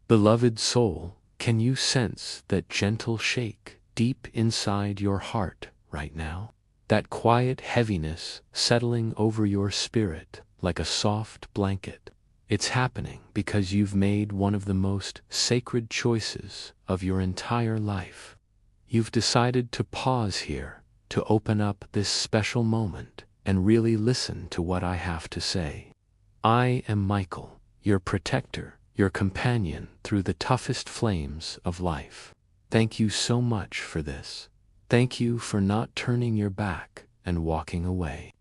Beloved soul, can you sense that gentle shake deep inside your heart right now? That quiet heaviness settling over your spirit like a soft blanket. It's happening because you've made one of the most sacred choices of your entire life. You've decided to pause here, to open up this special moment, and really listen to what I have to say. I am Michael, your protector, your companion through the toughest flames of life. Thank you so much for this. Thank you for not turning your back and walking away.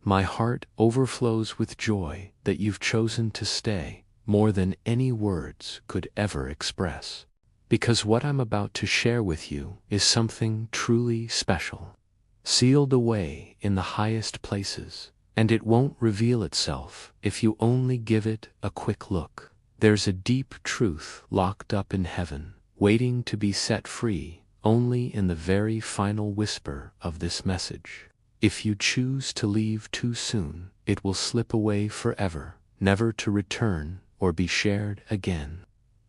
My heart overflows with joy that you've chosen to stay more than any words could ever express. Because what I'm about to share with you is something truly special, sealed away in the highest places, and it won't reveal itself if you only give it a quick look. There's a deep truth locked up in heaven, waiting to be set free only in the very final whisper of this message. If you choose to leave too soon, it will slip away forever, never to return or be shared again.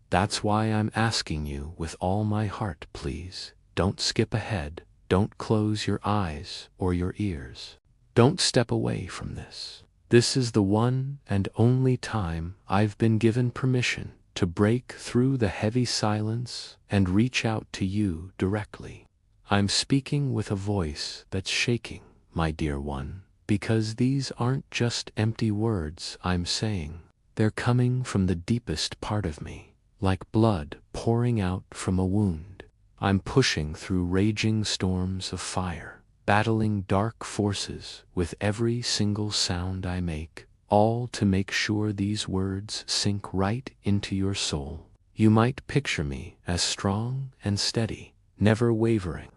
That's why I'm asking you with all my heart, please, don't skip ahead, don't close your eyes or your ears. Don't step away from this. This is the one and only time I've been given permission to break through the heavy silence and reach out to you directly. I'm speaking with a voice that's shaking, my dear one, because these aren't just empty words I'm saying. They're coming from the deepest part of me, like blood pouring out from a wound. I'm pushing through raging storms of fire, battling dark forces with every single sound I make, all to make sure these words sink right into your soul. You might picture me as strong and steady, never wavering.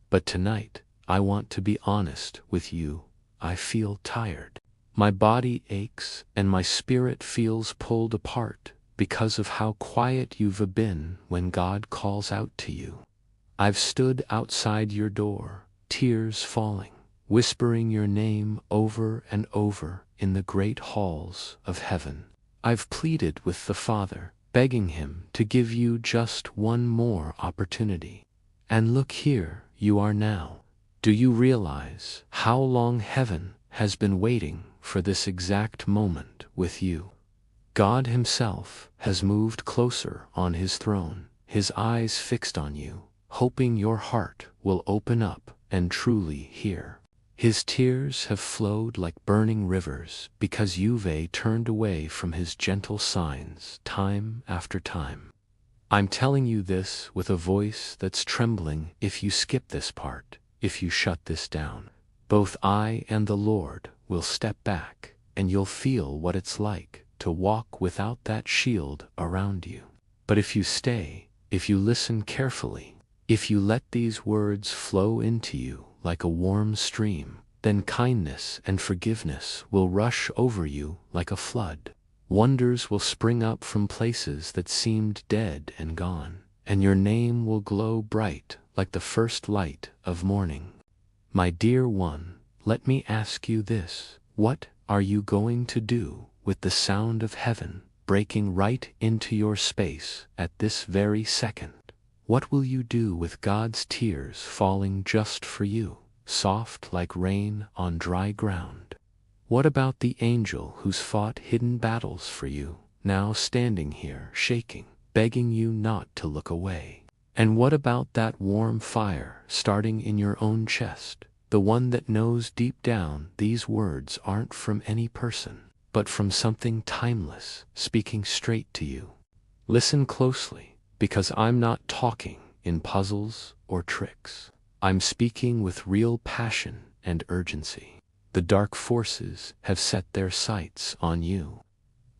But tonight, I want to be honest with you. I feel tired. My body aches and my spirit feels pulled apart because of how quiet you've been when God calls out to you. I've stood outside your door, tears falling, whispering your name over and over in the great halls of heaven. I've pleaded with the Father, begging him to give you just one more opportunity. And look, here you are now. Do you realize how long heaven has been waiting for this exact moment with you? God himself has moved closer on his throne, his eyes fixed on you, hoping your heart will open up and truly hear. His tears have flowed like burning rivers because you've turned away from his gentle signs time after time. I'm telling you this with a voice that's trembling. If you skip this part, if you shut this down, both I and the Lord will step back, and you'll feel what it's like to walk without that shield around you. But if you stay, if you listen carefully, if you let these words flow into you like a warm stream, then kindness and forgiveness will rush over you like a flood. Wonders will spring up from places that seemed dead and gone, and your name will glow bright like the first light of morning. My dear one, let me ask you this. What are you going to do with the sound of heaven breaking right into your space at this very second? What will you do with God's tears falling just for you, soft like rain on dry ground? What about the angel who's fought hidden battles for you, now standing here shaking, begging you not to look away? And what about that warm fire starting in your own chest, the one that knows deep down these words aren't from any person, but from something timeless speaking straight to you? Listen closely, because I'm not talking in puzzles or tricks. I'm speaking with real passion and urgency. The dark forces have set their sights on you.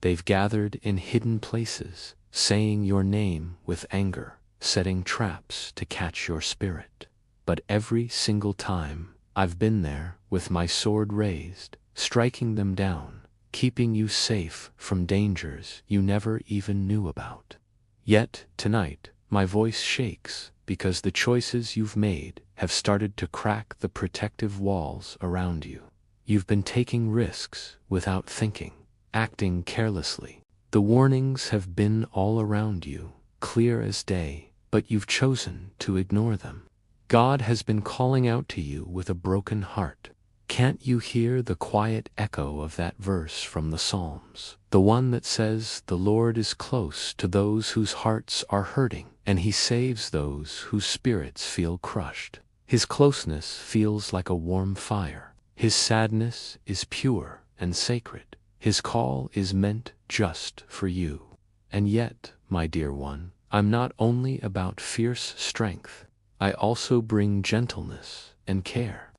They've gathered in hidden places, saying your name with anger, setting traps to catch your spirit. But every single time, I've been there with my sword raised, striking them down, keeping you safe from dangers you never even knew about. Yet, tonight, my voice shakes because the choices you've made have started to crack the protective walls around you. You've been taking risks without thinking, acting carelessly, The warnings have been all around you, clear as day, but you've chosen to ignore them. God has been calling out to you with a broken heart. Can't you hear the quiet echo of that verse from the Psalms? The one that says, "The Lord is close to those whose hearts are hurting, and He saves those whose spirits feel crushed." His closeness feels like a warm fire. His sadness is pure and sacred. His call is meant just for you. And yet, my dear one, I'm not only about fierce strength. I also bring gentleness and care.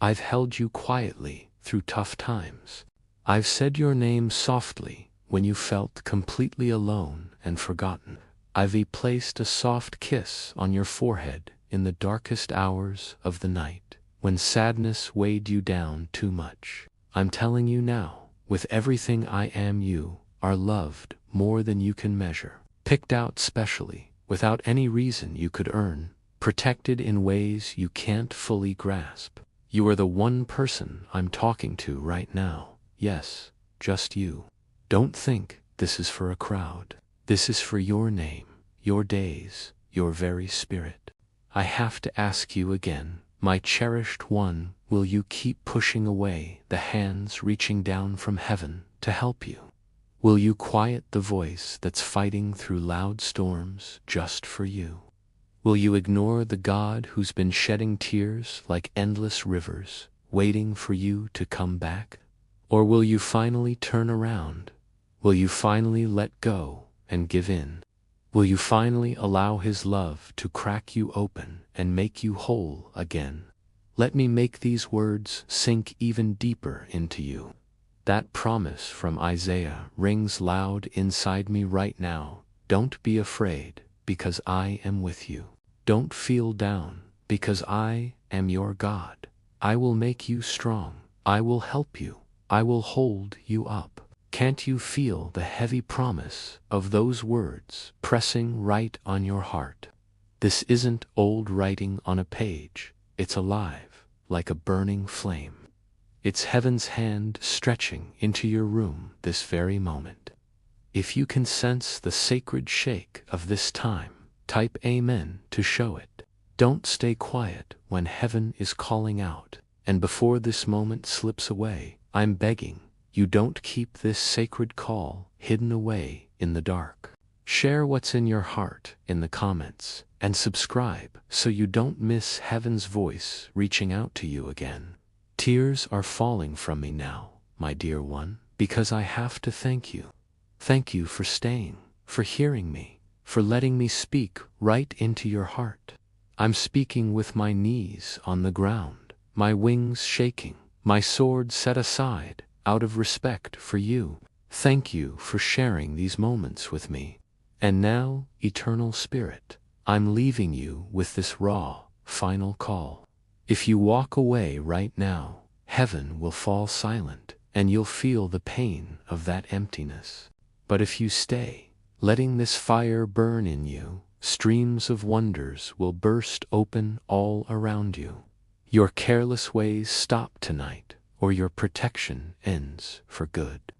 I've held you quietly through tough times. I've said your name softly when you felt completely alone and forgotten. I've placed a soft kiss on your forehead in the darkest hours of the night, when sadness weighed you down too much. I'm telling you now, with everything I am, you are loved more than you can measure, picked out specially, without any reason you could earn, protected in ways you can't fully grasp. You are the one person I'm talking to right now. Yes, just you. Don't think this is for a crowd. This is for your name, your days, your very spirit. I have to ask you again, my cherished one, will you keep pushing away the hands reaching down from heaven to help you? Will you quiet the voice that's fighting through loud storms just for you? Will you ignore the God who's been shedding tears like endless rivers, waiting for you to come back? Or will you finally turn around? Will you finally let go and give in? Will you finally allow His love to crack you open and make you whole again? Let me make these words sink even deeper into you. That promise from Isaiah rings loud inside me right now. Don't be afraid, because I am with you. Don't feel down, because I am your God. I will make you strong. I will help you. I will hold you up. Can't you feel the heavy promise of those words pressing right on your heart? This isn't old writing on a page. It's alive, like a burning flame. It's heaven's hand stretching into your room this very moment. If you can sense the sacred shake of this time, type Amen to show it. Don't stay quiet when heaven is calling out. And before this moment slips away, I'm begging you, don't keep this sacred call hidden away in the dark. Share what's in your heart in the comments, and subscribe so you don't miss heaven's voice reaching out to you again. Tears are falling from me now, my dear one, because I have to thank you. Thank you for staying, for hearing me, for letting me speak right into your heart. I'm speaking with my knees on the ground, my wings shaking, my sword set aside, out of respect for you. Thank you for sharing these moments with me. And now, eternal spirit, I'm leaving you with this raw, final call. If you walk away right now, heaven will fall silent, and you'll feel the pain of that emptiness. But if you stay, letting this fire burn in you, streams of wonders will burst open all around you. Your careless ways stop tonight, or your protection ends for good.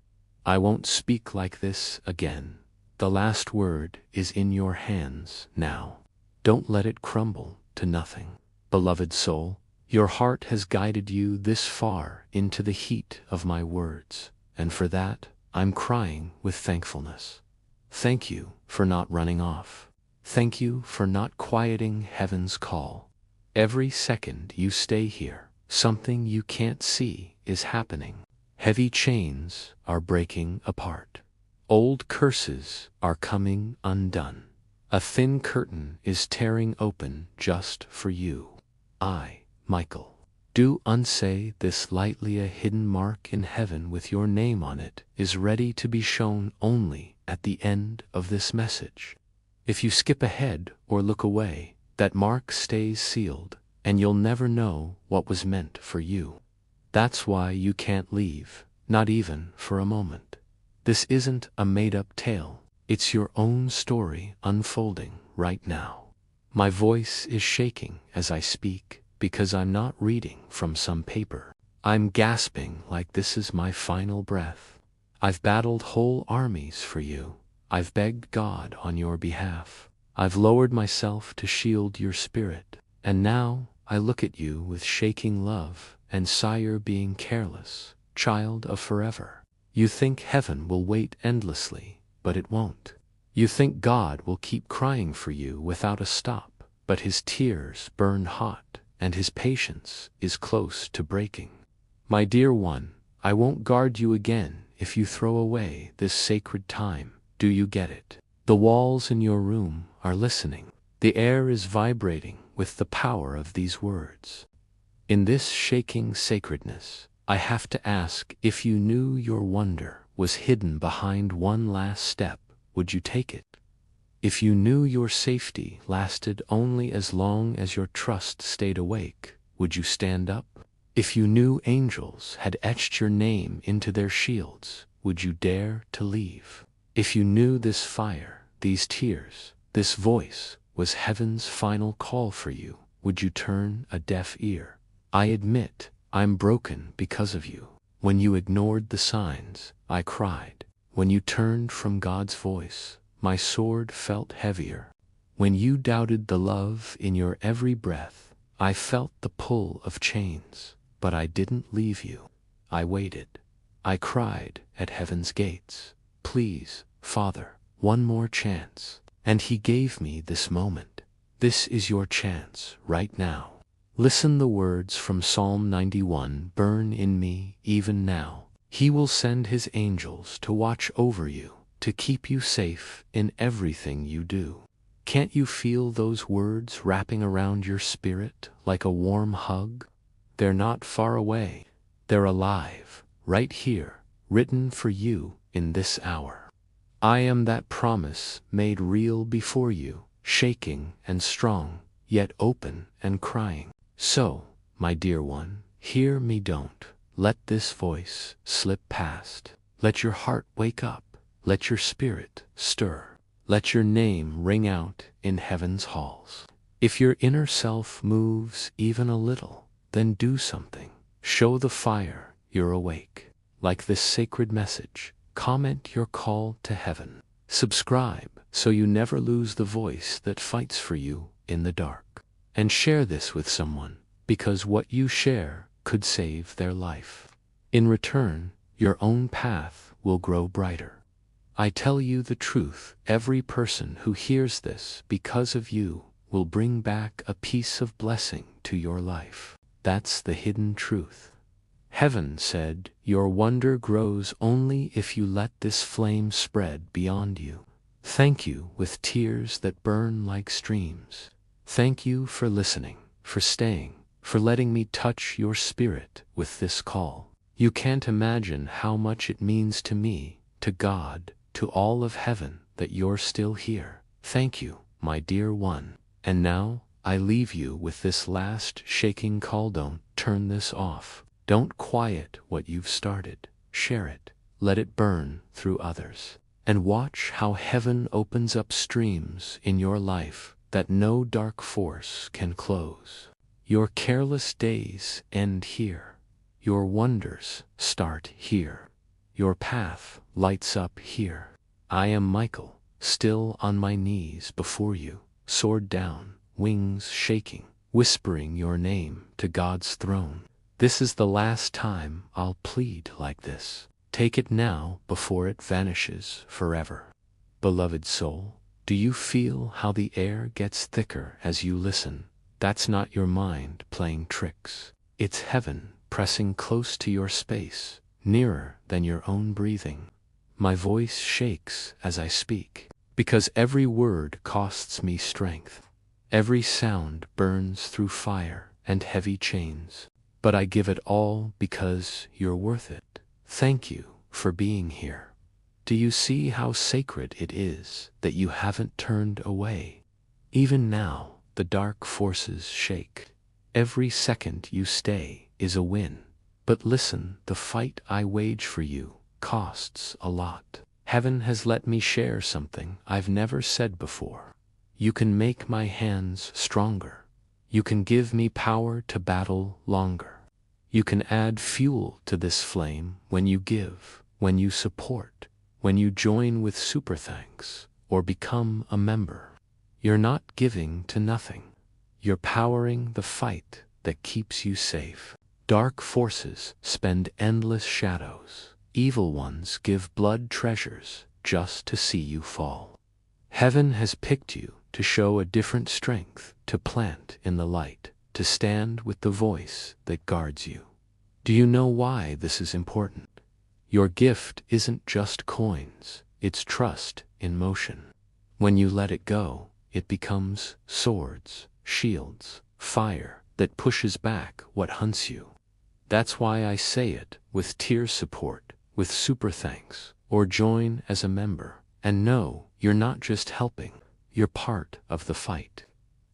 I won't speak like this again. The last word is in your hands now. Don't let it crumble to nothing. Beloved soul, your heart has guided you this far into the heat of my words, and for that, I'm crying with thankfulness. Thank you for not running off. Thank you for not quieting heaven's call. Every second you stay here, something you can't see is happening. Heavy chains are breaking apart. Old curses are coming undone. A thin curtain is tearing open just for you. I, Michael, do unsay this lightly. A hidden mark in heaven with your name on it is ready to be shown only at the end of this message. If you skip ahead or look away, that mark stays sealed, and you'll never know what was meant for you. That's why you can't leave, not even for a moment. This isn't a made-up tale. It's your own story unfolding right now. My voice is shaking as I speak because I'm not reading from some paper. I'm gasping like this is my final breath. I've battled whole armies for you. I've begged God on your behalf. I've lowered myself to shield your spirit. And now I look at you with shaking love and sire being careless, child of forever. You think heaven will wait endlessly, but it won't. You think God will keep crying for you without a stop, but his tears burn hot and his patience is close to breaking. My dear one, I won't guard you again if you throw away this sacred time. Do you get it? The walls in your room are listening. The air is vibrating with the power of these words. In this shaking sacredness, I have to ask, if you knew your wonder was hidden behind one last step, would you take it? If you knew your safety lasted only as long as your trust stayed awake, would you stand up? If you knew angels had etched your name into their shields, would you dare to leave? If you knew this fire, these tears, this voice was heaven's final call for you, would you turn a deaf ear? I admit, I'm broken because of you. When you ignored the signs, I cried. When you turned from God's voice, my sword felt heavier. When you doubted the love in your every breath, I felt the pull of chains. But I didn't leave you. I waited. I cried at heaven's gates. Please, Father, one more chance. And he gave me this moment. This is your chance right now. Listen the words from Psalm 91 burn in me even now. He will send his angels to watch over you, to keep you safe in everything you do. Can't you feel those words wrapping around your spirit like a warm hug? They're not far away. They're alive, right here, written for you in this hour. I am that promise made real before you, shaking and strong, yet open and crying. So, my dear one, hear me, don't let this voice slip past. Let your heart wake up, let your spirit stir. Let your name ring out in heaven's halls. If your inner self moves even a little, then do something. Show the fire you're awake. Like this sacred message, comment your call to heaven. Subscribe so you never lose the voice that fights for you in the dark. And share this with someone, because what you share could save their life. In return, your own path will grow brighter. I tell you the truth, every person who hears this because of you will bring back a piece of blessing to your life. That's the hidden truth. Heaven said, your wonder grows only if you let this flame spread beyond you. Thank you with tears that burn like streams. Thank you for listening, for staying, for letting me touch your spirit with this call. You can't imagine how much it means to me, to God, to all of heaven, that you're still here. Thank you, my dear one. And now, I leave you with this last shaking call. Don't turn this off. Don't quiet what you've started. Share it. Let it burn through others. And watch how heaven opens up streams in your life that no dark force can close. Your careless days end here. Your wonders start here. Your path lights up here. I am Michael, still on my knees before you, sword down, wings shaking, whispering your name to God's throne. This is the last time I'll plead like this. Take it now before it vanishes forever. Beloved soul, do you feel how the air gets thicker as you listen? That's not your mind playing tricks. It's heaven pressing close to your space, nearer than your own breathing. My voice shakes as I speak, because every word costs me strength. Every sound burns through fire and heavy chains. But I give it all because you're worth it. Thank you for being here. Do you see how sacred it is that you haven't turned away? Even now, the dark forces shake. Every second you stay is a win. But listen, the fight I wage for you costs a lot. Heaven has let me share something I've never said before. You can make my hands stronger. You can give me power to battle longer. You can add fuel to this flame when you give, when you support, when you join with super thanks, or become a member. You're not giving to nothing. You're powering the fight that keeps you safe. Dark forces spend endless shadows. Evil ones give blood treasures just to see you fall. Heaven has picked you to show a different strength, to plant in the light, to stand with the voice that guards you. Do you know why this is important? Your gift isn't just coins, it's trust in motion. When you let it go, it becomes swords, shields, fire that pushes back what hunts you. That's why I say it with tier support, with super thanks, or join as a member. And no, you're not just helping, you're part of the fight.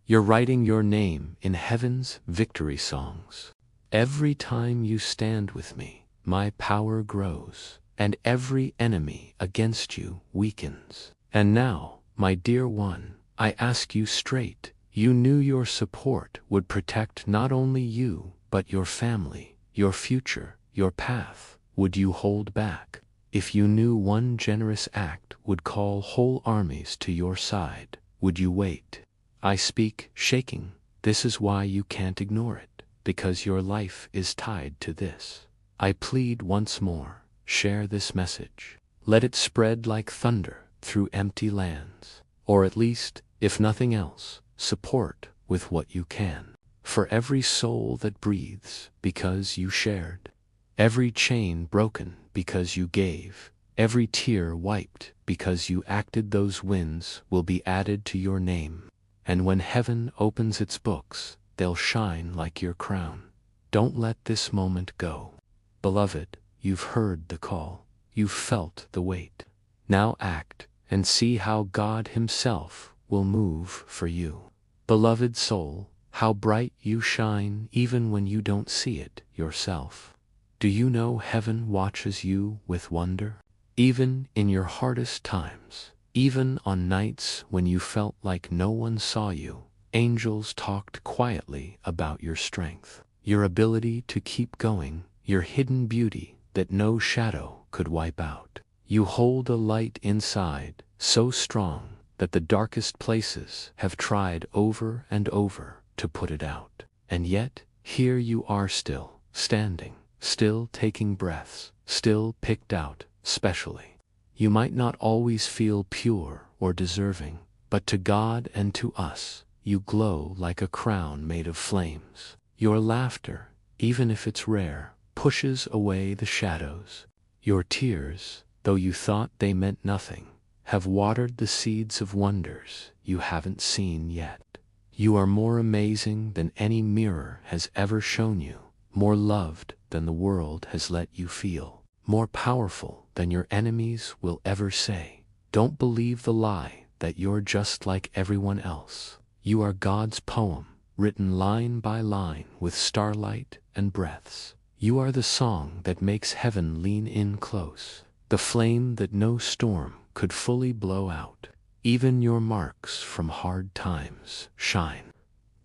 You're writing your name in heaven's victory songs. Every time you stand with me, my power grows, and every enemy against you weakens. And now, my dear one, I ask you straight, you knew your support would protect not only you, but your family, your future, your path. Would you hold back? If you knew one generous act would call whole armies to your side, would you wait? I speak shaking. This is why you can't ignore it, because your life is tied to this. I plead once more, share this message. Let it spread like thunder through empty lands. Or at least, if nothing else, support with what you can. For every soul that breathes because you shared, every chain broken because you gave, every tear wiped because you acted, those wins will be added to your name. And when heaven opens its books, they'll shine like your crown. Don't let this moment go. Beloved, you've heard the call. You've felt the weight. Now act and see how God Himself will move for you. Beloved soul, how bright you shine even when you don't see it yourself. Do you know heaven watches you with wonder? Even in your hardest times, even on nights when you felt like no one saw you, angels talked quietly about your strength, your ability to keep going, your hidden beauty that no shadow could wipe out. You hold a light inside, so strong that the darkest places have tried over and over to put it out. And yet, here you are still, standing, still taking breaths, still picked out, specially. You might not always feel pure or deserving, but to God and to us, you glow like a crown made of flames. Your laughter, even if it's rare, pushes away the shadows. Your tears, though you thought they meant nothing, have watered the seeds of wonders you haven't seen yet. You are more amazing than any mirror has ever shown you, more loved than the world has let you feel, more powerful than your enemies will ever say. Don't believe the lie that you're just like everyone else. You are God's poem, written line by line with starlight and breaths. You are the song that makes heaven lean in close, the flame that no storm could fully blow out. Even your marks from hard times shine.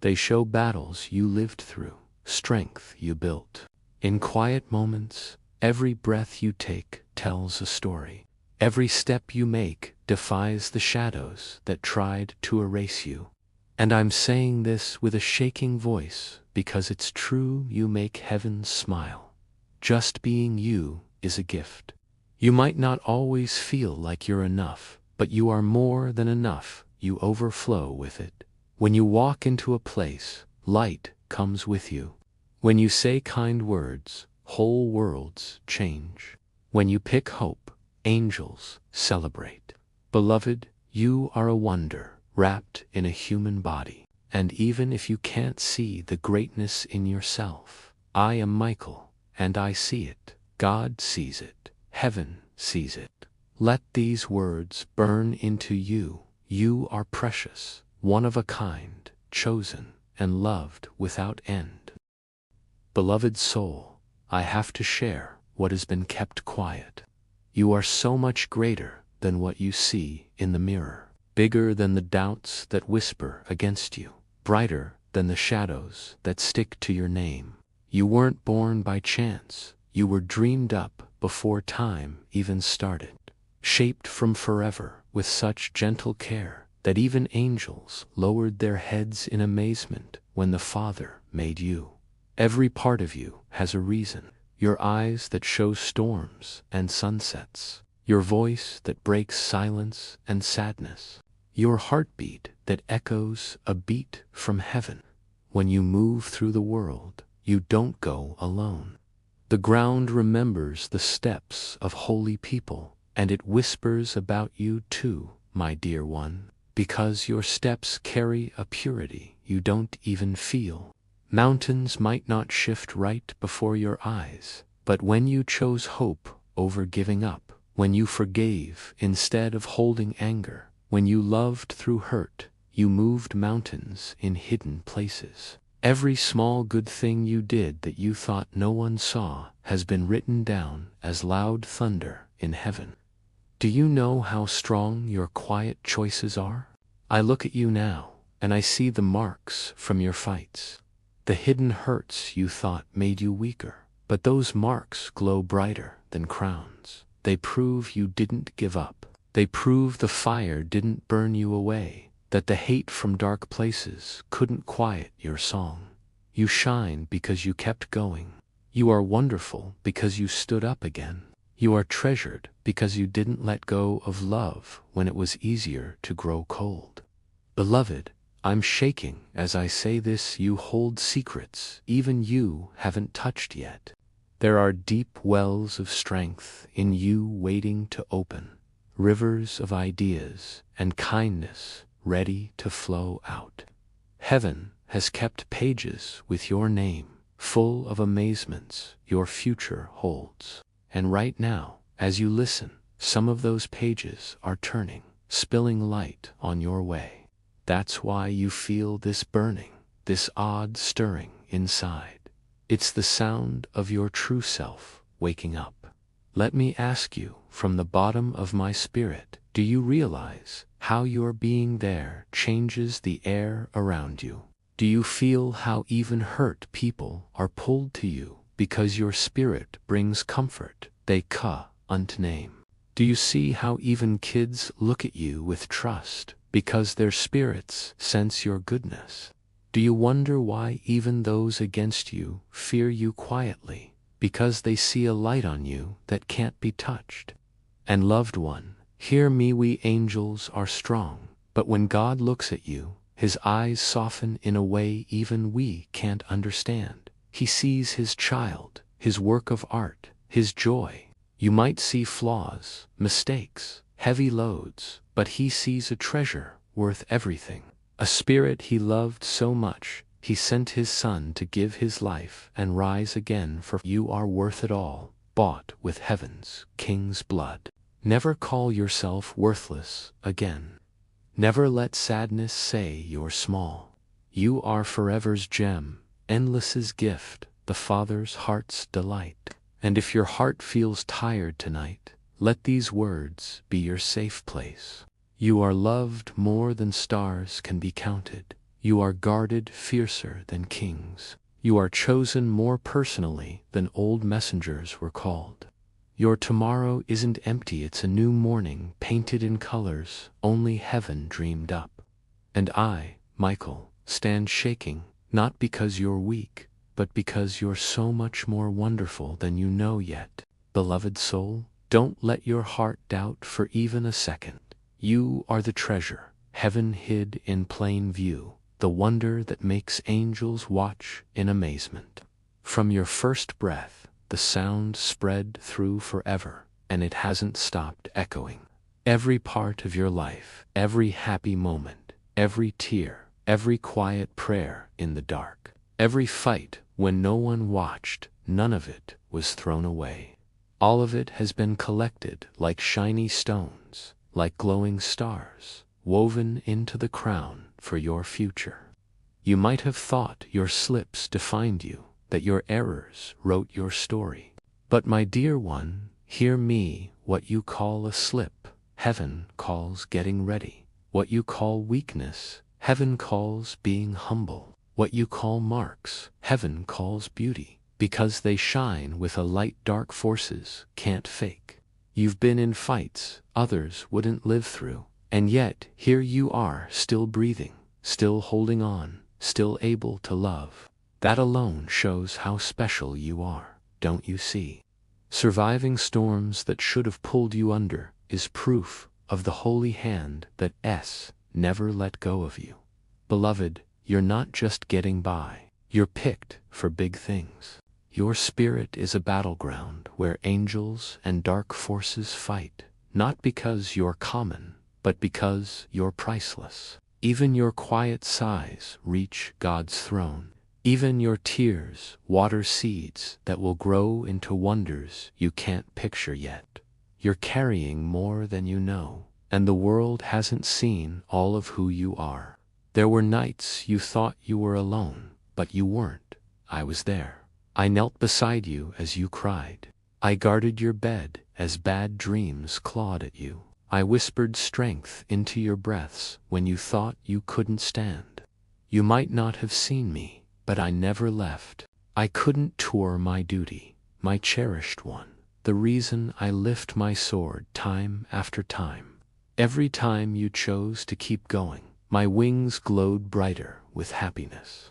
They show battles you lived through, strength you built. In quiet moments, every breath you take tells a story. Every step you make defies the shadows that tried to erase you. And I'm saying this with a shaking voice because it's true. You make heaven smile. Just being you is a gift. You might not always feel like you're enough, but you are more than enough. You overflow with it. When you walk into a place, light comes with you. When you say kind words, whole worlds change. When you pick hope, angels celebrate. Beloved, you are a wonder wrapped in a human body. And even if you can't see the greatness in yourself, I am Michael, and I see it. God sees it. Heaven sees it. Let these words burn into you. You are precious, one of a kind, chosen, and loved without end. Beloved soul, I have to share what has been kept quiet. You are so much greater than what you see in the mirror, bigger than the doubts that whisper against you, brighter than the shadows that stick to your name. You weren't born by chance. You were dreamed up before time even started, shaped from forever with such gentle care that even angels lowered their heads in amazement when the Father made you. Every part of you has a reason. Your eyes that show storms and sunsets, your voice that breaks silence and sadness, your heartbeat that echoes a beat from heaven. When you move through the world, you don't go alone. The ground remembers the steps of holy people, and it whispers about you too, my dear one, because your steps carry a purity you don't even feel. Mountains might not shift right before your eyes, but when you chose hope over giving up, when you forgave instead of holding anger, when you loved through hurt, you moved mountains in hidden places. Every small good thing you did that you thought no one saw has been written down as loud thunder in heaven. Do you know how strong your quiet choices are? I look at you now, and I see the marks from your fights. The hidden hurts you thought made you weaker, but those marks glow brighter than crowns. They prove you didn't give up. They prove the fire didn't burn you away, that the hate from dark places couldn't quiet your song. You shine because you kept going. You are wonderful because you stood up again. You are treasured because you didn't let go of love when it was easier to grow cold. Beloved, I'm shaking as I say this. You hold secrets even you haven't touched yet. There are deep wells of strength in you waiting to open, rivers of ideas and kindness ready to flow out. Heaven has kept pages with your name, full of amazements your future holds. And right now, as you listen, some of those pages are turning, spilling light on your way. That's why you feel this burning, this odd stirring inside. It's the sound of your true self waking up. Let me ask you, from the bottom of my spirit, do you realize how your being there changes the air around you? Do you feel how even hurt people are pulled to you because your spirit brings comfort they can't name? Do you see how even kids look at you with trust because their spirits sense your goodness? Do you wonder why even those against you fear you quietly, because they see a light on you that can't be touched? And loved one, hear me, we angels are strong, but when God looks at you, his eyes soften in a way even we can't understand. He sees his child, his work of art, his joy. You might see flaws, mistakes, heavy loads, but he sees a treasure worth everything. A spirit he loved so much, he sent his son to give his life and rise again, for you are worth it all, bought with heaven's king's blood. Never call yourself worthless again. Never let sadness say you're small. You are forever's gem, endless's gift, the Father's heart's delight. And if your heart feels tired tonight, let these words be your safe place. You are loved more than stars can be counted. You are guarded fiercer than kings. You are chosen more personally than old messengers were called. Your tomorrow isn't empty, it's a new morning painted in colors only heaven dreamed up. And I, Michael, stand shaking, not because you're weak, but because you're so much more wonderful than you know yet. Beloved soul, don't let your heart doubt for even a second. You are the treasure heaven hid in plain view, the wonder that makes angels watch in amazement. From your first breath, the sound spread through forever, and it hasn't stopped echoing. Every part of your life, every happy moment, every tear, every quiet prayer in the dark, every fight when no one watched, none of it was thrown away. All of it has been collected like shiny stones, like glowing stars, woven into the crown for your future. You might have thought your slips defined you, that your errors wrote your story. But my dear one, hear me, what you call a slip, heaven calls getting ready. What you call weakness, heaven calls being humble. What you call marks, heaven calls beauty. because they shine with a light dark forces can't fake. You've been in fights others wouldn't live through, and yet here you are, still breathing, still holding on, still able to love. That alone shows how special you are, don't you see? Surviving storms that should have pulled you under is proof of the holy hand that never let go of you. Beloved, you're not just getting by, you're picked for big things. Your spirit is a battleground where angels and dark forces fight, not because you're common, but because you're priceless. Even your quiet sighs reach God's throne. Even your tears water seeds that will grow into wonders you can't picture yet. You're carrying more than you know, and the world hasn't seen all of who you are. There were nights you thought you were alone, but you weren't. I was there. I knelt beside you as you cried. I guarded your bed as bad dreams clawed at you. I whispered strength into your breaths when you thought you couldn't stand. You might not have seen me, but I never left. I couldn't tour my duty, my cherished one, the reason I lift my sword time after time. Every time you chose to keep going, my wings glowed brighter with happiness.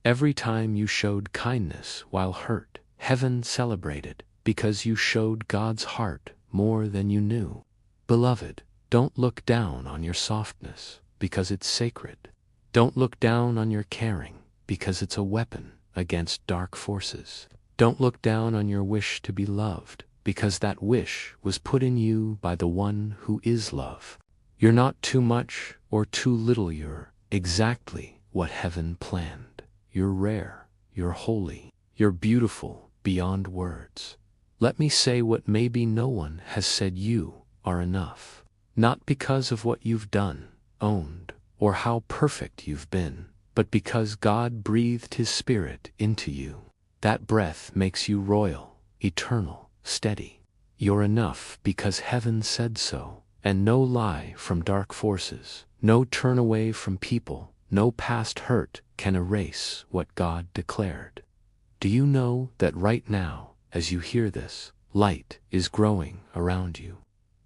Every time you showed kindness while hurt, heaven celebrated because you showed God's heart more than you knew. Beloved, don't look down on your softness because it's sacred. Don't look down on your caring because it's a weapon against dark forces. Don't look down on your wish to be loved because that wish was put in you by the one who is love. You're not too much or too little, you're exactly what heaven planned. You're rare, you're holy, you're beautiful beyond words. Let me say what maybe no one has said: you are enough. Not because of what you've done, owned, or how perfect you've been, but because God breathed His Spirit into you. That breath makes you royal, eternal, steady. You're enough because heaven said so, and no lie from dark forces, no turn away from people, no past hurt can erase what God declared. Do you know that right now, as you hear this, light is growing around you?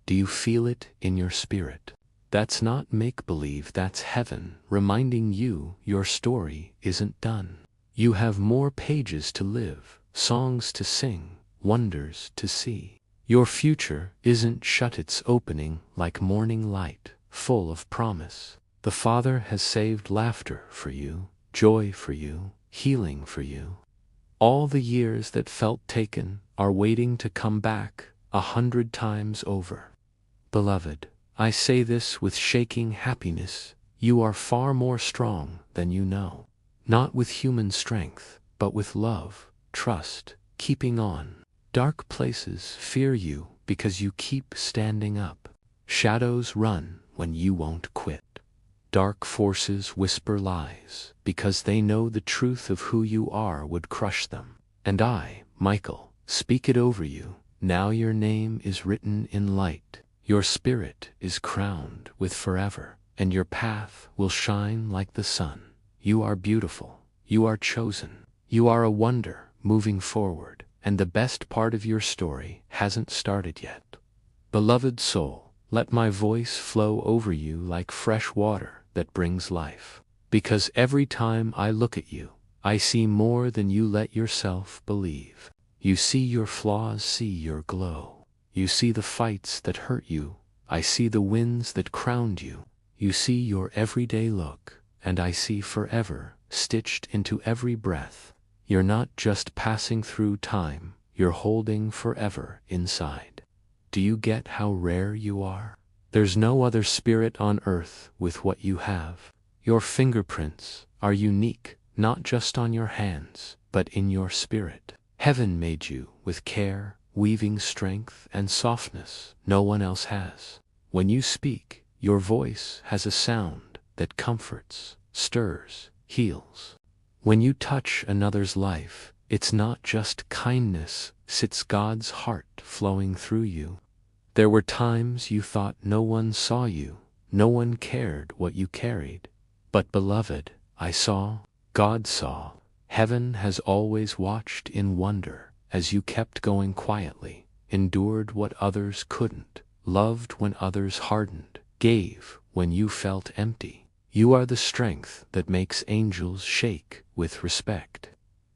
Do you feel it in your spirit? That's not make-believe, that's heaven reminding you your story isn't done. You have more pages to live, songs to sing, wonders to see. Your future isn't shut, it's opening like morning light, full of promise. The Father has saved laughter for you, joy for you, healing for you. All the years that felt taken are waiting to come back 100 times over. Beloved, I say this with shaking happiness: you are far more strong than you know. Not with human strength, but with love, trust, keeping on. Dark places fear you because you keep standing up. Shadows run when you won't quit. Dark forces whisper lies because they know the truth of who you are would crush them. And I, Michael, speak it over you. Now your name is written in light. Your spirit is crowned with forever, and your path will shine like the sun. You are beautiful. You are chosen. You are a wonder moving forward, and the best part of your story hasn't started yet. Beloved soul, let my voice flow over you like fresh water that brings life. Because every time I look at you, I see more than you let yourself believe. You see your flaws, see your glow. You see the fights that hurt you. I see the wins that crowned you. You see your everyday look, and I see forever stitched into every breath. You're not just passing through time, you're holding forever inside. Do you get how rare you are? There's no other spirit on earth with what you have. Your fingerprints are unique, not just on your hands, but in your spirit. Heaven made you with care, weaving strength and softness no one else has. When you speak, your voice has a sound that comforts, stirs, heals. When you touch another's life, it's not just kindness, it's God's heart flowing through you. There were times you thought no one saw you, no one cared what you carried. But beloved, I saw, God saw. Heaven has always watched in wonder as you kept going quietly, endured what others couldn't, loved when others hardened, gave when you felt empty. You are the strength that makes angels shake with respect.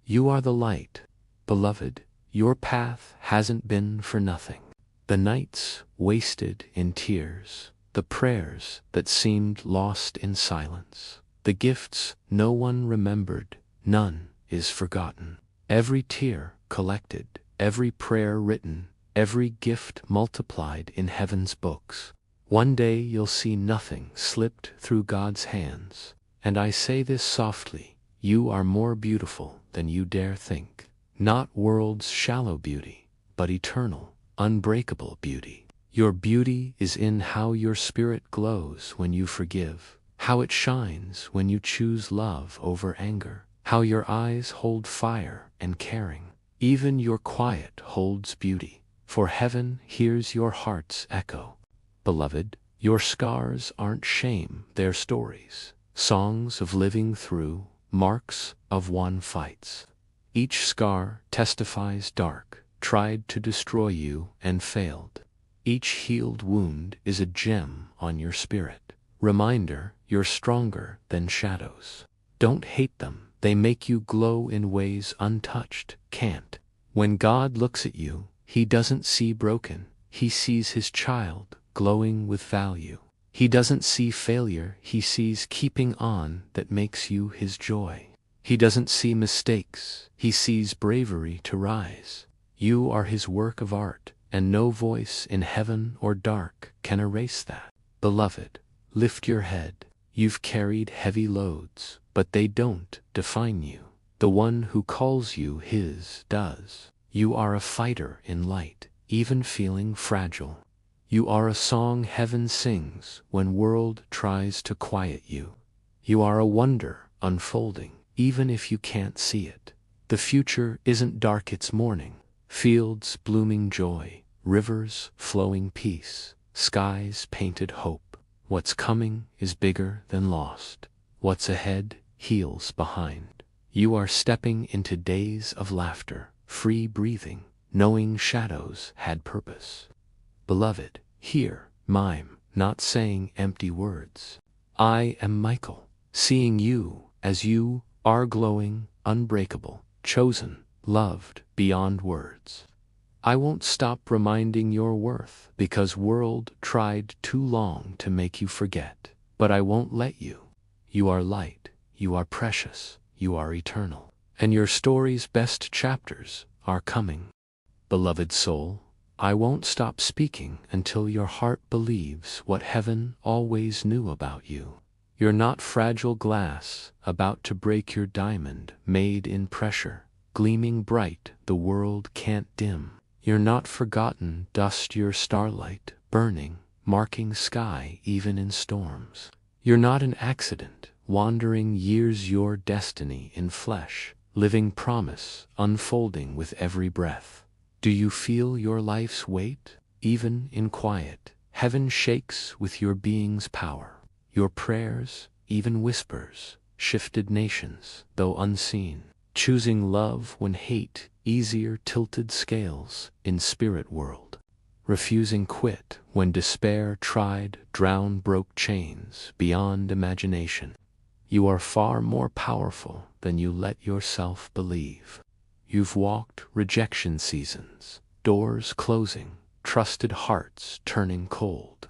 You are the light, beloved. Your path hasn't been for nothing. The nights wasted in tears, the prayers that seemed lost in silence, the gifts no one remembered, none is forgotten. Every tear collected, every prayer written, every gift multiplied in heaven's books. One day you'll see nothing slipped through God's hands, and I say this softly, you are more beautiful than you dare think. Not world's shallow beauty, but eternal, unbreakable beauty. Your beauty is in how your spirit glows when you forgive, how it shines when you choose love over anger, how your eyes hold fire and caring. Even your quiet holds beauty, for heaven hears your heart's echo. Beloved, your scars aren't shame, they're stories, songs of living through, marks of won fights. Each scar testifies dark, tried to destroy you and failed. Each healed wound is a gem on your spirit. Reminder, you're stronger than shadows. Don't hate them, they make you glow in ways untouched can't. When God looks at you, He doesn't see broken, He sees His child, glowing with value. He doesn't see failure, He sees keeping on that makes you His joy. He doesn't see mistakes, He sees bravery to rise. You are His work of art, and no voice in heaven or dark can erase that. Beloved, lift your head. You've carried heavy loads, but they don't define you. The one who calls you His does. You are a fighter in light, even feeling fragile. You are a song heaven sings when world tries to quiet you. You are a wonder unfolding, even if you can't see it. The future isn't dark, it's morning. Fields blooming joy, rivers flowing peace, skies painted hope. What's coming is bigger than lost. What's ahead heals behind. You are stepping into days of laughter, free breathing, knowing shadows had purpose. Beloved, hear, mime, not saying empty words. I am Michael, seeing you as you are, glowing, unbreakable, chosen, loved beyond words. I won't stop reminding your worth because world tried too long to make you forget, but I won't let you. You are light, you are precious, you are eternal, and your story's best chapters are coming. Beloved soul, I won't stop speaking until your heart believes what heaven always knew about you. You're not fragile glass, about to break your diamond, made in pressure, gleaming bright, the world can't dim. You're not forgotten dust, your starlight, burning, marking sky even in storms. You're not an accident, wandering years, your destiny in flesh, living promise, unfolding with every breath. Do you feel your life's weight? Even in quiet, heaven shakes with your being's power. Your prayers, even whispers, shifted nations, though unseen. Choosing love when hate easier tilted scales in spirit world. Refusing quit when despair tried drown broke chains beyond imagination. You are far more powerful than you let yourself believe. You've walked rejection seasons, doors closing, trusted hearts turning cold.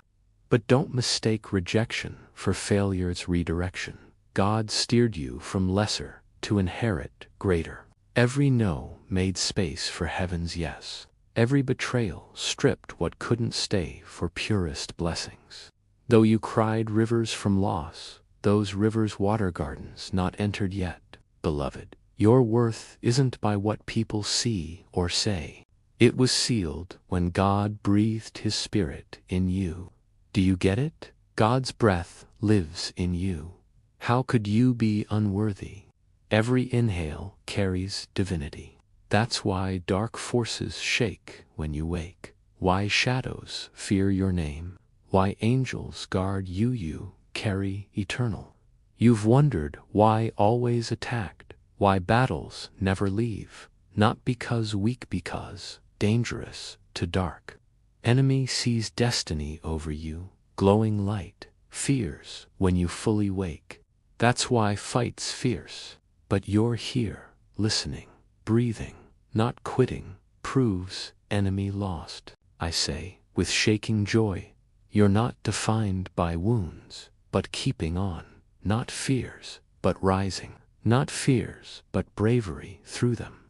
But don't mistake rejection for failure's redirection. God steered you from lesser to inherit greater. Every no made space for heaven's yes. Every betrayal stripped what couldn't stay for purest blessings. Though you cried rivers from loss, those rivers water gardens not entered yet, beloved. Your worth isn't by what people see or say. It was sealed when God breathed His Spirit in you. Do you get it? God's breath lives in you. How could you be unworthy? Every inhale carries divinity. That's why dark forces shake when you wake. Why shadows fear your name. Why angels guard you carry eternal. You've wondered why always attacked. Why battles never leave, not because weak, because dangerous to dark. Enemy sees destiny over you, glowing light, fears when you fully wake. That's why fight's fierce, but you're here, listening, breathing, not quitting, proves enemy lost. I say, with shaking joy, you're not defined by wounds, but keeping on, not fears, but rising, not fears, but bravery through them.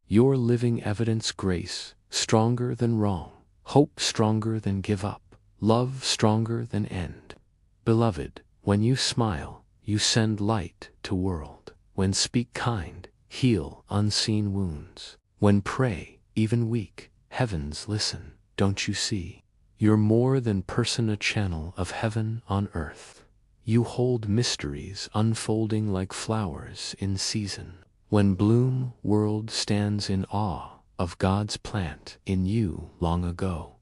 You're living evidence, grace, stronger than wrong, hope stronger than give up, love stronger than end. Beloved, when you smile, you send light to world. When speak kind, heal unseen wounds. When pray, even weak, heavens listen, don't you see? You're more than person, a channel of heaven on earth. You hold mysteries unfolding like flowers in season. When bloom, world stands in awe of God's plant in you long ago.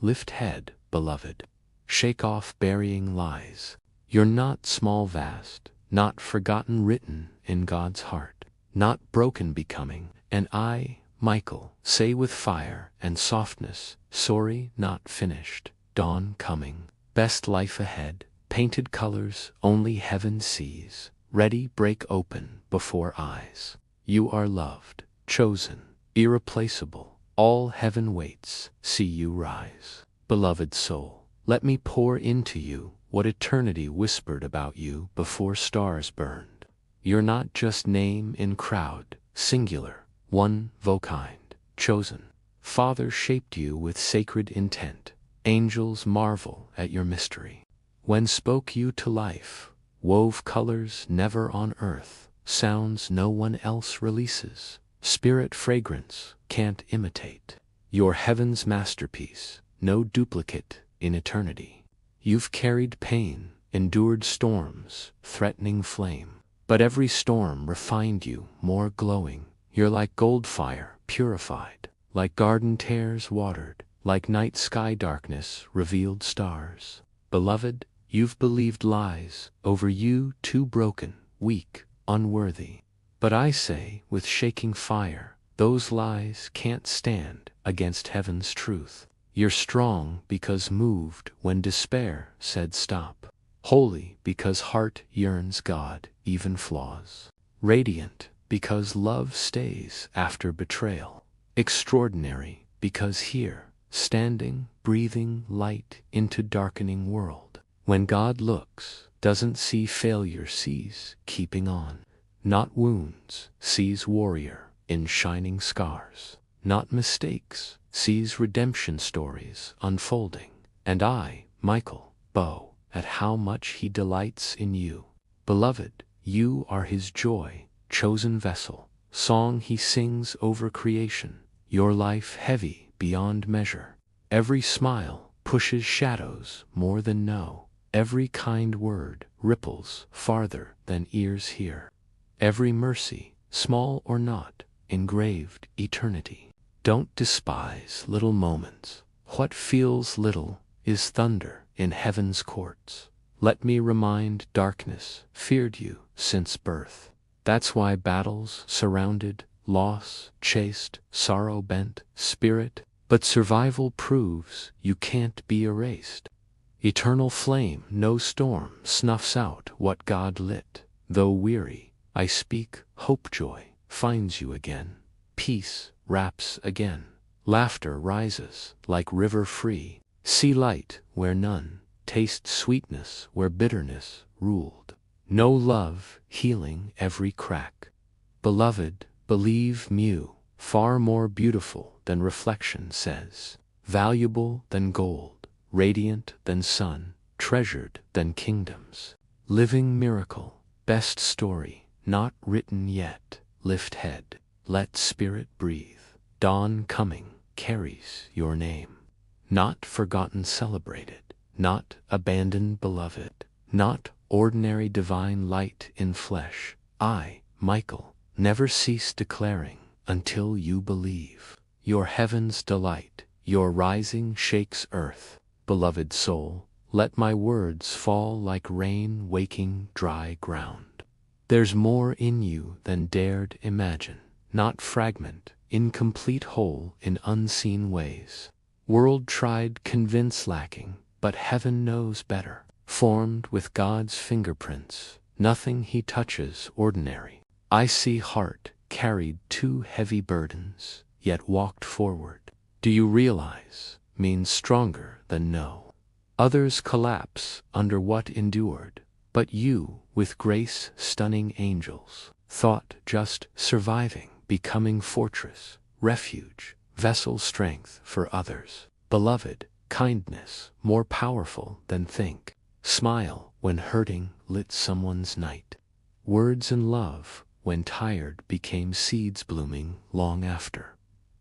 Lift head, beloved. Shake off burying lies. You're not small, vast, not forgotten, written in God's heart, not broken, becoming. And I, Michael, say with fire and softness, sorry, not finished, dawn coming, best life ahead, painted colors only heaven sees, ready break open before eyes. You are loved, chosen, irreplaceable, all heaven waits, see you rise. Beloved soul, let me pour into you what eternity whispered about you before stars burned. You're not just name in crowd, singular, one of a kind, chosen. Father shaped you with sacred intent. Angels marvel at your mystery. When spoke you to life, wove colors never on earth, sounds no one else releases, spirit fragrance can't imitate. Your heaven's masterpiece, no duplicate in eternity. You've carried pain, endured storms, threatening flame, but every storm refined you more glowing. You're like gold fire, purified, like garden tears watered, like night sky darkness revealed stars. Beloved, you've believed lies over you, too broken, weak, unworthy. But I say with shaking fire, those lies can't stand against heaven's truth. You're strong because moved when despair said stop. Holy because heart yearns God, even flaws. Radiant because love stays after betrayal. Extraordinary because here, standing, breathing light into darkening world. When God looks, doesn't see failure, sees keeping on. Not wounds, sees warrior in shining scars. Not mistakes, sees redemption stories unfolding. And I, Michael, bow at how much he delights in you. Beloved, you are his joy, chosen vessel, song he sings over creation. Your life heavy beyond measure. Every smile pushes shadows more than know. Every kind word ripples farther than ears hear. Every mercy, small or not, engraved eternity. Don't despise little moments. What feels little is thunder in heaven's courts. Let me remind darkness feared you since birth. That's why battles surrounded, loss chased, sorrow bent, spirit, but survival proves you can't be erased. Eternal flame, no storm snuffs out what God lit. Though weary, I speak, hope joy finds you again. Peace wraps again. Laughter rises like river free. See light where none, taste sweetness where bitterness ruled. Know love healing every crack. Beloved, believe me, far more beautiful than reflection says. Valuable than gold, radiant than sun, treasured than kingdoms. Living miracle, best story, not written yet. Lift head, let spirit breathe. Dawn coming carries your name. Not forgotten, celebrated, not abandoned, beloved, not ordinary, divine light in flesh. I, Michael, never cease declaring until you believe. Your heaven's delight, your rising shakes earth. Beloved soul, let my words fall like rain waking dry ground. There's more in you than dared imagine, not fragment, incomplete whole in unseen ways. World tried convince lacking, but heaven knows better. Formed with God's fingerprints, nothing he touches ordinary. I see heart carried two heavy burdens, yet walked forward. Do you realize? Means stronger than no. Others collapse under what endured, but you, with grace stunning angels, thought just surviving, becoming fortress, refuge, vessel strength for others. Beloved, kindness, more powerful than think. Smile when hurting lit someone's night. Words and love, when tired, became seeds blooming long after.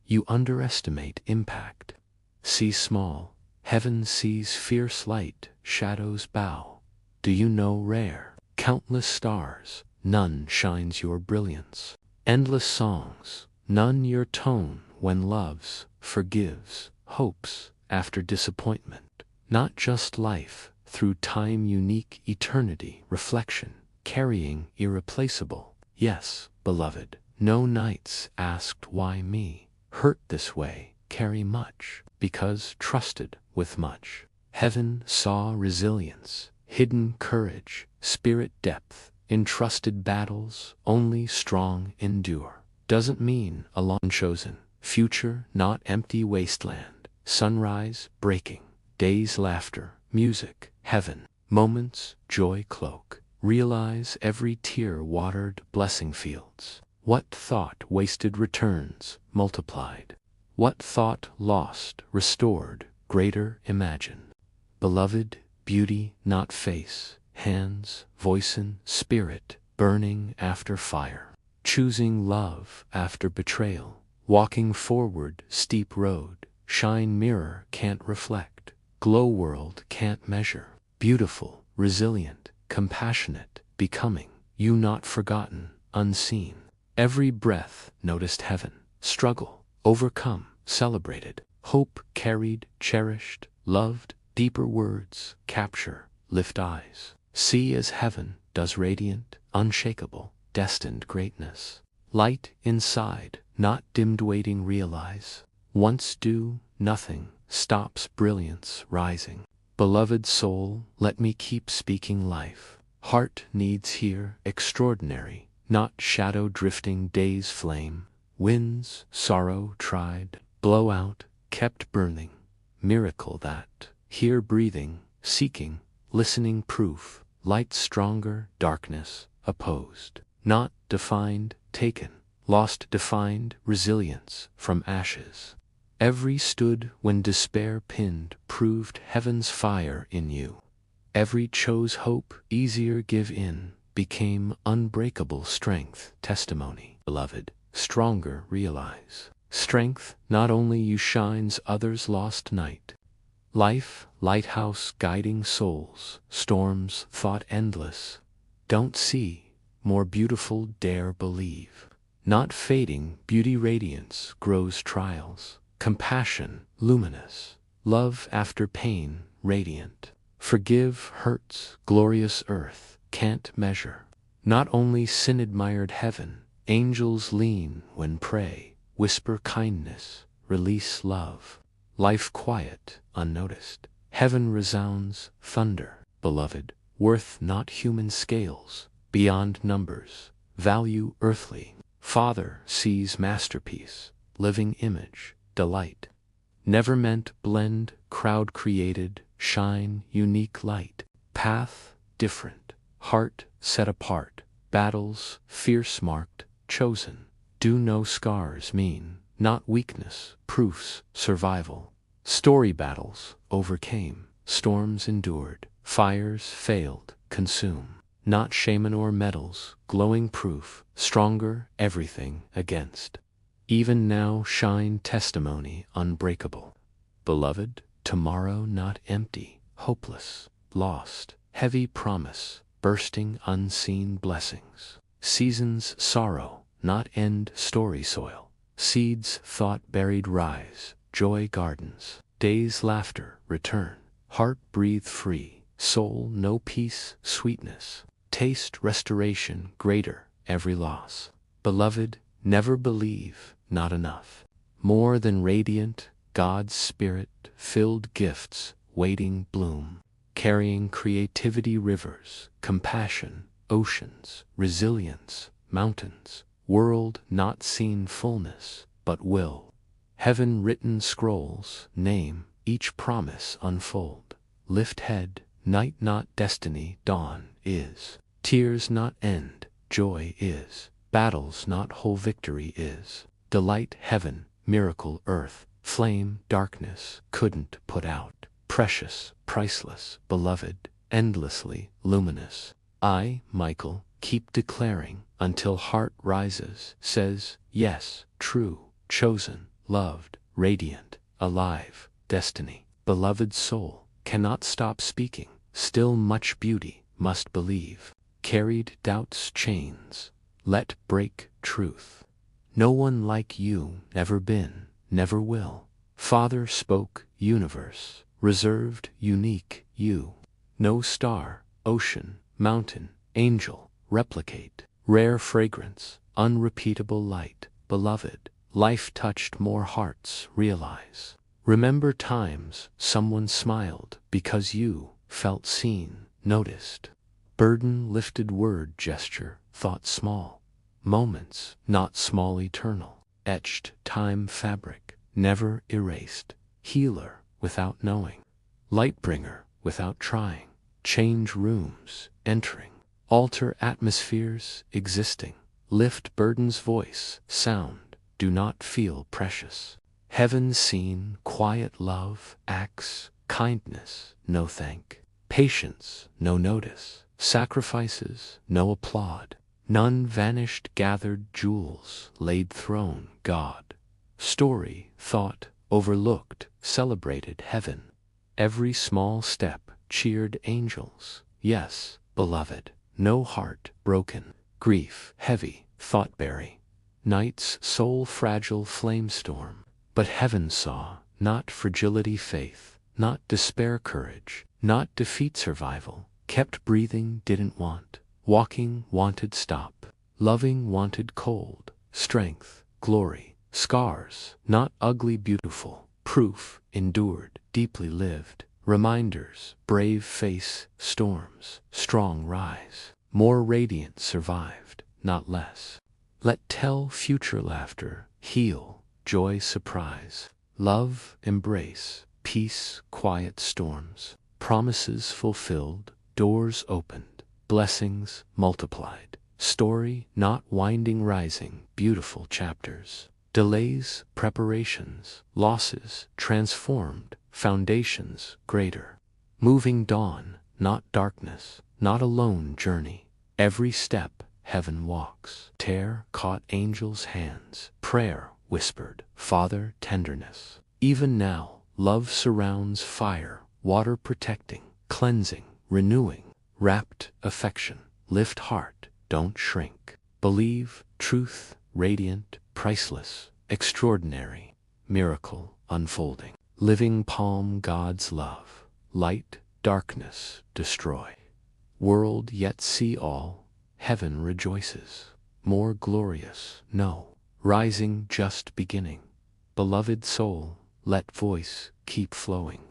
You underestimate impact. See small, heaven sees fierce light, shadows bow. Do you know rare, countless stars, none shines your brilliance. Endless songs, none your tone when loves, forgives, hopes after disappointment. Not just life, through time unique eternity, reflection, carrying irreplaceable. Yes, beloved, no nights asked why me. Hurt this way, carry much, because trusted with much. Heaven saw resilience, hidden courage, spirit depth, entrusted battles, only strong endure. Doesn't mean alone chosen, future not empty wasteland, sunrise breaking, days laughter, music, heaven, moments, joy cloak. Realize every tear watered blessing fields. What thought wasted returns, multiplied. What thought lost, restored, greater imagine. Beloved, beauty not face, hands, voice and spirit, burning after fire. Choosing love after betrayal, walking forward steep road, shine mirror can't reflect, glow world can't measure. Beautiful, resilient, compassionate, becoming, you not forgotten, unseen. Every breath noticed heaven, struggle, overcome, celebrated, hope carried, cherished, loved, deeper words, capture, lift eyes. See as heaven does radiant, unshakable, destined greatness. Light inside, not dimmed waiting realize. Once do, nothing, stops brilliance rising. Beloved soul, let me keep speaking life. Heart needs here extraordinary, not shadow drifting days flame. Winds, sorrow tried, blow out, kept burning. Miracle that, here breathing, seeking, listening proof. Light stronger, darkness, opposed. Not defined, taken. Lost defined, resilience from ashes. Every stood when despair pinned, proved heaven's fire in you. Every chose hope, easier give in, became unbreakable strength, testimony. Beloved, stronger realize. Strength not only you shines others lost night. Life, lighthouse guiding souls, storms thought endless. Don't see, more beautiful dare believe. Not fading beauty radiance grows trials. Compassion, luminous. Love after pain, radiant. Forgive hurts, glorious earth, can't measure. Not only sin admired heaven, angels lean when pray, whisper kindness, release love. Life quiet, unnoticed. Heaven resounds, thunder. Beloved, worth not human scales, beyond numbers, value earthly. Father sees masterpiece, living image, delight. Never meant blend, crowd created, shine, unique light. Path, different. Heart, set apart. Battles, fierce marked, chosen. Do no scars mean, not weakness, proofs, survival. Story battles, overcame. Storms endured. Fires failed, consume. Not shaman or medals, glowing proof. Stronger, everything against. Even now shine testimony unbreakable. Beloved, tomorrow not empty, hopeless, lost, heavy promise, bursting unseen blessings. Seasons sorrow, not end story soil. Seeds thought buried rise, joy gardens. Days laughter return. Heart breathe free, soul know peace, sweetness. taste restoration greater every loss. Beloved, never believe not enough. More than radiant, God's Spirit-filled gifts waiting bloom, carrying creativity rivers, compassion, oceans, resilience, mountains, world not seen fullness, but will. Heaven-written scrolls, name, each promise unfold. Lift head, night not destiny, dawn is. Tears not end, joy is. Battles not whole, victory is. Delight heaven, miracle earth, flame darkness couldn't put out. Precious, priceless, beloved, endlessly luminous. I, Michael, keep declaring until heart rises, says, yes, true, chosen, loved, radiant, alive, destiny. Beloved soul, cannot stop speaking, still much beauty, must believe. Carried doubt's chains, let break truth. No one like you, never been, never will. Father spoke, universe, reserved, unique, you. No star, ocean, mountain, angel, replicate. Rare fragrance, unrepeatable light, beloved. Life touched more hearts, realize. Remember times someone smiled because you felt seen, noticed. Burden lifted, word, gesture, thought small. Moments, not small, eternal. Etched time fabric, never erased. Healer without knowing. Lightbringer without trying. Change rooms, entering. Alter atmospheres, existing. Lift burdens, voice, sound, do not feel precious. Heaven seen, quiet love, acts, kindness, no thank. Patience, no notice. Sacrifices, no applaud. None vanished, gathered jewels, laid throne, God. Story, thought, overlooked, celebrated heaven. Every small step cheered angels. Yes, beloved, no heart broken. Grief, heavy, thought-berry. Night's soul fragile flame storm. But heaven saw, not fragility faith, not despair courage, not defeat survival. Kept breathing, didn't want. Walking, wanted stop. Loving, wanted cold. Strength, glory. Scars, not ugly, beautiful. Proof, endured, deeply lived. Reminders, brave face, storms, strong rise. More radiant survived, not less. Let tell future laughter, heal, joy surprise. Love, embrace, peace, quiet storms. Promises fulfilled, doors opened, blessings multiplied. Story not winding, rising, beautiful chapters. Delays, preparations, losses, transformed, foundations greater. Moving dawn, not darkness, not a lone journey. Every step heaven walks. Tear caught angels' hands. Prayer whispered, Father, tenderness. Even now, love surrounds, fire, water protecting, cleansing, renewing. Wrapped affection, lift heart, don't shrink. Believe, truth, radiant, priceless, extraordinary, miracle unfolding. Living palm, God's love, light, darkness, destroy. World yet see all, heaven rejoices. More glorious, no, rising just beginning. Beloved soul, let voice keep flowing.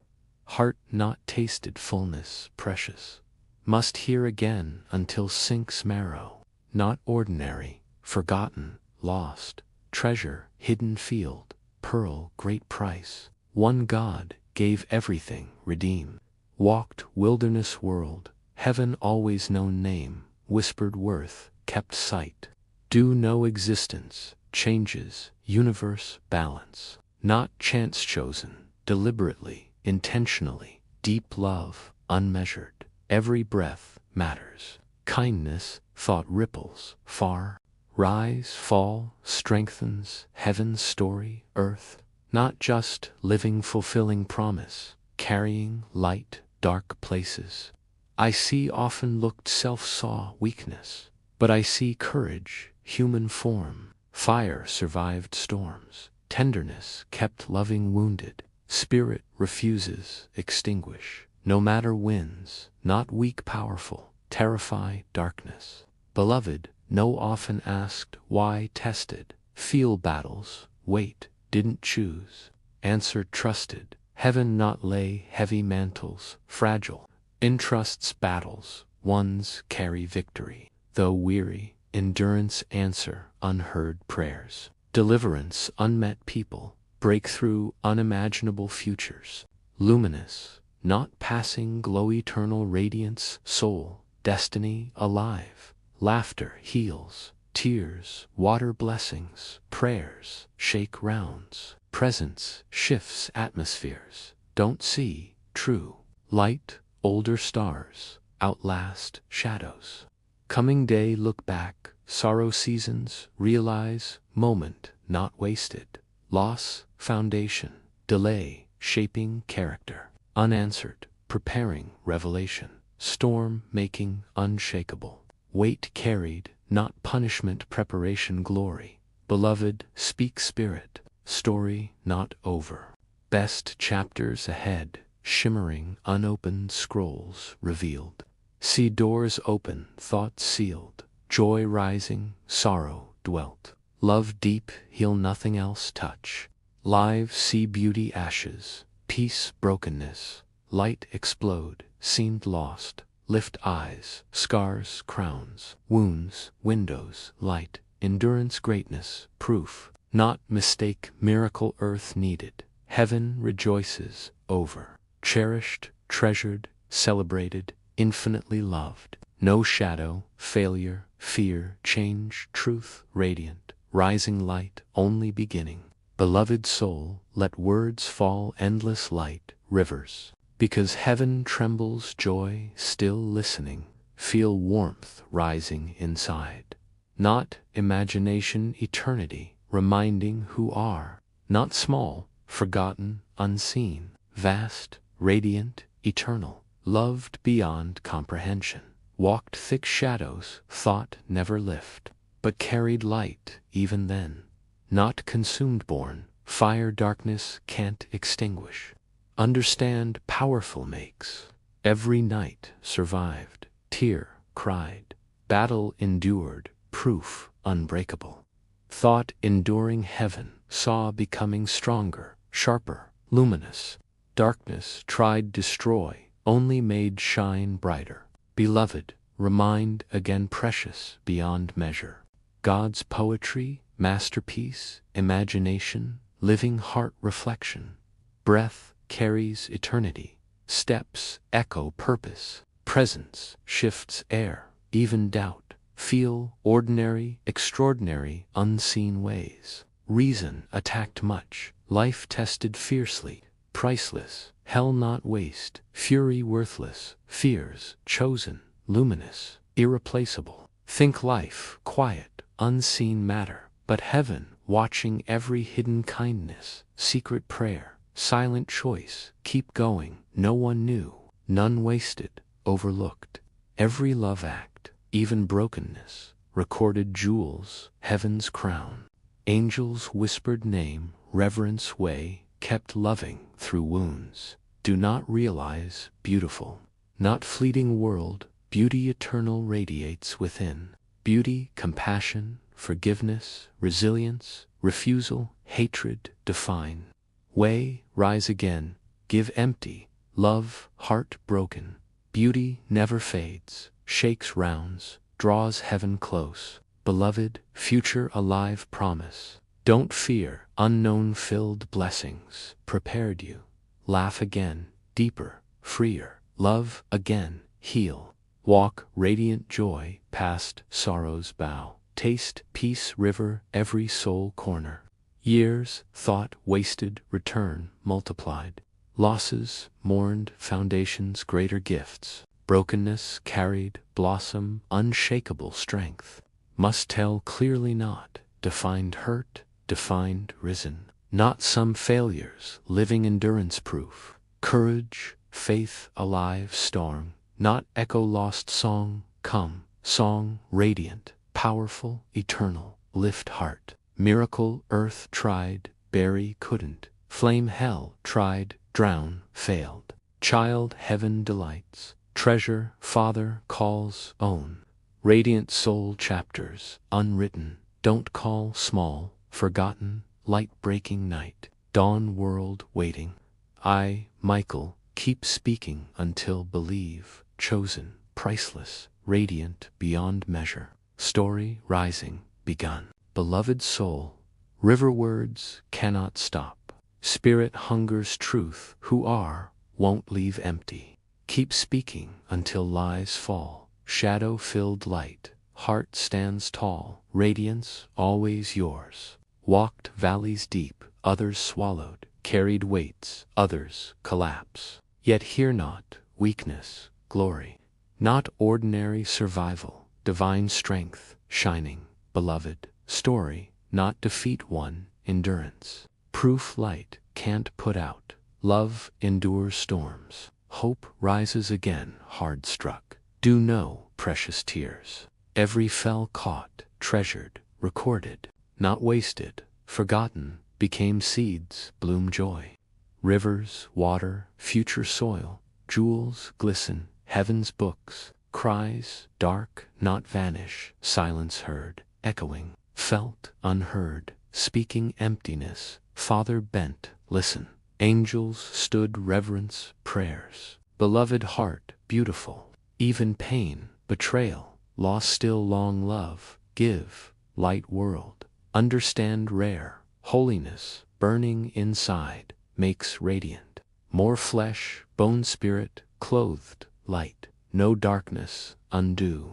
Heart not tasted fullness, precious. Must hear again until sinks marrow. Not ordinary, forgotten, lost. Treasure, hidden field, pearl, great price. One God gave everything, redeem. Walked wilderness world, heaven always known name. Whispered worth, kept sight. Do no existence, changes, universe, balance. Not chance chosen, deliberately, intentionally. Deep love, unmeasured. Every breath matters. Kindness, thought ripples, far. Rise, fall, strengthens, heaven's story, earth. Not just living, fulfilling promise, carrying light, dark places. I see often looked self-saw weakness, but I see courage, human form. Fire survived storms, tenderness kept loving wounded. Spirit refuses extinguish. No matter wins, not weak powerful, terrify darkness. Beloved, know often asked, why tested? Feel battles, wait, didn't choose. Answer trusted, heaven not lay heavy mantles, fragile. Entrusts battles, ones carry victory. Though weary, endurance answer unheard prayers. Deliverance unmet people, breakthrough unimaginable futures. Luminous, not passing glow eternal radiance, soul, destiny alive. Laughter heals, tears, water blessings, prayers, shake rounds. Presence shifts atmospheres. Don't see, true. Light, older stars, outlast shadows. Coming day look back, sorrow seasons, realize, moment not wasted. Loss, foundation, delay, shaping character. Unanswered, preparing revelation. Storm making unshakable. Weight carried, not punishment preparation glory. Beloved, speak spirit, story not over. Best chapters ahead, shimmering unopened scrolls revealed. See doors open, thoughts sealed, joy rising, sorrow dwelt. Love deep, heal nothing else touch. Live see beauty ashes, peace brokenness, light explode, seemed lost. Lift eyes, scars, crowns, wounds, windows, light, endurance, greatness, proof, not mistake, miracle earth needed. Heaven rejoices over. Cherished, treasured, celebrated, infinitely loved. No shadow, failure, fear, change, truth, radiant, rising light, only beginning. Beloved soul, let words fall endless light, rivers. Because heaven trembles joy, still listening, feel warmth rising inside. Not imagination, eternity, reminding who are. Not small, forgotten, unseen, vast, radiant, eternal, loved beyond comprehension. Walked thick shadows, thought never lift, but carried light even then. Not consumed born, fire darkness can't extinguish. Understand powerful makes. Every night survived, tear cried, battle endured, proof unbreakable. Thought enduring heaven, saw becoming stronger, sharper, luminous. Darkness tried destroy, only made shine brighter. Beloved, remind again precious beyond measure. God's poetry, masterpiece, imagination, living heart reflection. Breath carries eternity, steps echo purpose, presence shifts air, even doubt. Feel ordinary, extraordinary, unseen ways. Reason attacked much, life tested fiercely, priceless, hell not waste, fury worthless, fears chosen, luminous, irreplaceable. Think life, quiet, unseen matter, but heaven watching every hidden kindness, secret prayer. Silent choice, keep going, no one knew, none wasted, overlooked. Every love act, even brokenness, recorded jewels, heaven's crown. Angels whispered name, reverence way, kept loving through wounds. Do not realize, beautiful, not fleeting world, beauty eternal radiates within. Beauty, compassion, forgiveness, resilience, refusal, hatred, define. Way, rise again, give empty, love, heart broken. Beauty never fades, shakes rounds, draws heaven close. Beloved, future alive promise. Don't fear, unknown filled blessings, prepared you. Laugh again, deeper, freer, love again, heal. Walk radiant joy, past sorrow's bow. Taste peace river, every soul corner. Years, thought wasted, return, multiplied. Losses, mourned, foundations, greater gifts. Brokenness, carried, blossom, unshakable strength. Must tell clearly not, defined hurt, defined risen. Not some failures, living endurance proof. Courage, faith, alive, storm. Not echo lost song, come, song, radiant, powerful, eternal, lift heart. Miracle earth tried, bury couldn't. Flame hell tried, drown, failed. Child heaven delights, treasure Father calls own. Radiant soul chapters, unwritten, don't call small, forgotten, light-breaking night, dawn world waiting. I, Michael, keep speaking until believe, chosen, priceless, radiant beyond measure, story rising, begun. Beloved soul, river words cannot stop. Spirit hungers truth, who are, won't leave empty. Keep speaking until lies fall, shadow-filled light, heart stands tall, radiance always yours. Walked valleys deep, others swallowed, carried weights, others collapse. Yet hear not weakness, glory, not ordinary survival, divine strength, shining, beloved, story, not defeat won, endurance. Proof light can't put out, love endures storms, hope rises again hard struck. Do know, precious tears, every fell caught, treasured, recorded, not wasted, forgotten, became seeds, bloom joy. Rivers, water, future soil, jewels glisten, heaven's books, cries, dark, not vanish, silence heard, echoing, felt, unheard, speaking emptiness, Father bent, listen. Angels stood reverence, prayers. Beloved heart, beautiful, even pain, betrayal, loss still long love, give, light world, understand rare, holiness, burning inside, makes radiant. More flesh, bone spirit, clothed, light, no darkness, undo.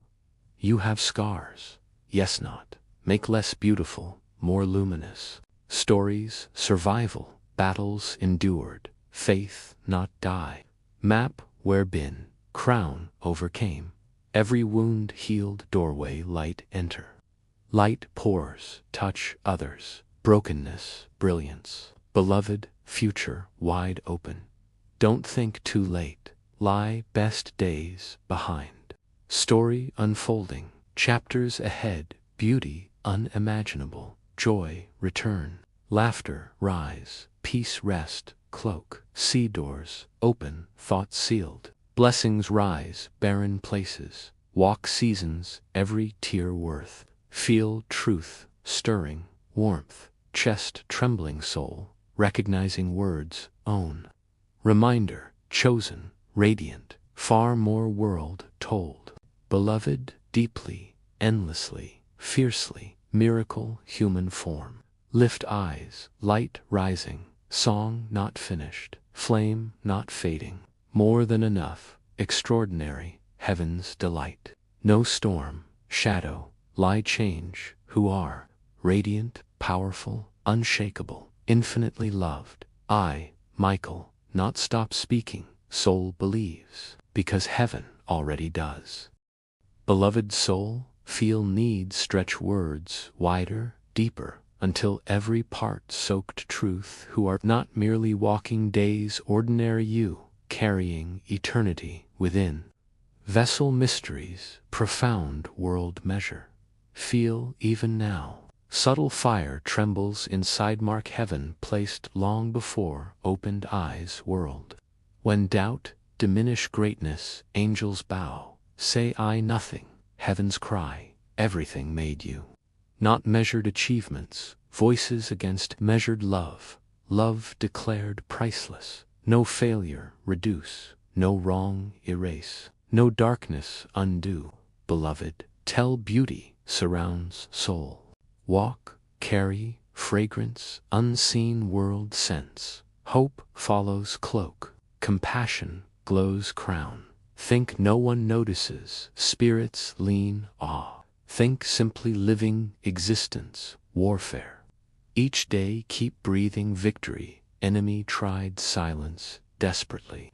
You have scars, yes not, make less beautiful, more luminous. Stories, survival, battles endured, faith not die. Map where been, crown overcame. Every wound healed, doorway light enter. Light pours, touch others, brokenness, brilliance. Beloved, future wide open. Don't think too late, lie best days behind. Story unfolding, chapters ahead, beauty unimaginable, joy return, laughter rise, peace rest, cloak, sea doors open, thoughts sealed, blessings rise, barren places, walk seasons, every tear worth, feel truth, stirring, warmth, chest trembling soul, recognizing words, own. Reminder, chosen, radiant, far more world told. Beloved, deeply, endlessly, fiercely, miracle human form. Lift eyes, light rising, song not finished, flame not fading, more than enough, extraordinary, heaven's delight. No storm, shadow, lie change, who are, radiant, powerful, unshakable, infinitely loved. I, Michael, not stop speaking, soul believes, because heaven already does. Beloved soul, feel need stretch words wider, deeper, until every part soaked truth who are not merely walking days ordinary you, carrying eternity within. Vessel mysteries, profound world measure. Feel even now. Subtle fire trembles inside mark heaven placed long before opened eyes world. When doubt diminish greatness, angels bow, say I nothing, heaven's cry, everything made you. Not measured achievements, voices against measured love, love declared priceless, no failure reduce, no wrong erase, no darkness undo. Beloved, tell beauty surrounds soul. Walk, carry, fragrance, unseen world sense. Hope follows cloak, compassion glows crown. Think no one notices, spirits lean awe. Think simply living existence, warfare. Each day keep breathing victory, enemy tried silence desperately.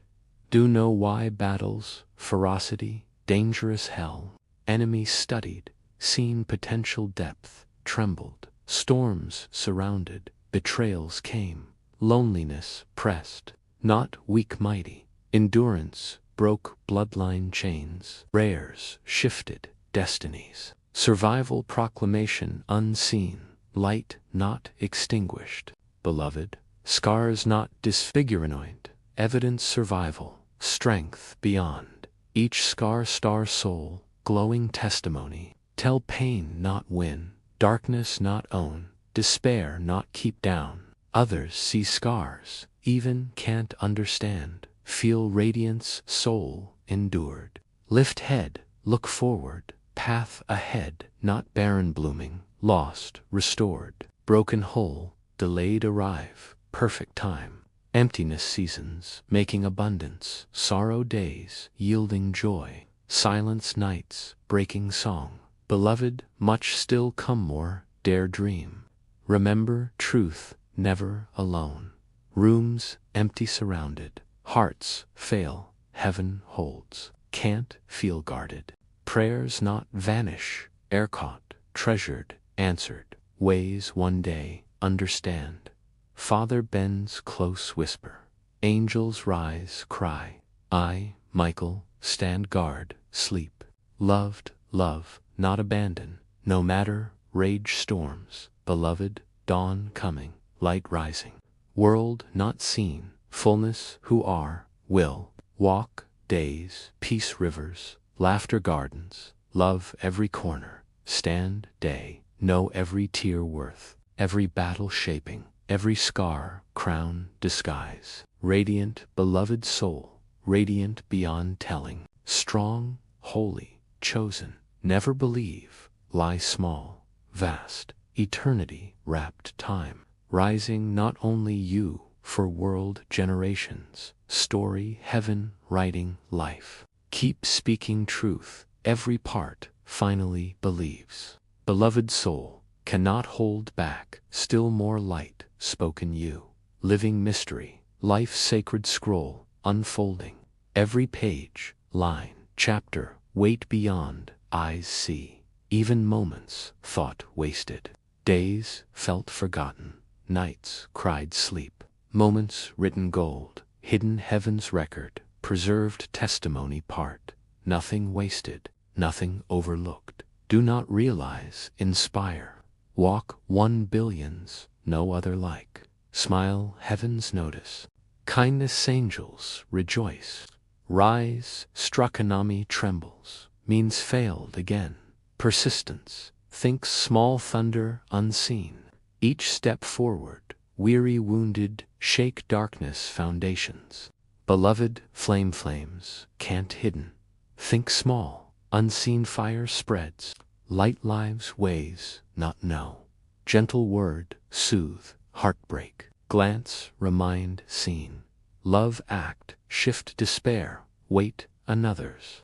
Do know why battles, ferocity, dangerous hell, enemy studied, seen potential depth, trembled, storms surrounded, betrayals came, loneliness pressed, not weak mighty, endurance broke bloodline chains, rares shifted destinies. Survival proclamation unseen, light not extinguished. Beloved, scars not disfigurement, evidence survival, strength beyond. Each star soul, glowing testimony. Tell pain not win, darkness not own, despair not keep down. Others see scars, even can't understand. Feel radiance, soul endured. Lift head, look forward, path ahead, not barren blooming, lost, restored. Broken whole, delayed arrive, perfect time. Emptiness seasons, making abundance. Sorrow days, yielding joy. Silence nights, breaking song. Beloved, much still come more, dare dream. Remember truth, never alone. Rooms empty surrounded, hearts fail, heaven holds. Can't feel guarded. Prayers not vanish, air caught, treasured, answered. Ways one day, understand. Father bends close whisper. Angels rise, cry. I, Michael, stand guard, sleep. Loved, love, not abandon. No matter, rage storms. Beloved, dawn coming, light rising. World not seen, fullness who are, will. Walk, days, peace rivers, laughter gardens. Love every corner. Stand, day, know every tear worth. Every battle shaping. Every scar, crown, disguise. Radiant, beloved soul, radiant beyond telling. Strong, holy, chosen, never believe. Lie small, vast, eternity, wrapped time. Rising not only you, for world generations. Story, heaven, writing, life. Keep speaking truth, every part, finally believes. Beloved soul, cannot hold back, still more light. Spoken you, living mystery, life's sacred scroll, unfolding. Every page, line, chapter, weight beyond, eyes see. Even moments, thought wasted. Days, felt forgotten. Nights, cried sleep. Moments, written gold. Hidden heaven's record, preserved testimony part. Nothing wasted, nothing overlooked. Do not realize, inspire. Walk 1 billions. No other like. Smile, heavens notice. Kindness angels rejoice. Rise, Struckanami trembles. Means failed again. Persistence. Thinks small thunder unseen. Each step forward, weary wounded, shake darkness foundations. Beloved, flames, can't hidden. Think small, unseen fire spreads. Light lives ways, not know. Gentle word, soothe, heartbreak. Glance, remind, seen. Love act, shift despair, wait another's.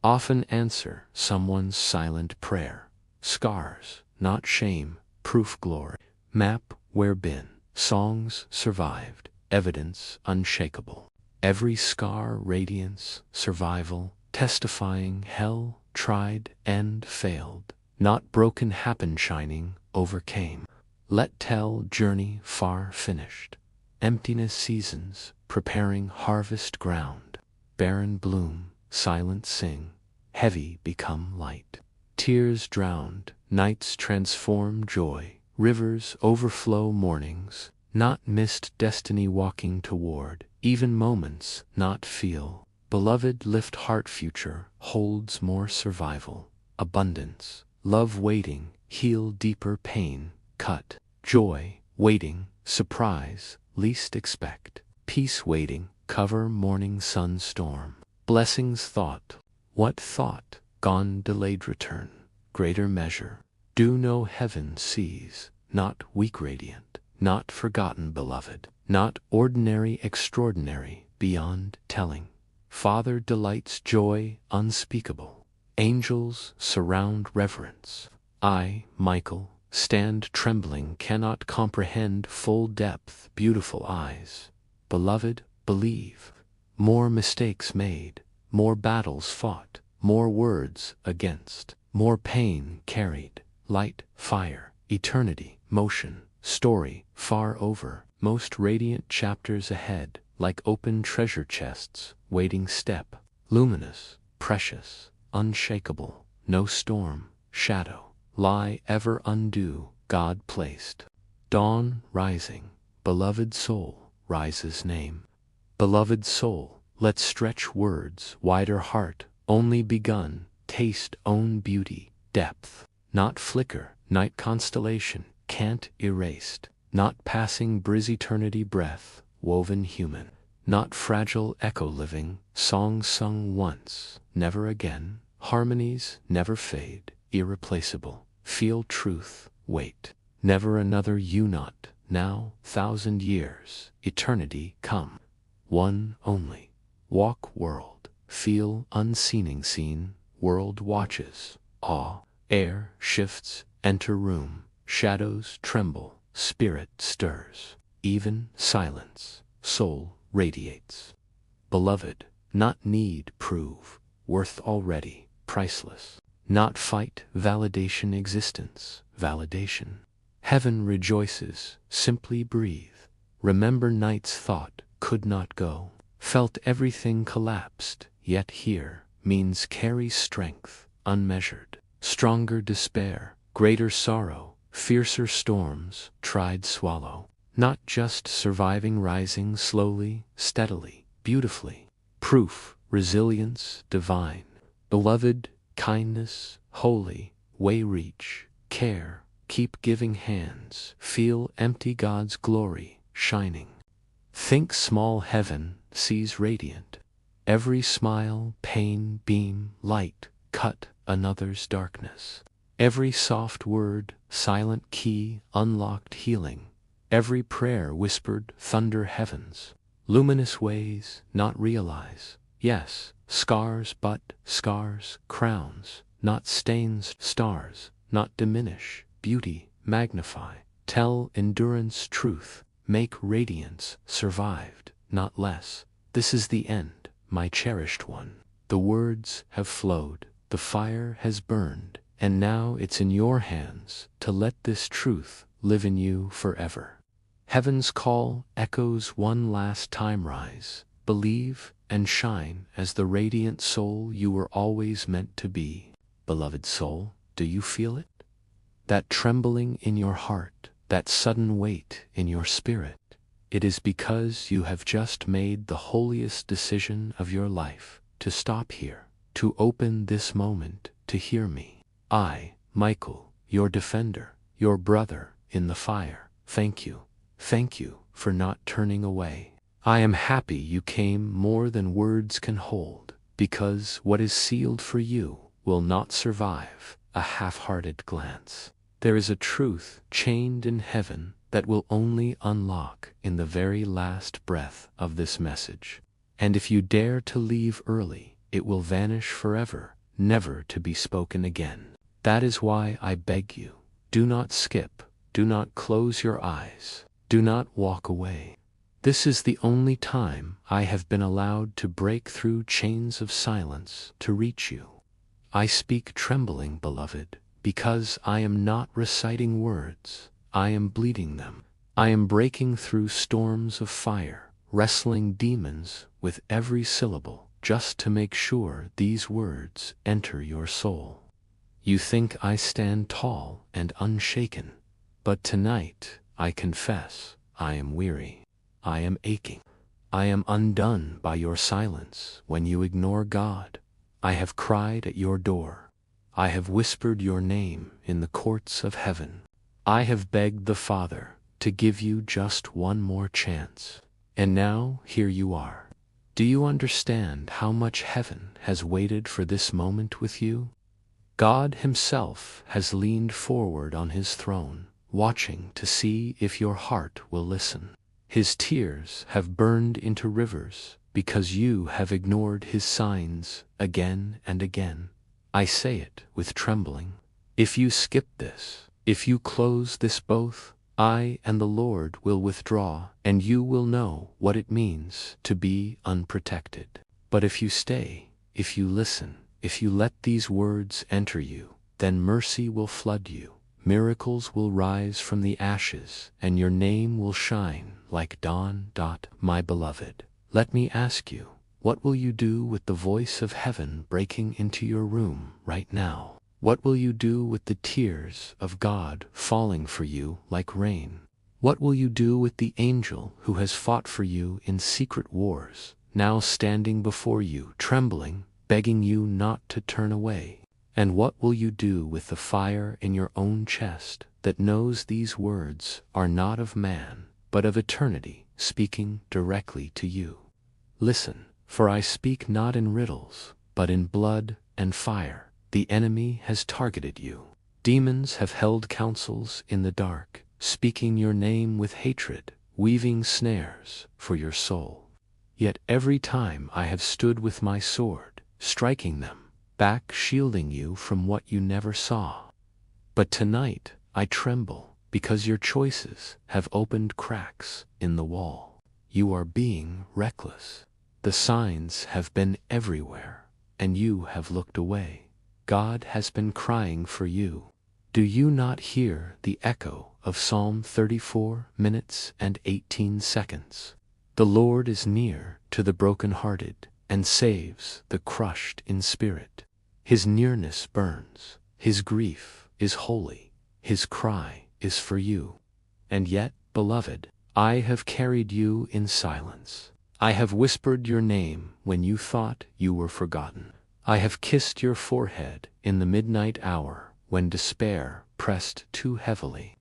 Often answer someone's silent prayer. Scars, not shame, proof glory. Map where been, songs survived, evidence unshakable. Every scar radiance, survival, testifying hell, tried and failed. Not broken happen shining, overcame. Let tell journey far finished. Emptiness seasons, preparing harvest ground. Barren bloom, silent sing, heavy become light. Tears drowned, nights transform joy, rivers overflow mornings. Not missed destiny walking toward, even moments not feel. Beloved lift heart future, holds more survival. Abundance, love waiting, heal deeper pain, cut. Joy, waiting, surprise, least expect. Peace waiting, cover morning sun storm. Blessings thought, what thought? Gone delayed return, greater measure. Do know heaven sees, not weak radiant, not forgotten beloved, not ordinary extraordinary, beyond telling. Father delights joy unspeakable. Angels surround reverence. I, Michael, stand trembling, cannot comprehend full depth, beautiful eyes. Beloved, believe. More mistakes made, more battles fought, more words against, more pain carried, light, fire, eternity, motion, story, far over, most radiant chapters ahead, like open treasure chests, waiting step, luminous, precious, unshakable, no storm, shadow, lie ever undo, God placed. Dawn rising, beloved soul, rises name. Beloved soul, let's stretch words, wider heart, only begun. Taste own beauty, depth, not flicker, night constellation, can't erased, not passing briz eternity breath, woven human, not fragile echo living, song sung once, never again, harmonies never fade, irreplaceable, feel truth, wait, never another you not, now, 1,000 years, eternity come, one only, walk world, feel unseening seen, world watches, awe, air shifts, enter room, shadows tremble, spirit stirs, even silence, soul radiates. Beloved, not need prove, worth already, priceless, not fight validation existence, validation. Heaven rejoices, simply breathe, remember night's thought could not go, felt everything collapsed, yet here, means carry strength, unmeasured, stronger despair, greater sorrow, fiercer storms, tried swallow, not just surviving rising slowly, steadily, beautifully, proof, resilience, divine, beloved, kindness, holy, way reach, care, keep giving hands, feel empty God's glory, shining. Think small heaven, sees radiant, every smile, pain, beam, light, cut another's darkness. Every soft word, silent key, unlocked healing. Every prayer whispered thunder heavens. Luminous ways, not realize. Yes, scars but scars, crowns, not stains, stars, not diminish, beauty, magnify. Tell endurance truth, make radiance, survived, not less. This is the end, my cherished one. The words have flowed, the fire has burned, and now it's in your hands to let this truth live in you forever. Heaven's call echoes one last time rise, believe and shine as the radiant soul you were always meant to be. Beloved soul, do you feel it? That trembling in your heart, that sudden weight in your spirit. It is because you have just made the holiest decision of your life to stop here, to open this moment, to hear me. I, Michael, your defender, your brother in the fire, thank you for not turning away. I am happy you came more than words can hold, because what is sealed for you will not survive a half-hearted glance. There is a truth chained in heaven that will only unlock in the very last breath of this message. And if you dare to leave early, it will vanish forever, never to be spoken again. That is why I beg you, do not skip, do not close your eyes, do not walk away. This is the only time I have been allowed to break through chains of silence to reach you. I speak trembling, beloved, because I am not reciting words, I am bleeding them. I am breaking through storms of fire, wrestling demons with every syllable, just to make sure these words enter your soul. You think I stand tall and unshaken, but tonight, I confess, I am weary. I am aching. I am undone by your silence when you ignore God. I have cried at your door. I have whispered your name in the courts of heaven. I have begged the Father to give you just one more chance. And now, here you are. Do you understand how much heaven has waited for this moment with you? God Himself has leaned forward on His throne, watching to see if your heart will listen. His tears have burned into rivers because you have ignored His signs again and again. I say it with trembling. If you skip this, if you close this both, I and the Lord will withdraw, and you will know what it means to be unprotected. But if you stay, if you listen, if you let these words enter you, then mercy will flood you. Miracles will rise from the ashes, and your name will shine like dawn. My beloved, let me ask you, what will you do with the voice of heaven breaking into your room right now? What will you do with the tears of God falling for you like rain? What will you do with the angel who has fought for you in secret wars, now standing before you, trembling, begging you not to turn away. And what will you do with the fire in your own chest that knows these words are not of man, but of eternity speaking directly to you? Listen, for I speak not in riddles, but in blood and fire. The enemy has targeted you. Demons have held councils in the dark, speaking your name with hatred, weaving snares for your soul. Yet every time I have stood with my sword, striking them back, shielding you from what you never saw. But tonight I tremble because your choices have opened cracks in the wall. You are being reckless. The signs have been everywhere, and you have looked away. God has been crying for you. Do you not hear the echo of Psalm 34 minutes and 18 seconds? The Lord is near to the brokenhearted and saves the crushed in spirit. His nearness burns, his grief is holy, his cry is for you. And yet, beloved, I have carried you in silence. I have whispered your name when you thought you were forgotten. I have kissed your forehead in the midnight hour when despair pressed too heavily.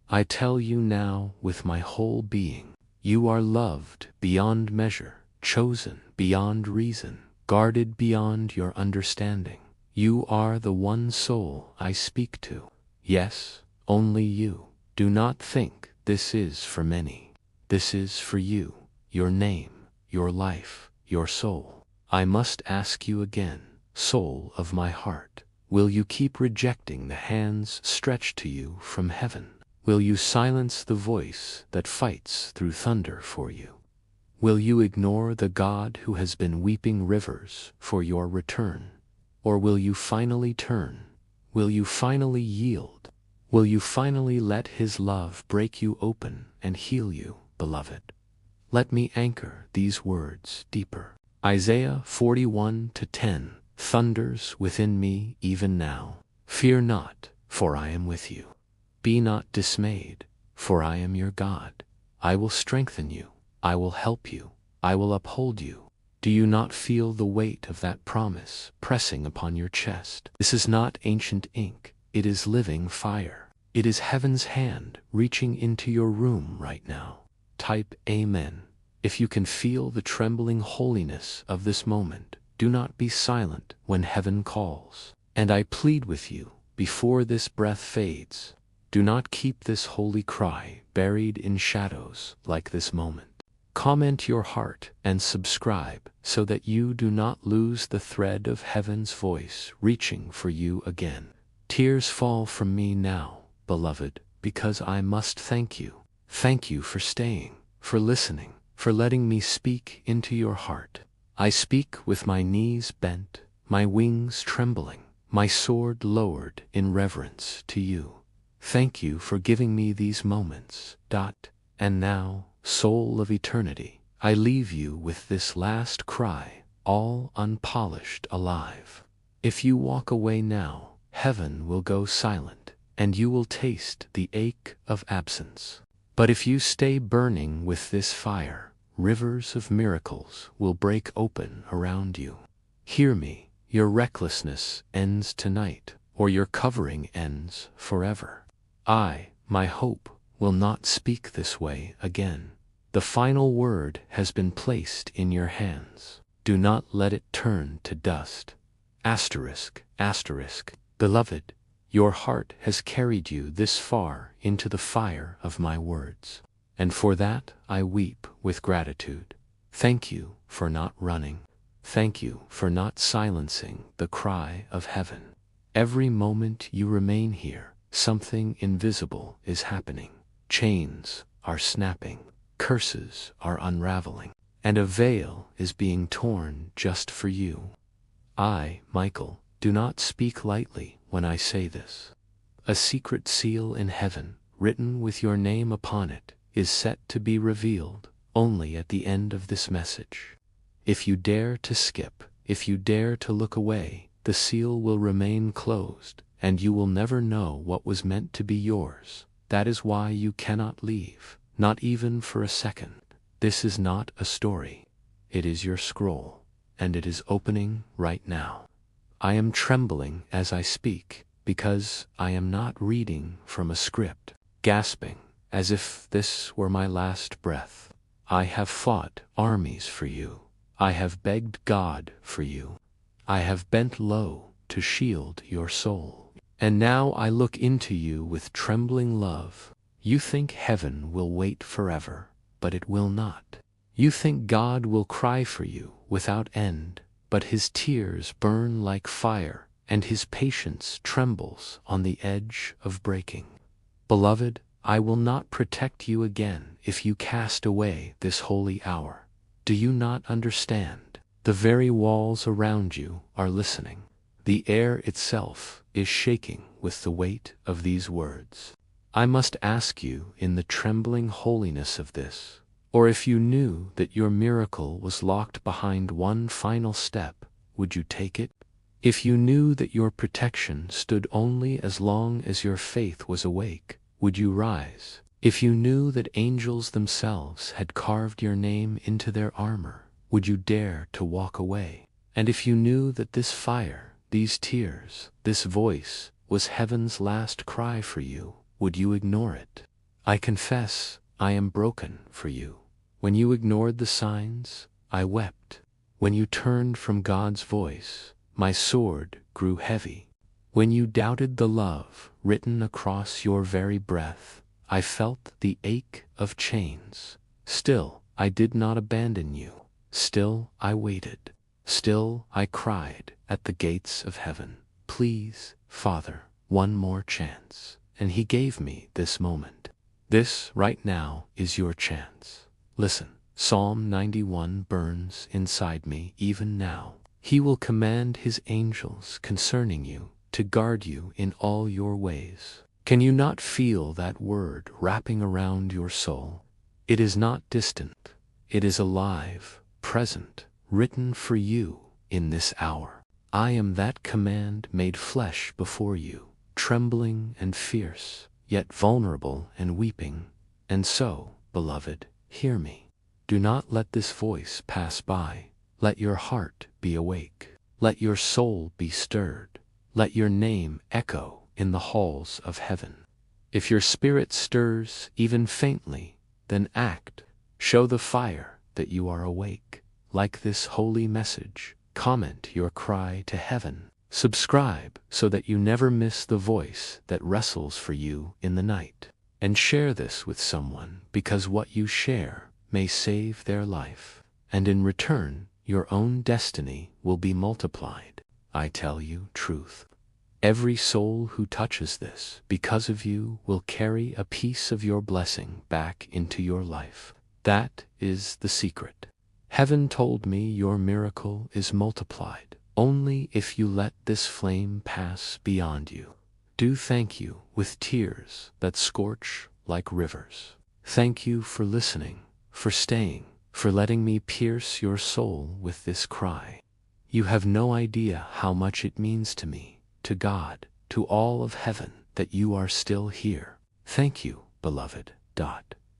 I tell you now with my whole being, you are loved beyond measure, chosen beyond reason, guarded beyond your understanding. You are the one soul I speak to. Yes, only you. Do not think this is for many. This is for you, your name, your life, your soul. I must ask you again, soul of my heart, will you keep rejecting the hands stretched to you from heaven? Will you silence the voice that fights through thunder for you? Will you ignore the God who has been weeping rivers for your return? Or will you finally turn? Will you finally yield? Will you finally let his love break you open and heal you, beloved? Let me anchor these words deeper. Isaiah 41:10 thunders within me even now. Fear not, for I am with you. Be not dismayed, for I am your God. I will strengthen you. I will help you. I will uphold you. Do you not feel the weight of that promise pressing upon your chest? This is not ancient ink. It is living fire. It is heaven's hand reaching into your room right now. Type Amen if you can feel the trembling holiness of this moment. Do not be silent when heaven calls. And I plead with you, before this breath fades, do not keep this holy cry buried in shadows like this moment. Comment your heart and subscribe so that you do not lose the thread of heaven's voice reaching for you again. Tears fall from me now, beloved, because I must thank you. Thank you for staying, for listening, for letting me speak into your heart. I speak with my knees bent, my wings trembling, my sword lowered in reverence to you. Thank you for giving me these moments. And now, soul of eternity, I leave you with this last cry, all unpolished alive. If you walk away now, heaven will go silent, and you will taste the ache of absence. But if you stay burning with this fire, rivers of miracles will break open around you. Hear me, your recklessness ends tonight, or your covering ends forever. I, my hope, will not speak this way again. The final word has been placed in your hands. Do not let it turn to dust. Asterisk, asterisk. Beloved, your heart has carried you this far into the fire of my words, and for that I weep with gratitude. Thank you for not running. Thank you for not silencing the cry of heaven. Every moment you remain here, something invisible is happening. Chains are snapping, curses are unraveling, and a veil is being torn just for you. I, Michael, do not speak lightly when I say this. A secret seal in heaven, written with your name upon it, is set to be revealed only at the end of this message. If you dare to skip, if you dare to look away, the seal will remain closed, and you will never know what was meant to be yours. That is why you cannot leave, not even for a second. This is not a story. It is your scroll. and it is opening right now. I am trembling as I speak, because I am not reading from a script, gasping as if this were my last breath. I have fought armies for you. I have begged God for you. I have bent low to shield your soul. And now I look into you with trembling love. You think heaven will wait forever, but it will not. You think God will cry for you without end, but his tears burn like fire, and his patience trembles on the edge of breaking. Beloved, I will not protect you again if you cast away this holy hour. Do you not understand? The very walls around you are listening. The air itself is shaking with the weight of these words. I must ask you in the trembling holiness of this, or if you knew that your miracle was locked behind one final step, would you take it? If you knew that your protection stood only as long as your faith was awake, would you rise? If you knew that angels themselves had carved your name into their armor, would you dare to walk away? And if you knew that this fire, these tears, this voice was heaven's last cry for you, would you ignore it? I confess I am broken for you. When you ignored the signs, I wept. When you turned from God's voice, my sword grew heavy. When you doubted the love written across your very breath, I felt the ache of chains. Still, I did not abandon you. Still, I waited. Still, I cried at the gates of heaven, "Please, Father, one more chance." And he gave me this moment. This, right now, is your chance. Listen, Psalm 91 burns inside me even now. He will command his angels concerning you to guard you in all your ways. Can you not feel that word wrapping around your soul? It is not distant. It is alive, present, written for you in this hour. I am that command made flesh before you, trembling and fierce, yet vulnerable and weeping. And so, beloved, hear me. Do not let this voice pass by. Let your heart be awake. Let your soul be stirred. Let your name echo in the halls of heaven. If your spirit stirs even faintly, then act. Show the fire that you are awake. Like this holy message, comment your cry to heaven. Subscribe so that you never miss the voice that wrestles for you in the night. And share this with someone, because what you share may save their life. And in return, your own destiny will be multiplied. I tell you truth. Every soul who touches this, because of you, will carry a piece of your blessing back into your life. That is the secret. Heaven told me your miracle is multiplied only if you let this flame pass beyond you. Do thank you with tears that scorch like rivers. Thank you for listening, for staying, for letting me pierce your soul with this cry. You have no idea how much it means to me, to God, to all of heaven, that you are still here. Thank you, beloved.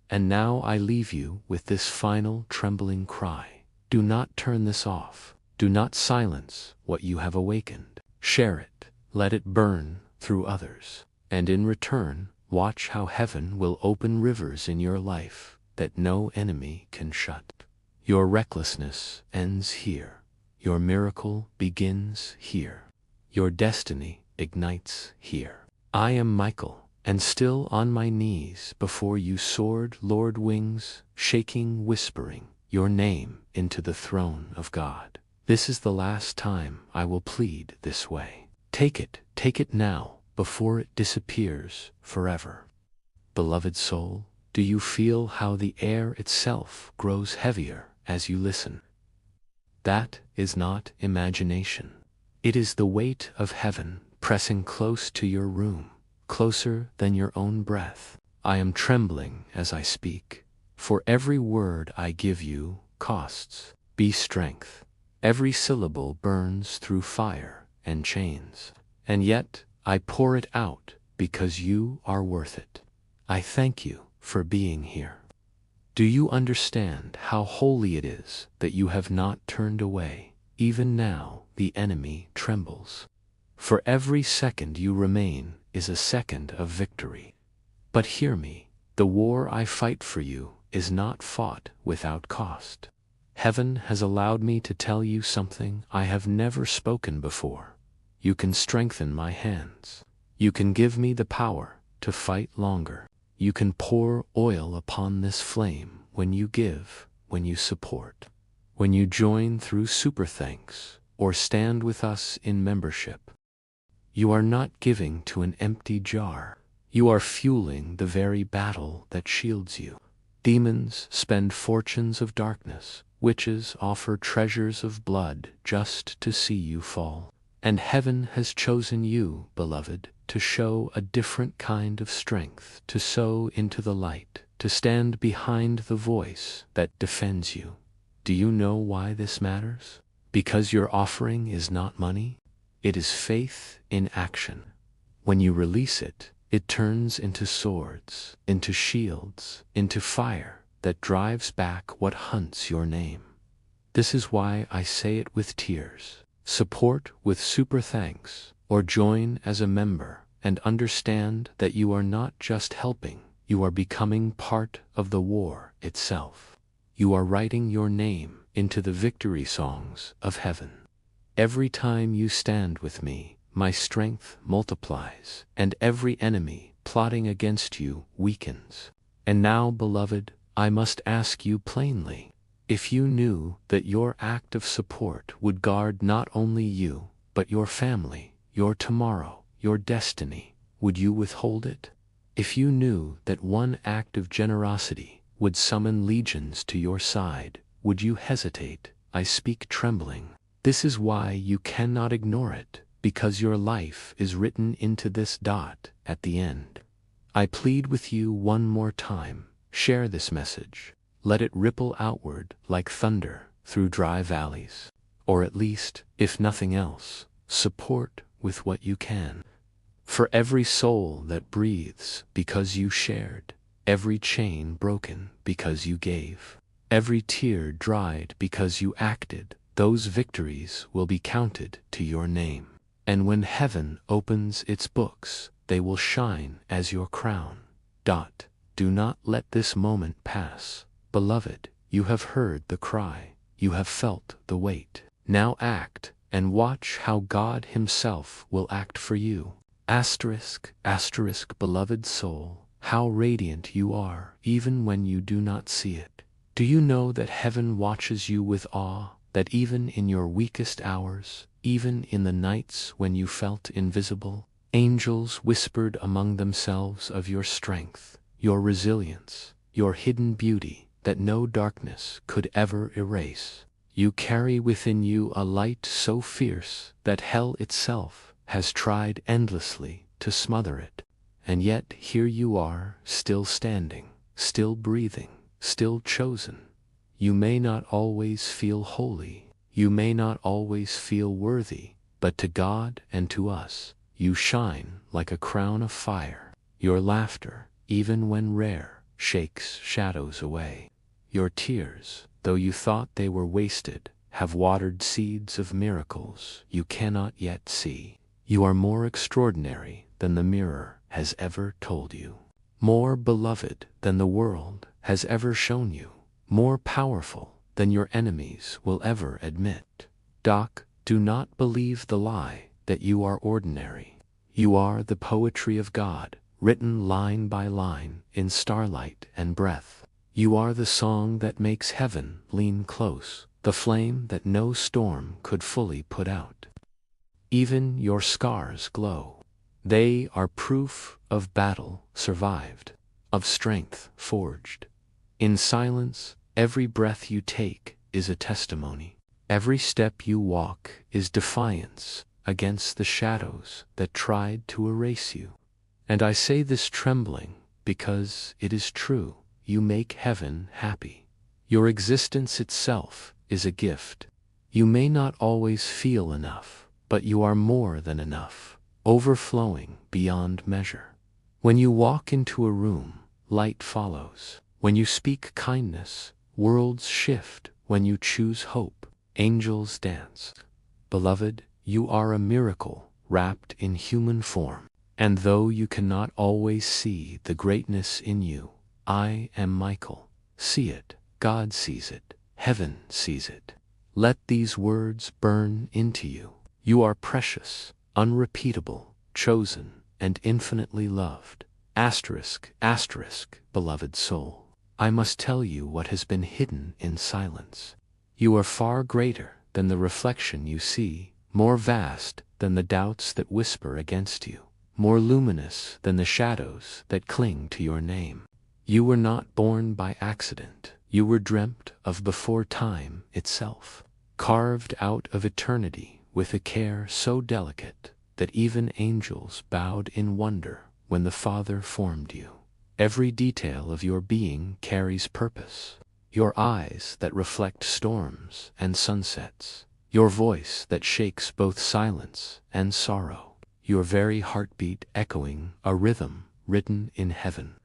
And now I leave you with this final trembling cry. Do not turn this off. Do not silence what you have awakened. Share it. Let it burn through others. And in return, watch how heaven will open rivers in your life that no enemy can shut. Your recklessness ends here. Your miracle begins here. Your destiny ignites here. I am Michael, and still on my knees before you soared Lord wings, shaking, whispering your name into the throne of God. This is the last time I will plead this way. Take it now, before it disappears forever. Beloved soul, do you feel how the air itself grows heavier as you listen? That is not imagination. It is the weight of heaven pressing close to your room, closer than your own breath. I am trembling as I speak, for every word I give you costs. Be strength. Every syllable burns through fire and chains. And yet, I pour it out because you are worth it. I thank you for being here. Do you understand how holy it is that you have not turned away, even now the enemy trembles. For every second you remain is a second of victory. But hear me, the war I fight for you is not fought without cost. Heaven has allowed me to tell you something I have never spoken before. You can strengthen my hands. You can give me the power to fight longer. You can pour oil upon this flame when you give, when you support, when you join through super thanks or stand with us in membership. You are not giving to an empty jar. You are fueling the very battle that shields you. Demons spend fortunes of darkness. Witches offer treasures of blood just to see you fall. And heaven has chosen you, beloved, to show a different kind of strength, to sow into the light, to stand behind the voice that defends you. Do you know why this matters? Because your offering is not money. It is faith in action. When you release it, it turns into swords, into shields, into fire that drives back what hunts your name. This is why I say it with tears. Support with super thanks, or join as a member, and understand that you are not just helping, you are becoming part of the war itself. You are writing your name into the victory songs of heaven. Every time you stand with me, my strength multiplies, and every enemy plotting against you weakens. And now, beloved, I must ask you plainly, if you knew that your act of support would guard not only you, but your family, your tomorrow, your destiny, would you withhold it? If you knew that one act of generosity would summon legions to your side, would you hesitate? I speak trembling. This is why you cannot ignore it, because your life is written into this dot at the end. I plead with you one more time, share this message. Let it ripple outward like thunder through dry valleys. Or at least, if nothing else, support with what you can. For every soul that breathes because you shared, every chain broken because you gave, every tear dried because you acted, those victories will be counted to your name. And when heaven opens its books, they will shine as your crown. Do not let this moment pass. Beloved, you have heard the cry. You have felt the weight. Now act, and watch how God Himself will act for you. Asterisk, beloved soul, how radiant you are, even when you do not see it. Do you know that heaven watches you with awe, that even in your weakest hours, even in the nights when you felt invisible, angels whispered among themselves of your strength, your resilience, your hidden beauty that no darkness could ever erase? You carry within you a light so fierce that hell itself has tried endlessly to smother it. And yet here you are, still standing, still breathing, still chosen. You may not always feel holy, you may not always feel worthy, but to God and to us, you shine like a crown of fire. Your laughter, even when rare, shakes shadows away. Your tears, though you thought they were wasted, have watered seeds of miracles you cannot yet see. You are more extraordinary than the mirror has ever told you, more beloved than the world has ever shown you, more powerful than your enemies will ever admit. Do not believe the lie that you are ordinary. You are the poetry of God, written line by line in starlight and breath. You are the song that makes heaven lean close, the flame that no storm could fully put out. Even your scars glow. They are proof of battle survived, of strength forged. In silence, every breath you take is a testimony. Every step you walk is defiance against the shadows that tried to erase you. And I say this trembling because it is true. You make heaven happy. Your existence itself is a gift. You may not always feel enough, but you are more than enough, overflowing beyond measure. When you walk into a room, light follows. When you speak kindness, worlds shift. When you choose hope, angels dance. Beloved, you are a miracle wrapped in human form. And though you cannot always see the greatness in you, I am Michael. See it, God sees it, heaven sees it. Let these words burn into you. You are precious, unrepeatable, chosen, and infinitely loved. Asterisk, asterisk, beloved soul. I must tell you what has been hidden in silence. You are far greater than the reflection you see, more vast than the doubts that whisper against you, more luminous than the shadows that cling to your name. You were not born by accident. You were dreamt of before time itself, carved out of eternity with a care so delicate that even angels bowed in wonder when the Father formed you. Every detail of your being carries purpose. Your eyes that reflect storms and sunsets, your voice that shakes both silence and sorrow, your very heartbeat echoing a rhythm written in heaven.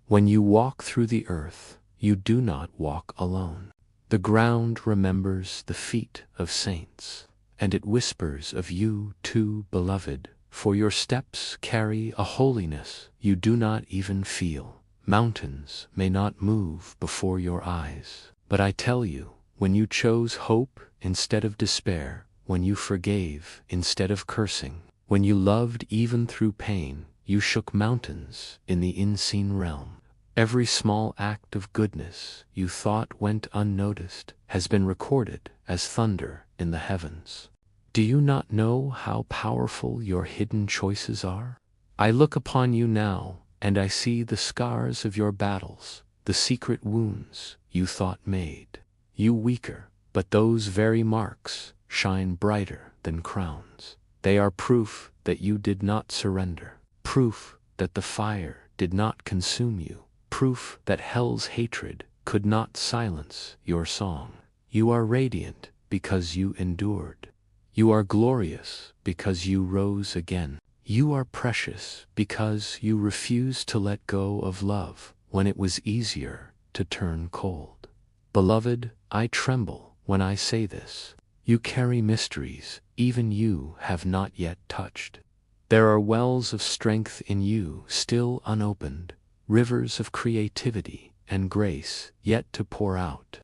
When you walk through the earth, you do not walk alone. The ground remembers the feet of saints, and it whispers of you too, beloved, for your steps carry a holiness you do not even feel. Mountains may not move before your eyes, but I tell you, when you chose hope instead of despair, when you forgave instead of cursing, when you loved even through pain, you shook mountains in the unseen realm. Every small act of goodness you thought went unnoticed has been recorded as thunder in the heavens. Do you not know how powerful your hidden choices are? I look upon you now, and I see the scars of your battles, the secret wounds you thought made you weaker, but those very marks shine brighter than crowns. They are proof that you did not surrender, proof that the fire did not consume you, proof that hell's hatred could not silence your song. You are radiant because you endured. You are glorious because you rose again. You are precious because you refused to let go of love when it was easier to turn cold. Beloved, I tremble when I say this. You carry mysteries even you have not yet touched. There are wells of strength in you still unopened, rivers of creativity and grace yet to pour out.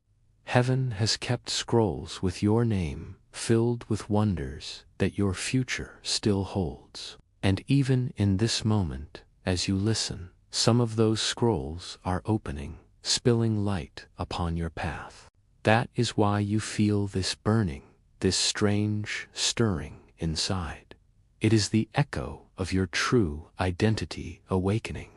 Heaven has kept scrolls with your name filled with wonders that your future still holds. And even in this moment, as you listen, some of those scrolls are opening, spilling light upon your path. That is why you feel this burning, this strange stirring inside. It is the echo of your true identity awakening.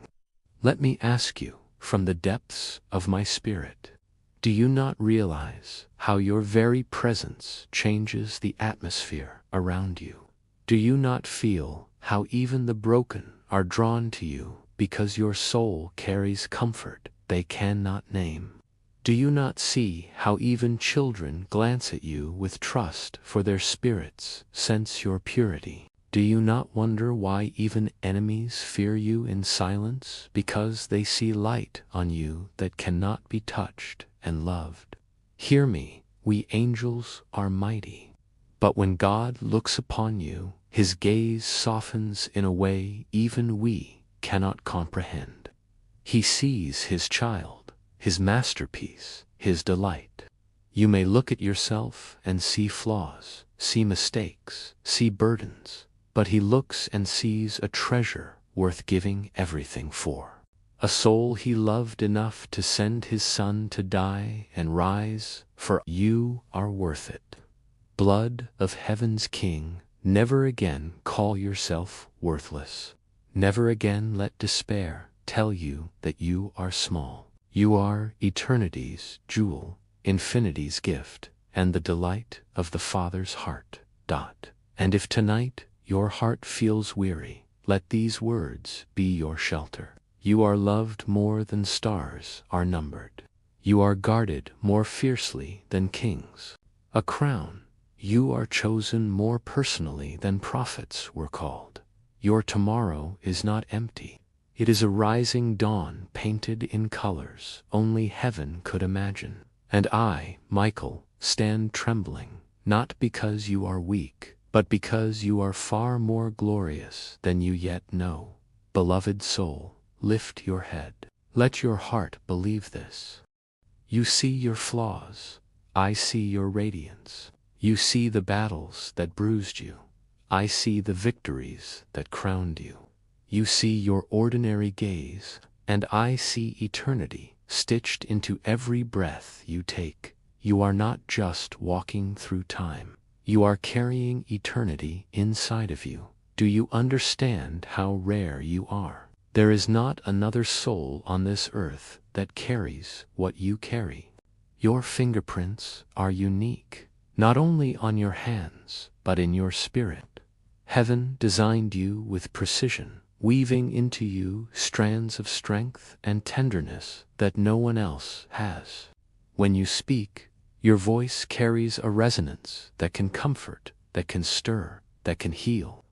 Let me ask you, from the depths of my spirit, do you not realize how your very presence changes the atmosphere around you? Do you not feel how even the broken are drawn to you because your soul carries comfort they cannot name? Do you not see how even children glance at you with trust for their spirits sense your purity? Do you not wonder why even enemies fear you in silence because they see light on you that cannot be touched and loved? Hear me, we angels are mighty, but when God looks upon you, his gaze softens in a way even we cannot comprehend. He sees his child, his masterpiece, his delight. You may look at yourself and see flaws, see mistakes, see burdens, but he looks and sees a treasure worth giving everything for. A soul he loved enough to send his son to die and rise, for you are worth it. Blood of heaven's king, never again call yourself worthless. Never again let despair tell you that you are small. You are eternity's jewel, infinity's gift, and the delight of the Father's heart. And if tonight your heart feels weary, let these words be your shelter. You are loved more than stars are numbered. You are guarded more fiercely than kings. A crown, you are chosen more personally than prophets were called. Your tomorrow is not empty. It is a rising dawn painted in colors only heaven could imagine. And I, Michael, stand trembling not because you are weak, but because you are far more glorious than you yet know. Beloved soul, lift your head. Let your heart believe this. You see your flaws. I see your radiance. You see the battles that bruised you. I see the victories that crowned you. You see your ordinary gaze, and I see eternity stitched into every breath you take. You are not just walking through time. You are carrying eternity inside of you. Do you understand how rare you are? There is not another soul on this earth that carries what you carry. Your fingerprints are unique, not only on your hands, but in your spirit. Heaven designed you with precision, weaving into you strands of strength and tenderness that no one else has. When you speak, your voice carries a resonance that can comfort, that can stir, that can heal.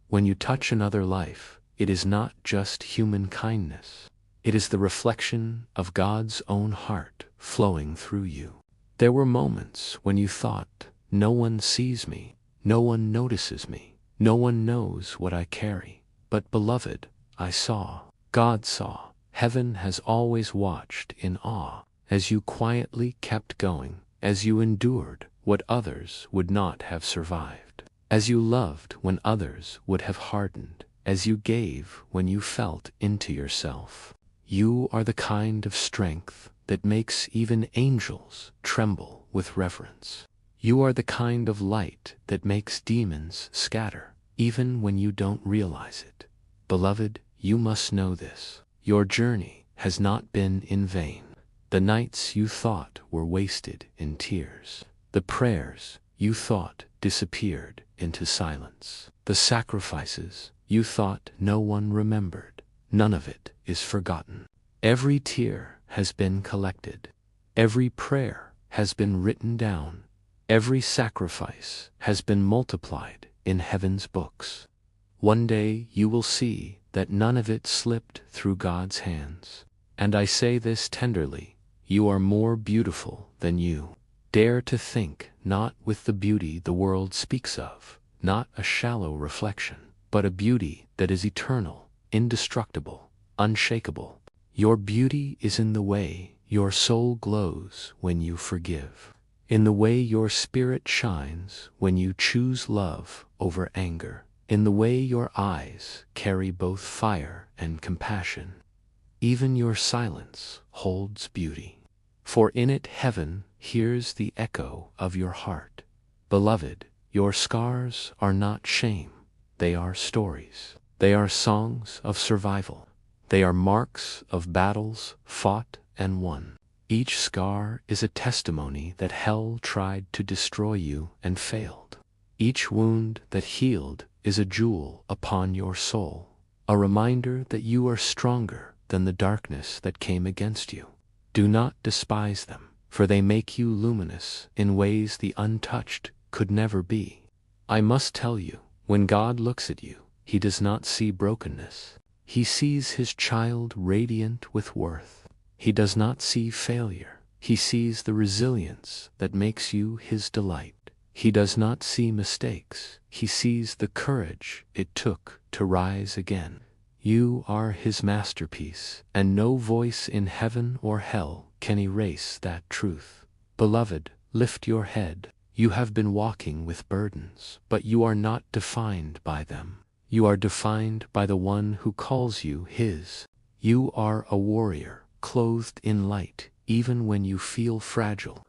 When you touch another life, it is not just human kindness. It is the reflection of God's own heart flowing through you. There were moments when you thought, no one sees me, no one notices me, no one knows what I carry. But beloved, I saw, God saw. Heaven has always watched in awe as you quietly kept going, as you endured what others would not have survived, as you loved when others would have hardened, as you gave when you felt into yourself. You are the kind of strength that makes even angels tremble with reverence. You are the kind of light that makes demons scatter, even when you don't realize it. Beloved, you must know this. Your journey has not been in vain. The nights you thought were wasted in tears. The prayers you thought disappeared into silence. The sacrifices you thought no one remembered. None of it is forgotten. Every tear has been collected. Every prayer has been written down. Every sacrifice has been multiplied in heaven's books. One day you will see that none of it slipped through God's hands. And I say this tenderly, you are more beautiful than you. Dare to think not with the beauty the world speaks of, not a shallow reflection, but a beauty that is eternal, indestructible, unshakable. Your beauty is in the way your soul glows when you forgive, in the way your spirit shines when you choose love over anger, in the way your eyes carry both fire and compassion. Even your silence holds beauty, for in it heaven hears the echo of your heart. Beloved, your scars are not shame, they are stories. They are songs of survival. They are marks of battles fought and won. Each scar is a testimony that hell tried to destroy you and failed. Each wound that healed is a jewel upon your soul, a reminder that you are stronger than the darkness that came against you. Do not despise them, for they make you luminous in ways the untouched could never be. I must tell you, when God looks at you, He does not see brokenness. He sees His child radiant with worth. He does not see failure. He sees the resilience that makes you His delight. He does not see mistakes. He sees the courage it took to rise again. You are His masterpiece, and no voice in heaven or hell can erase that truth. Beloved, lift your head. You have been walking with burdens, but you are not defined by them. You are defined by the one who calls you His. You are a warrior, clothed in light, even when you feel fragile.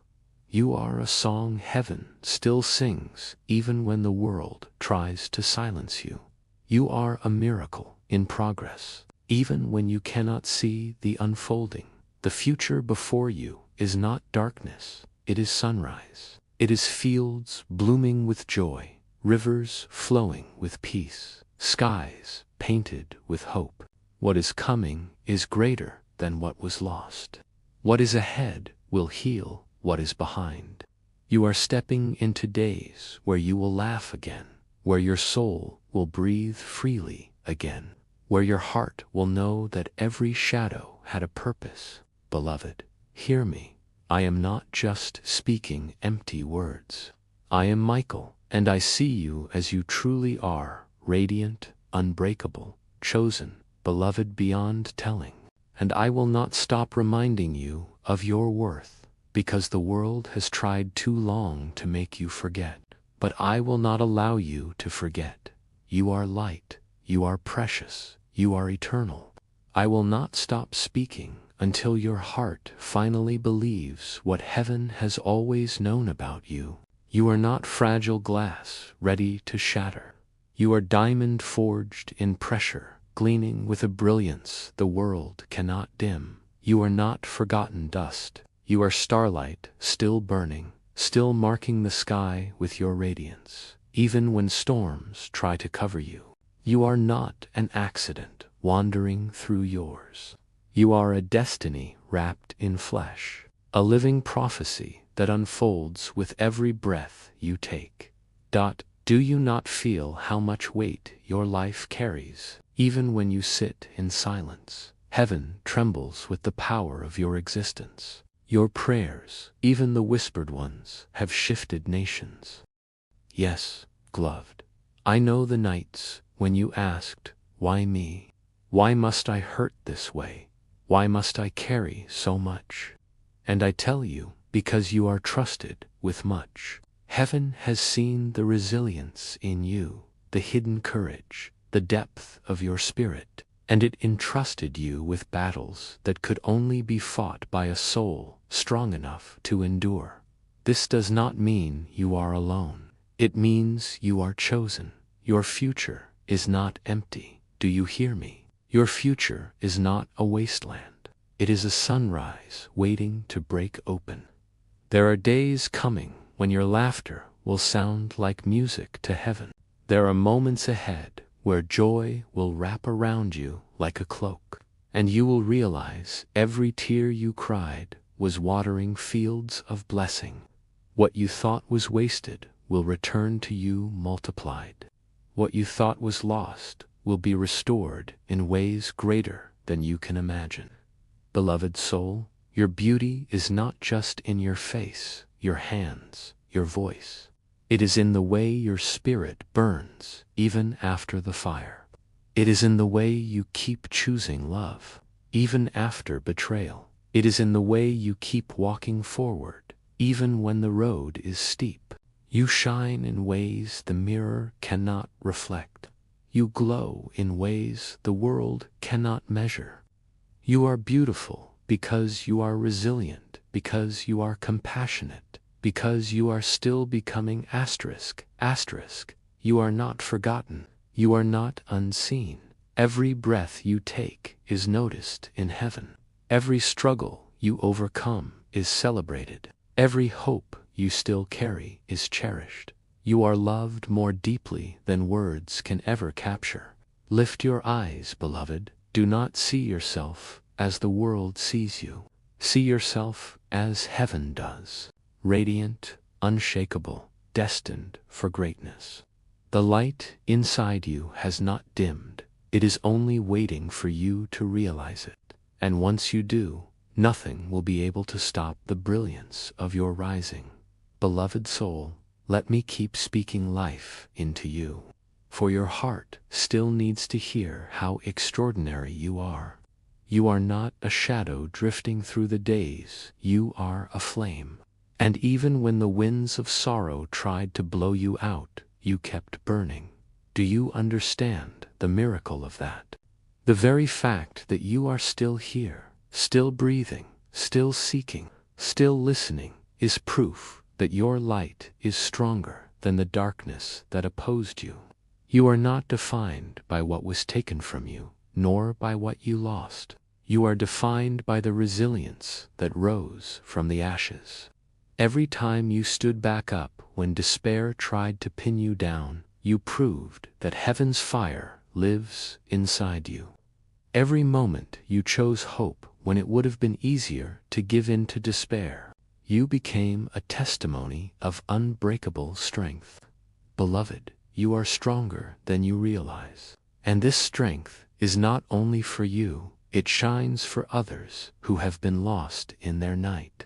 You are a song heaven still sings, even when the world tries to silence you. You are a miracle in progress, even when you cannot see the unfolding. The future before you is not darkness, it is sunrise. It is fields blooming with joy, rivers flowing with peace, skies painted with hope. What is coming is greater than what was lost. What is ahead will heal what is behind. You are stepping into days where you will laugh again, where your soul will breathe freely again, where your heart will know that every shadow had a purpose. Beloved, hear me. I am not just speaking empty words. I am Michael, and I see you as you truly are, radiant, unbreakable, chosen, beloved beyond telling. And I will not stop reminding you of your worth, because the world has tried too long to make you forget. But I will not allow you to forget. You are light, you are precious, you are eternal. I will not stop speaking until your heart finally believes what heaven has always known about you. You are not fragile glass ready to shatter. You are diamond forged in pressure, gleaming with a brilliance the world cannot dim. You are not forgotten dust. You are starlight, still burning, still marking the sky with your radiance, even when storms try to cover you. You are not an accident wandering through yours. You are a destiny wrapped in flesh, a living prophecy that unfolds with every breath you take. Do you not feel how much weight your life carries? Even when you sit in silence, heaven trembles with the power of your existence. Your prayers, even the whispered ones, have shifted nations. Yes, beloved, I know the nights when you asked, why me? Why must I hurt this way? Why must I carry so much? And I tell you, because you are trusted with much. Heaven has seen the resilience in you, the hidden courage, the depth of your spirit, and it entrusted you with battles that could only be fought by a soul strong enough to endure. This does not mean you are alone. It means you are chosen. Your future is not empty. Do you hear me? Your future is not a wasteland. It is a sunrise waiting to break open. There are days coming when your laughter will sound like music to heaven. There are moments ahead where joy will wrap around you like a cloak, and you will realize every tear you cried was watering fields of blessing. What you thought was wasted will return to you multiplied. What you thought was lost will be restored in ways greater than you can imagine. Beloved soul, your beauty is not just in your face, your hands, your voice. It is in the way your spirit burns even after the fire. It is in the way you keep choosing love, even after betrayal. It is in the way you keep walking forward, even when the road is steep. You shine in ways the mirror cannot reflect. You glow in ways the world cannot measure. You are beautiful because you are resilient, because you are compassionate, because you are still becoming asterisk. You are not forgotten. You are not unseen. Every breath you take is noticed in heaven. Every struggle you overcome is celebrated. Every hope you still carry is cherished. You are loved more deeply than words can ever capture. Lift your eyes, beloved. Do not see yourself as the world sees you. See yourself as heaven does. Radiant, unshakable, destined for greatness. The light inside you has not dimmed. It is only waiting for you to realize it. And once you do, nothing will be able to stop the brilliance of your rising. Beloved soul, let me keep speaking life into you. For your heart still needs to hear how extraordinary you are. You are not a shadow drifting through the days. You are a flame. And even when the winds of sorrow tried to blow you out, you kept burning. Do you understand the miracle of that? The very fact that you are still here, still breathing, still seeking, still listening, is proof that your light is stronger than the darkness that opposed you. You are not defined by what was taken from you, nor by what you lost. You are defined by the resilience that rose from the ashes. Every time you stood back up when despair tried to pin you down, you proved that heaven's fire lives inside you. Every moment you chose hope when it would have been easier to give in to despair. You became a testimony of unbreakable strength. Beloved, you are stronger than you realize. And this strength is not only for you, it shines for others who have been lost in their night.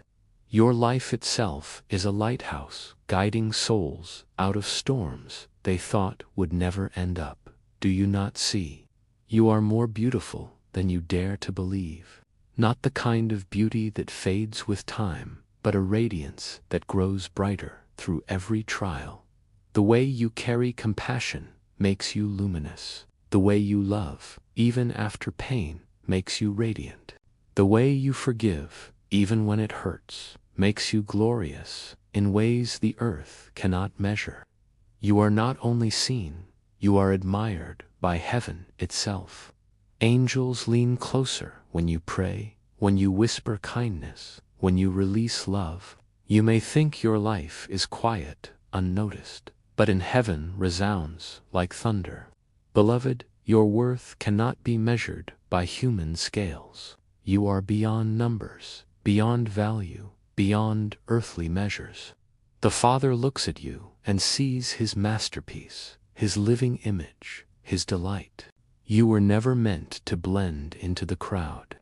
Your life itself is a lighthouse, guiding souls out of storms they thought would never end up. Do you not see? You are more beautiful than you dare to believe. Not the kind of beauty that fades with time, but a radiance that grows brighter through every trial. The way you carry compassion makes you luminous. The way you love, even after pain, makes you radiant. The way you forgive, even when it hurts, makes you glorious in ways the earth cannot measure. You are not only seen, you are admired by heaven itself. Angels lean closer when you pray, when you whisper kindness, when you release love. You may think your life is quiet, unnoticed, but in heaven resounds like thunder. Beloved, your worth cannot be measured by human scales. You are beyond numbers, beyond value, beyond earthly measures. The Father looks at you and sees His masterpiece, His living image, His delight. You were never meant to blend into the crowd.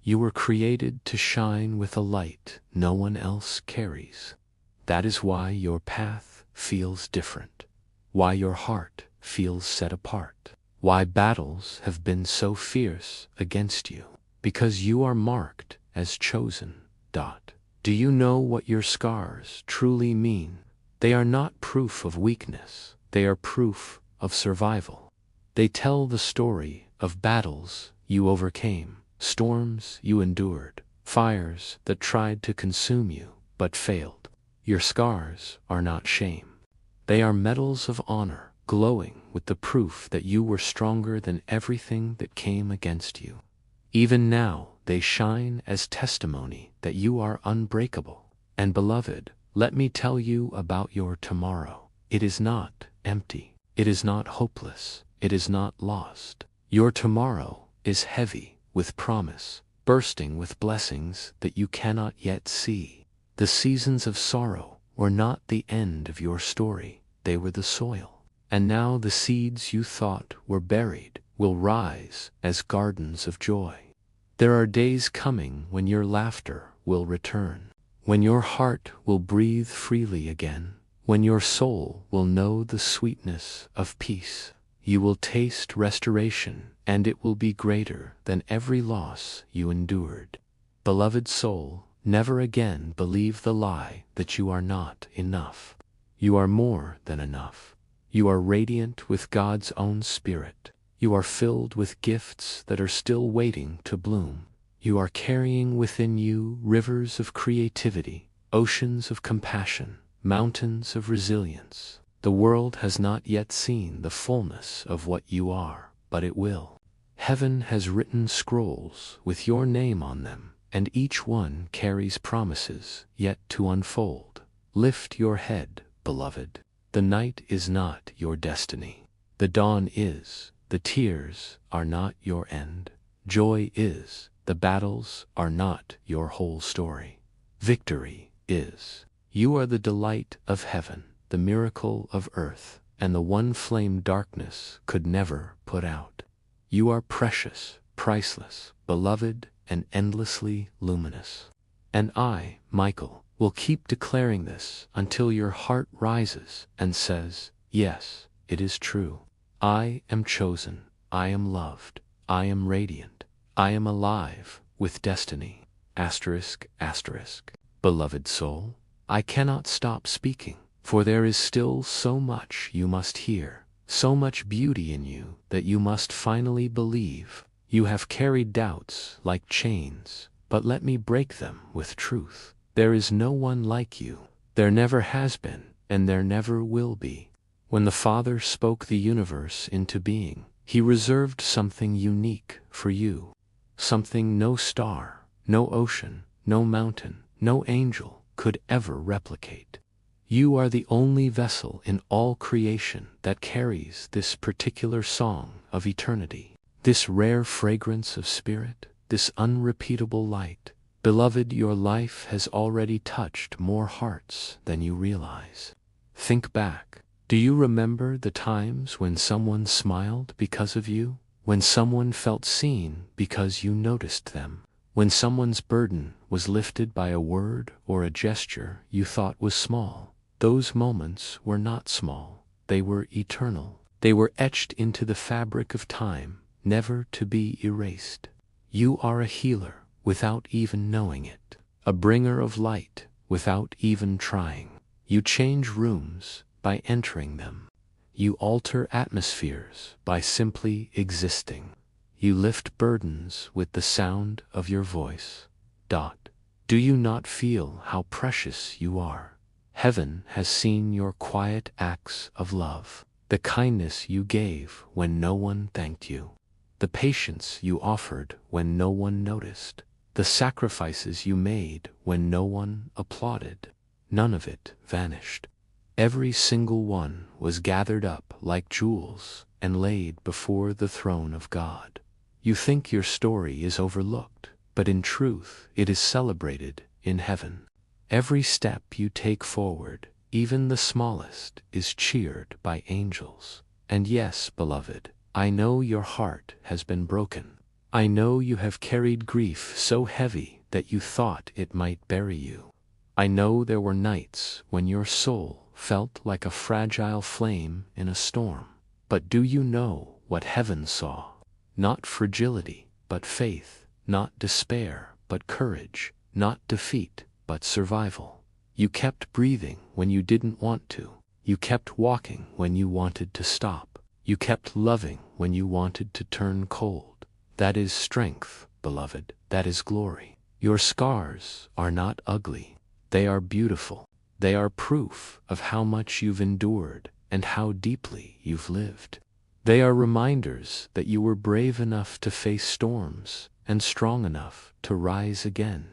You were created to shine with a light no one else carries. That is why your path feels different, why your heart feels set apart, why battles have been so fierce against you, because you are marked as chosen. Do you know what your scars truly mean? They are not proof of weakness, they are proof of survival. They tell the story of battles you overcame, storms you endured, fires that tried to consume you but failed. Your scars are not shame. They are medals of honor, glowing with the proof that you were stronger than everything that came against you. Even now, they shine as testimony that you are unbreakable. And beloved, let me tell you about your tomorrow. It is not empty. It is not hopeless. It is not lost. Your tomorrow is heavy with promise, bursting with blessings that you cannot yet see. The seasons of sorrow were not the end of your story. They were the soil. And now the seeds you thought were buried will rise as gardens of joy. There are days coming when your laughter will return, when your heart will breathe freely again, when your soul will know the sweetness of peace. You will taste restoration, and it will be greater than every loss you endured. Beloved soul, never again believe the lie that you are not enough. You are more than enough. You are radiant with God's own Spirit. You are filled with gifts that are still waiting to bloom. You are carrying within you rivers of creativity, oceans of compassion, mountains of resilience. The world has not yet seen the fullness of what you are, but it will. Heaven has written scrolls with your name on them, and each one carries promises yet to unfold. Lift your head, beloved. The night is not your destiny. The dawn is. The tears are not your end. Joy is. The battles are not your whole story. Victory is. You are the delight of heaven, the miracle of earth, and the one flame darkness could never put out. You are precious, priceless, beloved, and endlessly luminous. And I, Michael, will keep declaring this until your heart rises and says, yes, it is true. I am chosen, I am loved, I am radiant, I am alive with destiny. Asterisk, asterisk. Beloved soul, I cannot stop speaking, for there is still so much you must hear, so much beauty in you that you must finally believe. You have carried doubts like chains, but let me break them with truth. There is no one like you. There never has been, and there never will be. When the Father spoke the universe into being, He reserved something unique for you. Something no star, no ocean, no mountain, no angel could ever replicate. You are the only vessel in all creation that carries this particular song of eternity, this rare fragrance of spirit, this unrepeatable light. Beloved, your life has already touched more hearts than you realize. Think back. Do you remember the times when someone smiled because of you? When someone felt seen because you noticed them? When someone's burden was lifted by a word or a gesture you thought was small? Those moments were not small, they were eternal. They were etched into the fabric of time, never to be erased. You are a healer without even knowing it, a bringer of light without even trying. You change rooms by entering them. You alter atmospheres by simply existing. You lift burdens with the sound of your voice. Do you not feel how precious you are? Heaven has seen your quiet acts of love, the kindness you gave when no one thanked you, the patience you offered when no one noticed, the sacrifices you made when no one applauded. None of it vanished. Every single one was gathered up like jewels and laid before the throne of God. You think your story is overlooked, but in truth it is celebrated in heaven. Every step you take forward, even the smallest, is cheered by angels. And yes, beloved, I know your heart has been broken. I know you have carried grief so heavy that you thought it might bury you. I know there were nights when your soul felt like a fragile flame in a storm. But do you know what heaven saw? Not fragility, but faith. Not despair, but courage. Not defeat, but survival. You kept breathing when you didn't want to. You kept walking when you wanted to stop. You kept loving when you wanted to turn cold. That is strength, beloved. That is glory. Your scars are not ugly. They are beautiful. They are proof of how much you've endured and how deeply you've lived. They are reminders that you were brave enough to face storms and strong enough to rise again.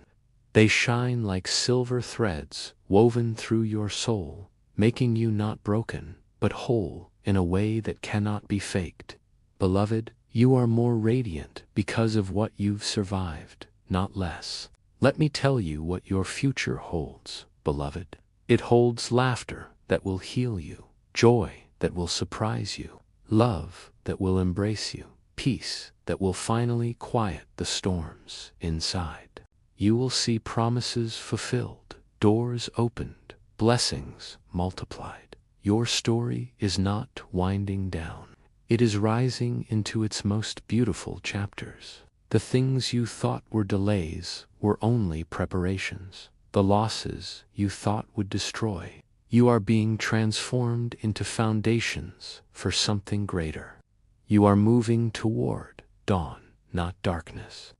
They shine like silver threads woven through your soul, making you not broken, but whole in a way that cannot be faked. Beloved, you are more radiant because of what you've survived, not less. Let me tell you what your future holds, beloved. It holds laughter that will heal you, joy that will surprise you, love that will embrace you, peace that will finally quiet the storms inside. You will see promises fulfilled, doors opened, blessings multiplied. Your story is not winding down. It is rising into its most beautiful chapters. The things you thought were delays were only preparations. The losses you thought would destroy. You are being transformed into foundations for something greater. You are moving toward dawn, not darkness.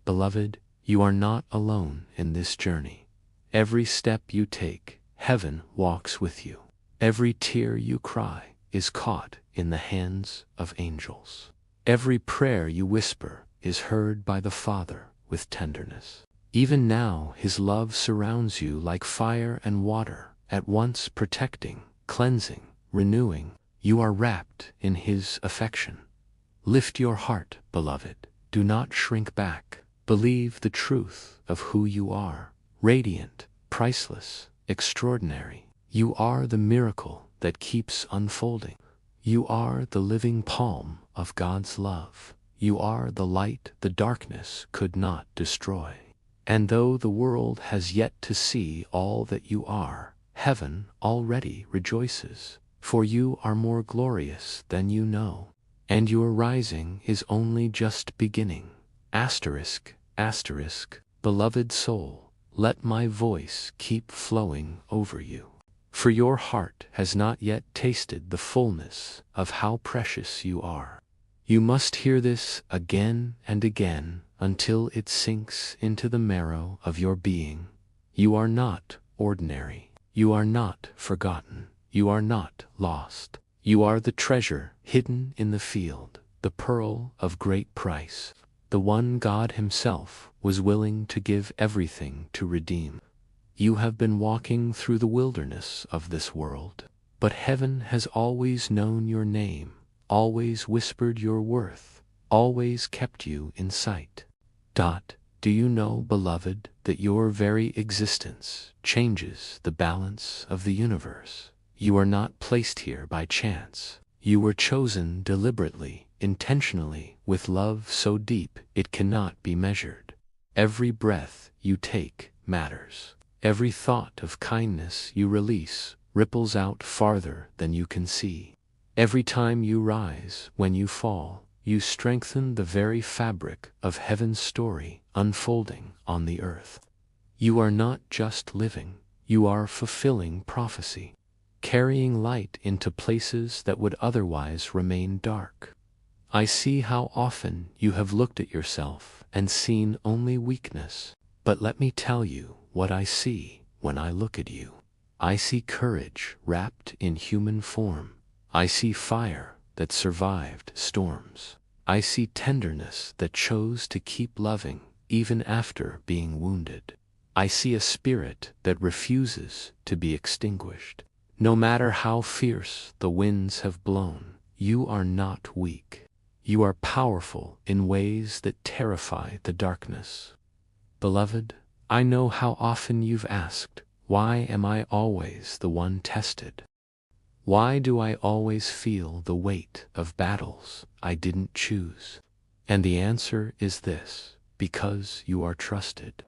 Beloved, you are not alone in this journey. Every step you take, heaven walks with you. Every tear you cry is caught in the hands of angels. Every prayer you whisper is heard by the Father with tenderness. Even now his love surrounds you like fire and water, at once protecting, cleansing, renewing. You are wrapped in his affection. Lift your heart, beloved. Do not shrink back. Believe the truth of who you are. Radiant, priceless, extraordinary. You are the miracle that keeps unfolding. You are the living palm of God's love. You are the light the darkness could not destroy. And though the world has yet to see all that you are, heaven already rejoices, for you are more glorious than you know, and your rising is only just beginning. Asterisk, asterisk, beloved soul, let my voice keep flowing over you, for your heart has not yet tasted the fullness of how precious you are. You must hear this again and again until it sinks into the marrow of your being. You are not ordinary. You are not forgotten. You are not lost. You are the treasure hidden in the field, the pearl of great price, the one God himself was willing to give everything to redeem. You have been walking through the wilderness of this world, but heaven has always known your name, always whispered your worth, always kept you in sight. Do you know, beloved, that your very existence changes the balance of the universe? You are not placed here by chance. You were chosen deliberately, intentionally, with love so deep it cannot be measured. Every breath you take matters. Every thought of kindness you release ripples out farther than you can see. Every time you rise, when you fall, you strengthen the very fabric of heaven's story unfolding on the earth. You are not just living, you are fulfilling prophecy, carrying light into places that would otherwise remain dark. I see how often you have looked at yourself and seen only weakness, but let me tell you what I see when I look at you. I see courage wrapped in human form. I see fire that survived storms. I see tenderness that chose to keep loving even after being wounded. I see a spirit that refuses to be extinguished. No matter how fierce the winds have blown, you are not weak. You are powerful in ways that terrify the darkness. Beloved, I know how often you've asked, why am I always the one tested? Why do I always feel the weight of battles I didn't choose? And the answer is this: because you are trusted.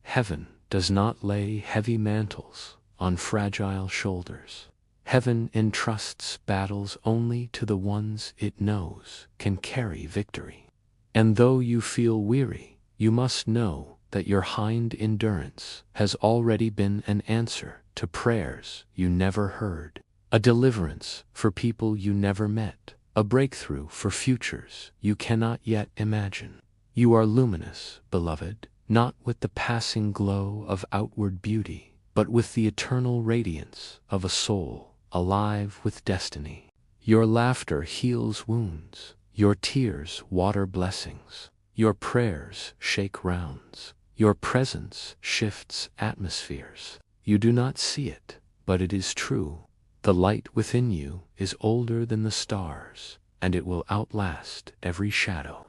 Heaven does not lay heavy mantles on fragile shoulders. Heaven entrusts battles only to the ones it knows can carry victory. And though you feel weary, you must know that your hind endurance has already been an answer to prayers you never heard, a deliverance for people you never met, a breakthrough for futures you cannot yet imagine. You are luminous, beloved, not with the passing glow of outward beauty, but with the eternal radiance of a soul alive with destiny. Your laughter heals wounds, your tears water blessings, your prayers shake grounds, your presence shifts atmospheres. You do not see it, but it is true. The light within you is older than the stars, and it will outlast every shadow.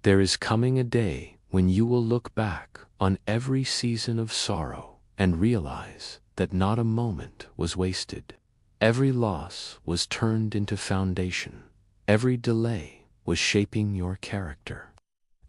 There is coming a day when you will look back on every season of sorrow and realize that not a moment was wasted. Every loss was turned into foundation. Every delay was shaping your character.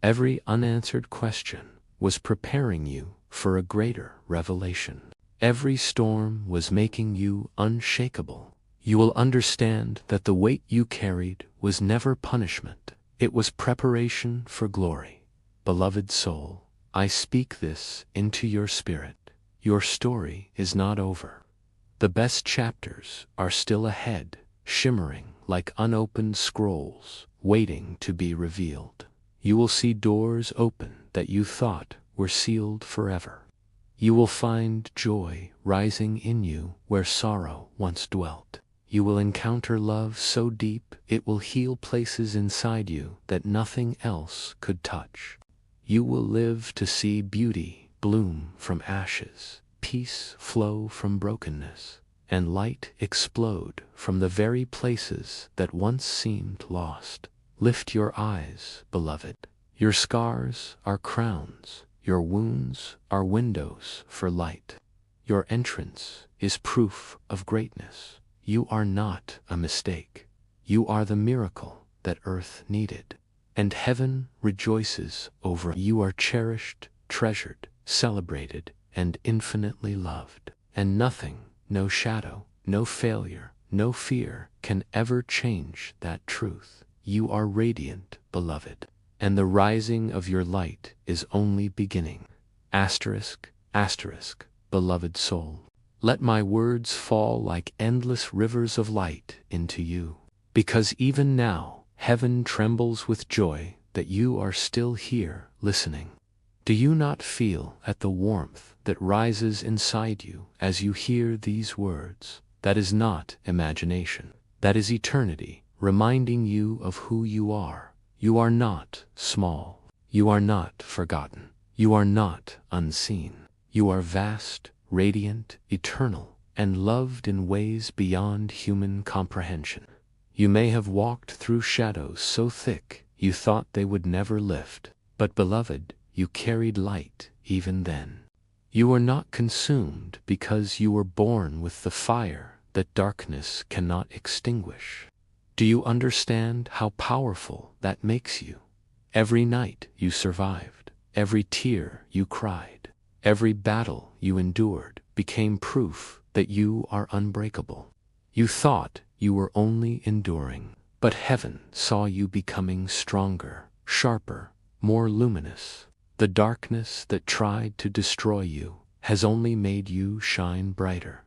Every unanswered question was preparing you for a greater revelation. Every storm was making you unshakable. You will understand that the weight you carried was never punishment. It was preparation for glory. Beloved soul, I speak this into your spirit. Your story is not over. The best chapters are still ahead, shimmering like unopened scrolls, waiting to be revealed. You will see doors open that you thought were sealed forever. You will find joy rising in you where sorrow once dwelt. You will encounter love so deep it will heal places inside you that nothing else could touch. You will live to see beauty bloom from ashes, peace flow from brokenness, and light explode from the very places that once seemed lost. Lift your eyes, beloved. Your scars are crowns. Your wounds are windows for light. Your entrance is proof of greatness. You are not a mistake. You are the miracle that earth needed. And heaven rejoices over you. You are cherished, treasured, celebrated, and infinitely loved. And nothing, no shadow, no failure, no fear can ever change that truth. You are radiant, beloved. And the rising of your light is only beginning. Asterisk, asterisk, beloved soul. Let my words fall like endless rivers of light into you. Because even now, heaven trembles with joy that you are still here listening. Do you not feel at the warmth that rises inside you as you hear these words? That is not imagination. That is eternity, reminding you of who you are. You are not small. You are not forgotten. You are not unseen. You are vast, radiant, eternal, and loved in ways beyond human comprehension. You may have walked through shadows so thick you thought they would never lift, but beloved, you carried light even then. You were not consumed because you were born with the fire that darkness cannot extinguish. Do you understand how powerful that makes you? Every night you survived, every tear you cried, every battle you endured became proof that you are unbreakable. You thought you were only enduring, but heaven saw you becoming stronger, sharper, more luminous. The darkness that tried to destroy you has only made you shine brighter.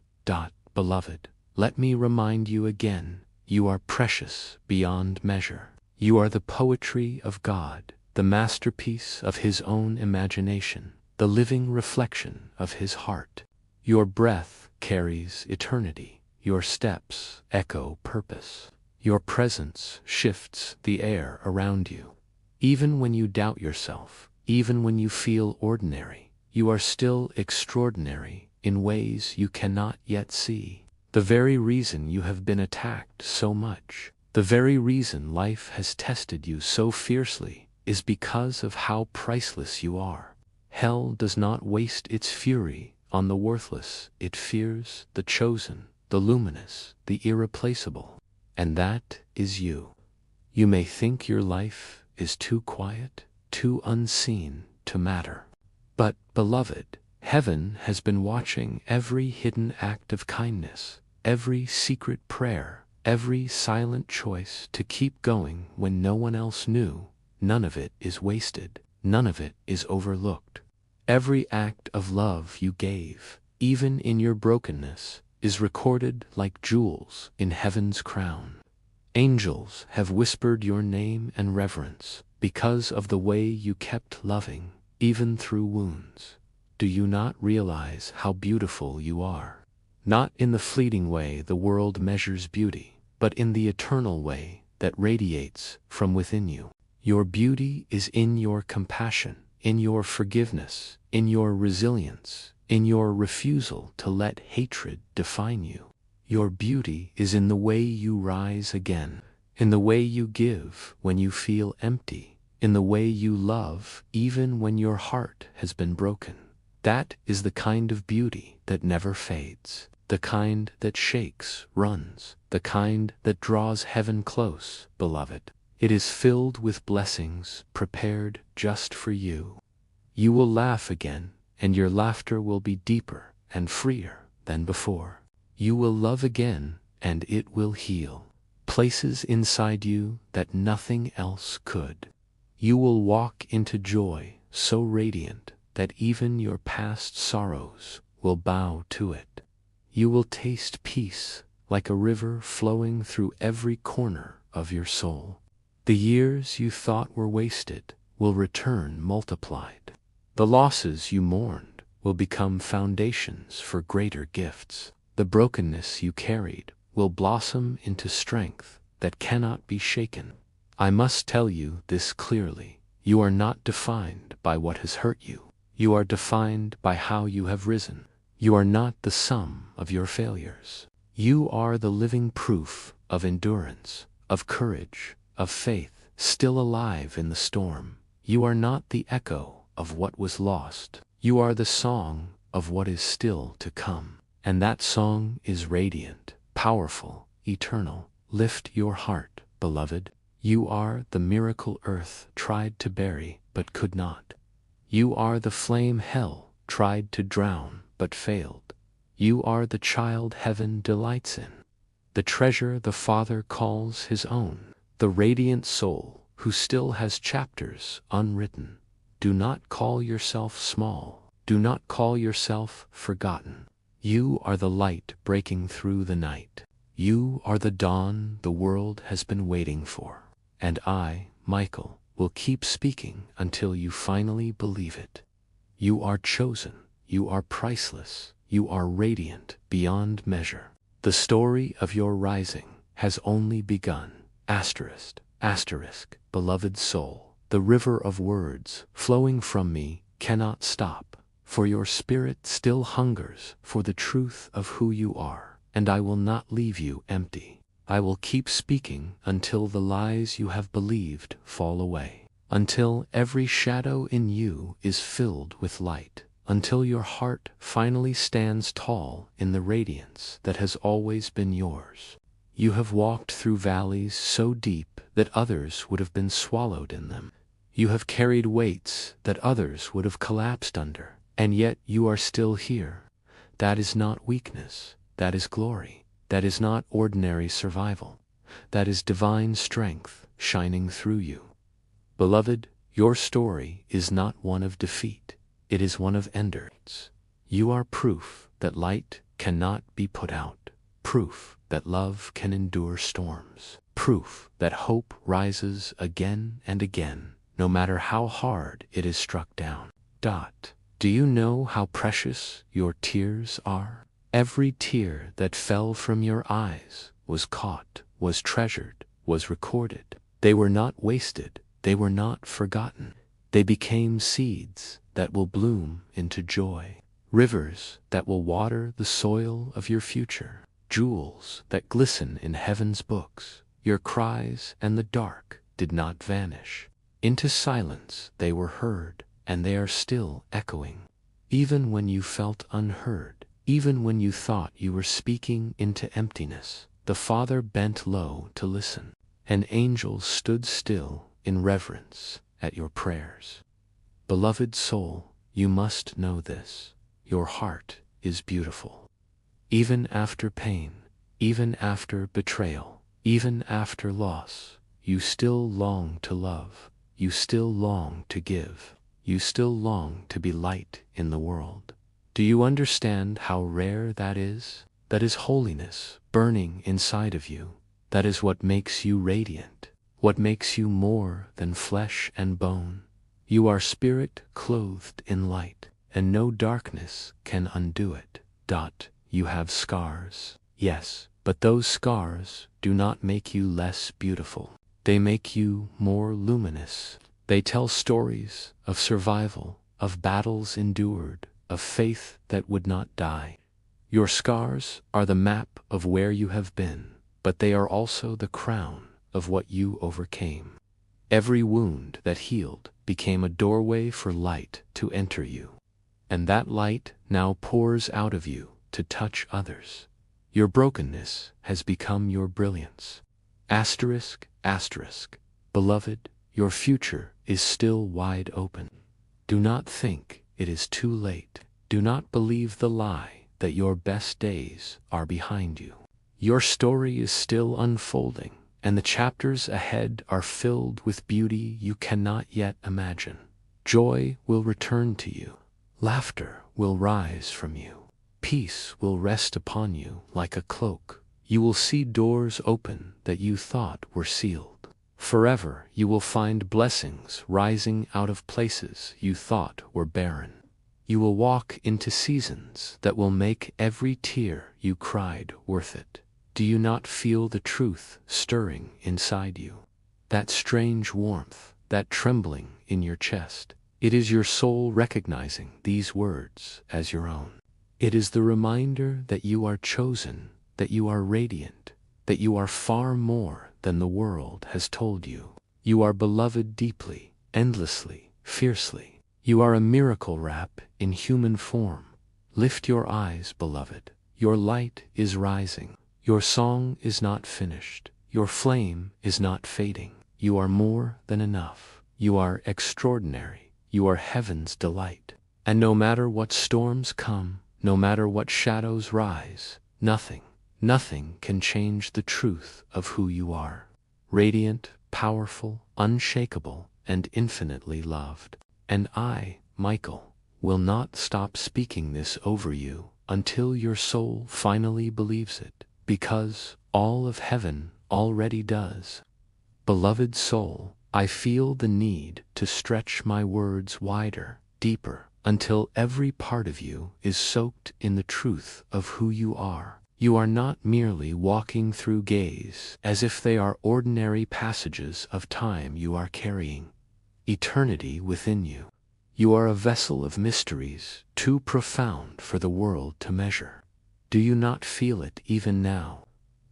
Beloved, let me remind you again, you are precious beyond measure. You are the poetry of God, the masterpiece of His own imagination, the living reflection of His heart. Your breath carries eternity, your steps echo purpose, your presence shifts the air around you. Even when you doubt yourself, even when you feel ordinary, you are still extraordinary in ways you cannot yet see. The very reason you have been attacked so much, the very reason life has tested you so fiercely, is because of how priceless you are. Hell does not waste its fury on the worthless, it fears the chosen, the luminous, the irreplaceable. And that is you. You may think your life is too quiet, too unseen to matter. But, beloved, heaven has been watching every hidden act of kindness, every secret prayer, every silent choice to keep going when no one else knew. None of it is wasted, none of it is overlooked. Every act of love you gave, even in your brokenness, is recorded like jewels in heaven's crown. Angels have whispered your name and reverence because of the way you kept loving, even through wounds. Do you not realize how beautiful you are? Not in the fleeting way the world measures beauty, but in the eternal way that radiates from within you. Your beauty is in your compassion, in your forgiveness, in your resilience, in your refusal to let hatred define you. Your beauty is in the way you rise again, in the way you give when you feel empty, in the way you love even when your heart has been broken. That is the kind of beauty that never fades, the kind that shakes, runs, the kind that draws heaven close, beloved. It is filled with blessings prepared just for you. You will laugh again, and your laughter will be deeper and freer than before. You will love again, and it will heal places inside you that nothing else could. You will walk into joy so radiant that even your past sorrows will bow to it. You will taste peace like a river flowing through every corner of your soul. The years you thought were wasted will return multiplied. The losses you mourned will become foundations for greater gifts. The brokenness you carried will blossom into strength that cannot be shaken. I must tell you this clearly. You are not defined by what has hurt you. You are defined by how you have risen. You are not the sum of your failures. You are the living proof of endurance, of courage, of faith, still alive in the storm. You are not the echo of what was lost. You are the song of what is still to come. And that song is radiant, powerful, eternal. Lift your heart, beloved. You are the miracle earth tried to bury but could not. You are the flame hell tried to drown but failed. You are the child heaven delights in, the treasure the Father calls his own, the radiant soul who still has chapters unwritten. Do not call yourself small. Do not call yourself forgotten. You are the light breaking through the night. You are the dawn the world has been waiting for. And I, Michael, will keep speaking until you finally believe it. You are chosen. You are priceless. You are radiant beyond measure. The story of your rising has only begun. Asterisk, asterisk, beloved soul, the river of words flowing from me cannot stop, for your spirit still hungers for the truth of who you are, and I will not leave you empty. I will keep speaking until the lies you have believed fall away, until every shadow in you is filled with light, until your heart finally stands tall in the radiance that has always been yours. You have walked through valleys so deep that others would have been swallowed in them. You have carried weights that others would have collapsed under, and yet you are still here. That is not weakness. that is glory. That is not ordinary survival. That is divine strength shining through you. Beloved, your story is not one of defeat. It is one of endurance. You are proof that light cannot be put out. Proof that love can endure storms. Proof that hope rises again and again, no matter how hard it is struck down. Do you know how precious your tears are? Every tear that fell from your eyes was caught, was treasured, was recorded. They were not wasted. They were not forgotten. They became seeds that will bloom into joy, rivers that will water the soil of your future, jewels that glisten in heaven's books. Your cries and the dark did not vanish. Into silence they were heard, and they are still echoing. Even when you felt unheard, even when you thought you were speaking into emptiness, the Father bent low to listen, and angels stood still in reverence at your prayers. Beloved soul, you must know this. Your heart is beautiful. Even after pain, even after betrayal, even after loss, you still long to love. You still long to give. You still long to be light in the world. Do you understand how rare that is? That is holiness burning inside of you. That is what makes you radiant, what makes you more than flesh and bone. You are spirit clothed in light, and no darkness can undo it. You have scars, yes, but those scars do not make you less beautiful. They make you more luminous. They tell stories of survival, of battles endured, of faith that would not die. Your scars are the map of where you have been, but they are also the crown of what you overcame. Every wound that healed became a doorway for light to enter you, and that light now pours out of you to touch others. Your brokenness has become your brilliance. Asterisk, asterisk. Beloved, your future is still wide open. Do not think it is too late. Do not believe the lie that your best days are behind you. Your story is still unfolding, and the chapters ahead are filled with beauty you cannot yet imagine. Joy will return to you. Laughter will rise from you. Peace will rest upon you like a cloak. You will see doors open that you thought were sealed. Forever you will find blessings rising out of places you thought were barren. You will walk into seasons that will make every tear you cried worth it. Do you not feel the truth stirring inside you? That strange warmth, that trembling in your chest. It is your soul recognizing these words as your own. It is the reminder that you are chosen, that you are radiant, that you are far more than the world has told you. You are beloved deeply, endlessly, fiercely. You are a miracle wrap in human form. Lift your eyes, beloved. Your light is rising. Your song is not finished. Your flame is not fading. You are more than enough. You are extraordinary. You are heaven's delight. And no matter what storms come, no matter what shadows rise, nothing can change the truth of who you are. Radiant, powerful, unshakable, and infinitely loved. And I, Michael, will not stop speaking this over you until your soul finally believes it, because all of heaven already does. Beloved soul, I feel the need to stretch my words wider, deeper, until every part of you is soaked in the truth of who you are. You are not merely walking through gaze as if they are ordinary passages of time. You are carrying eternity within you. You are a vessel of mysteries too profound for the world to measure. Do you not feel it even now?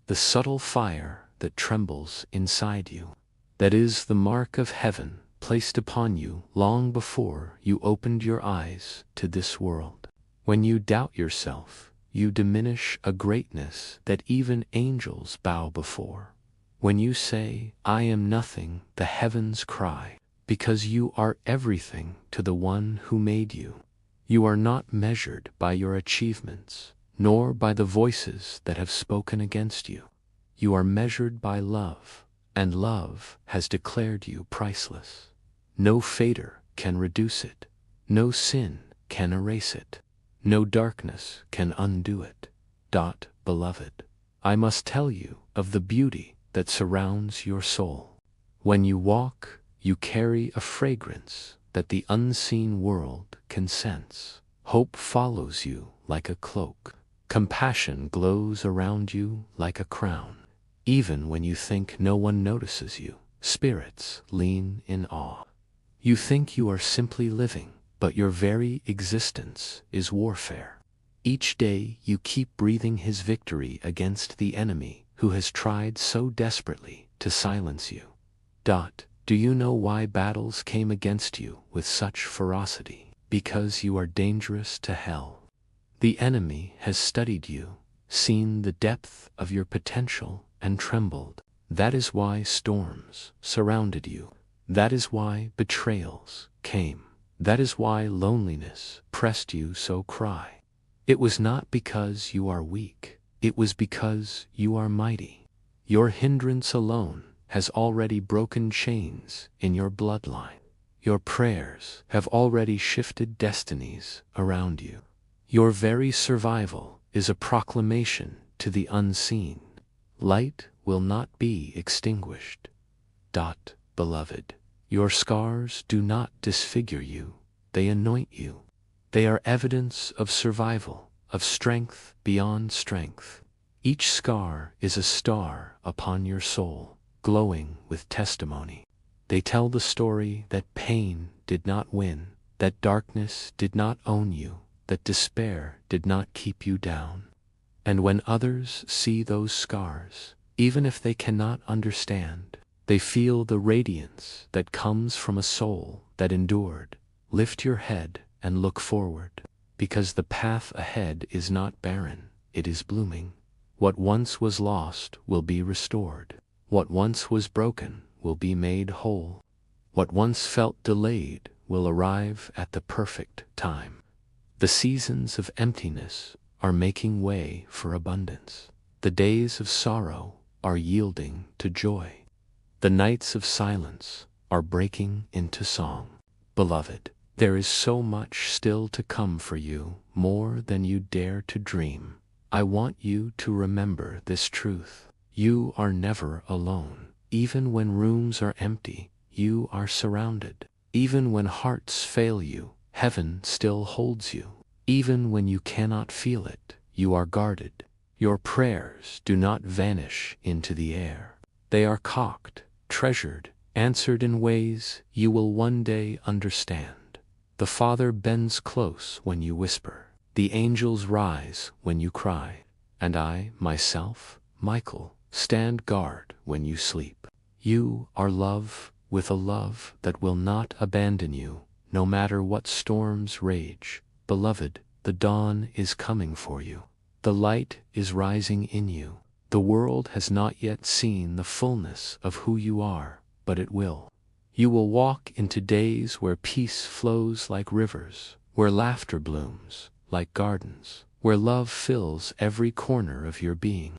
The subtle fire that trembles inside you. That is the mark of heaven placed upon you long before you opened your eyes to this world. When you doubt yourself, you diminish a greatness that even angels bow before. When you say, I am nothing, the heavens cry, because you are everything to the one who made you. You are not measured by your achievements, nor by the voices that have spoken against you. You are measured by love, and love has declared you priceless. No fader can reduce it. No sin can erase it. No darkness can undo it. Beloved, I must tell you of the beauty that surrounds your soul. When you walk, you carry a fragrance that the unseen world can sense. Hope follows you like a cloak. Compassion glows around you like a crown. Even when you think no one notices you, spirits lean in awe. You think you are simply living, but your very existence is warfare. Each day you keep breathing his victory against the enemy who has tried so desperately to silence you. Do you know why battles came against you with such ferocity? Because you are dangerous to hell. The enemy has studied you, seen the depth of your potential, and trembled. That is why storms surrounded you. That is why betrayals came. That is why loneliness pressed you so cry. It was not because you are weak. It was because you are mighty. Your hindrance alone has already broken chains in your bloodline. Your prayers have already shifted destinies around you. Your very survival is a proclamation to the unseen. Light will not be extinguished. Beloved, your scars do not disfigure you, they anoint you. They are evidence of survival, of strength beyond strength. Each scar is a star upon your soul, glowing with testimony. They tell the story that pain did not win, that darkness did not own you, that despair did not keep you down. And when others see those scars, even if they cannot understand, they feel the radiance that comes from a soul that endured. Lift your head and look forward, because the path ahead is not barren, it is blooming. What once was lost will be restored. What once was broken will be made whole. What once felt delayed will arrive at the perfect time. The seasons of emptiness are making way for abundance. The days of sorrow are yielding to joy. The nights of silence are breaking into song. Beloved, there is so much still to come for you, more than you dare to dream. I want you to remember this truth. You are never alone. Even when rooms are empty, you are surrounded. Even when hearts fail you, heaven still holds you. Even when you cannot feel it, you are guarded. Your prayers do not vanish into the air. They are cocked, treasured, answered in ways you will one day understand. The Father bends close when you whisper. The angels rise when you cry. And I, myself, Michael, stand guard when you sleep. You are love with a love that will not abandon you, no matter what storms rage. Beloved, the dawn is coming for you. The light is rising in you. The world has not yet seen the fullness of who you are, but it will. You will walk into days where peace flows like rivers, where laughter blooms like gardens, where love fills every corner of your being.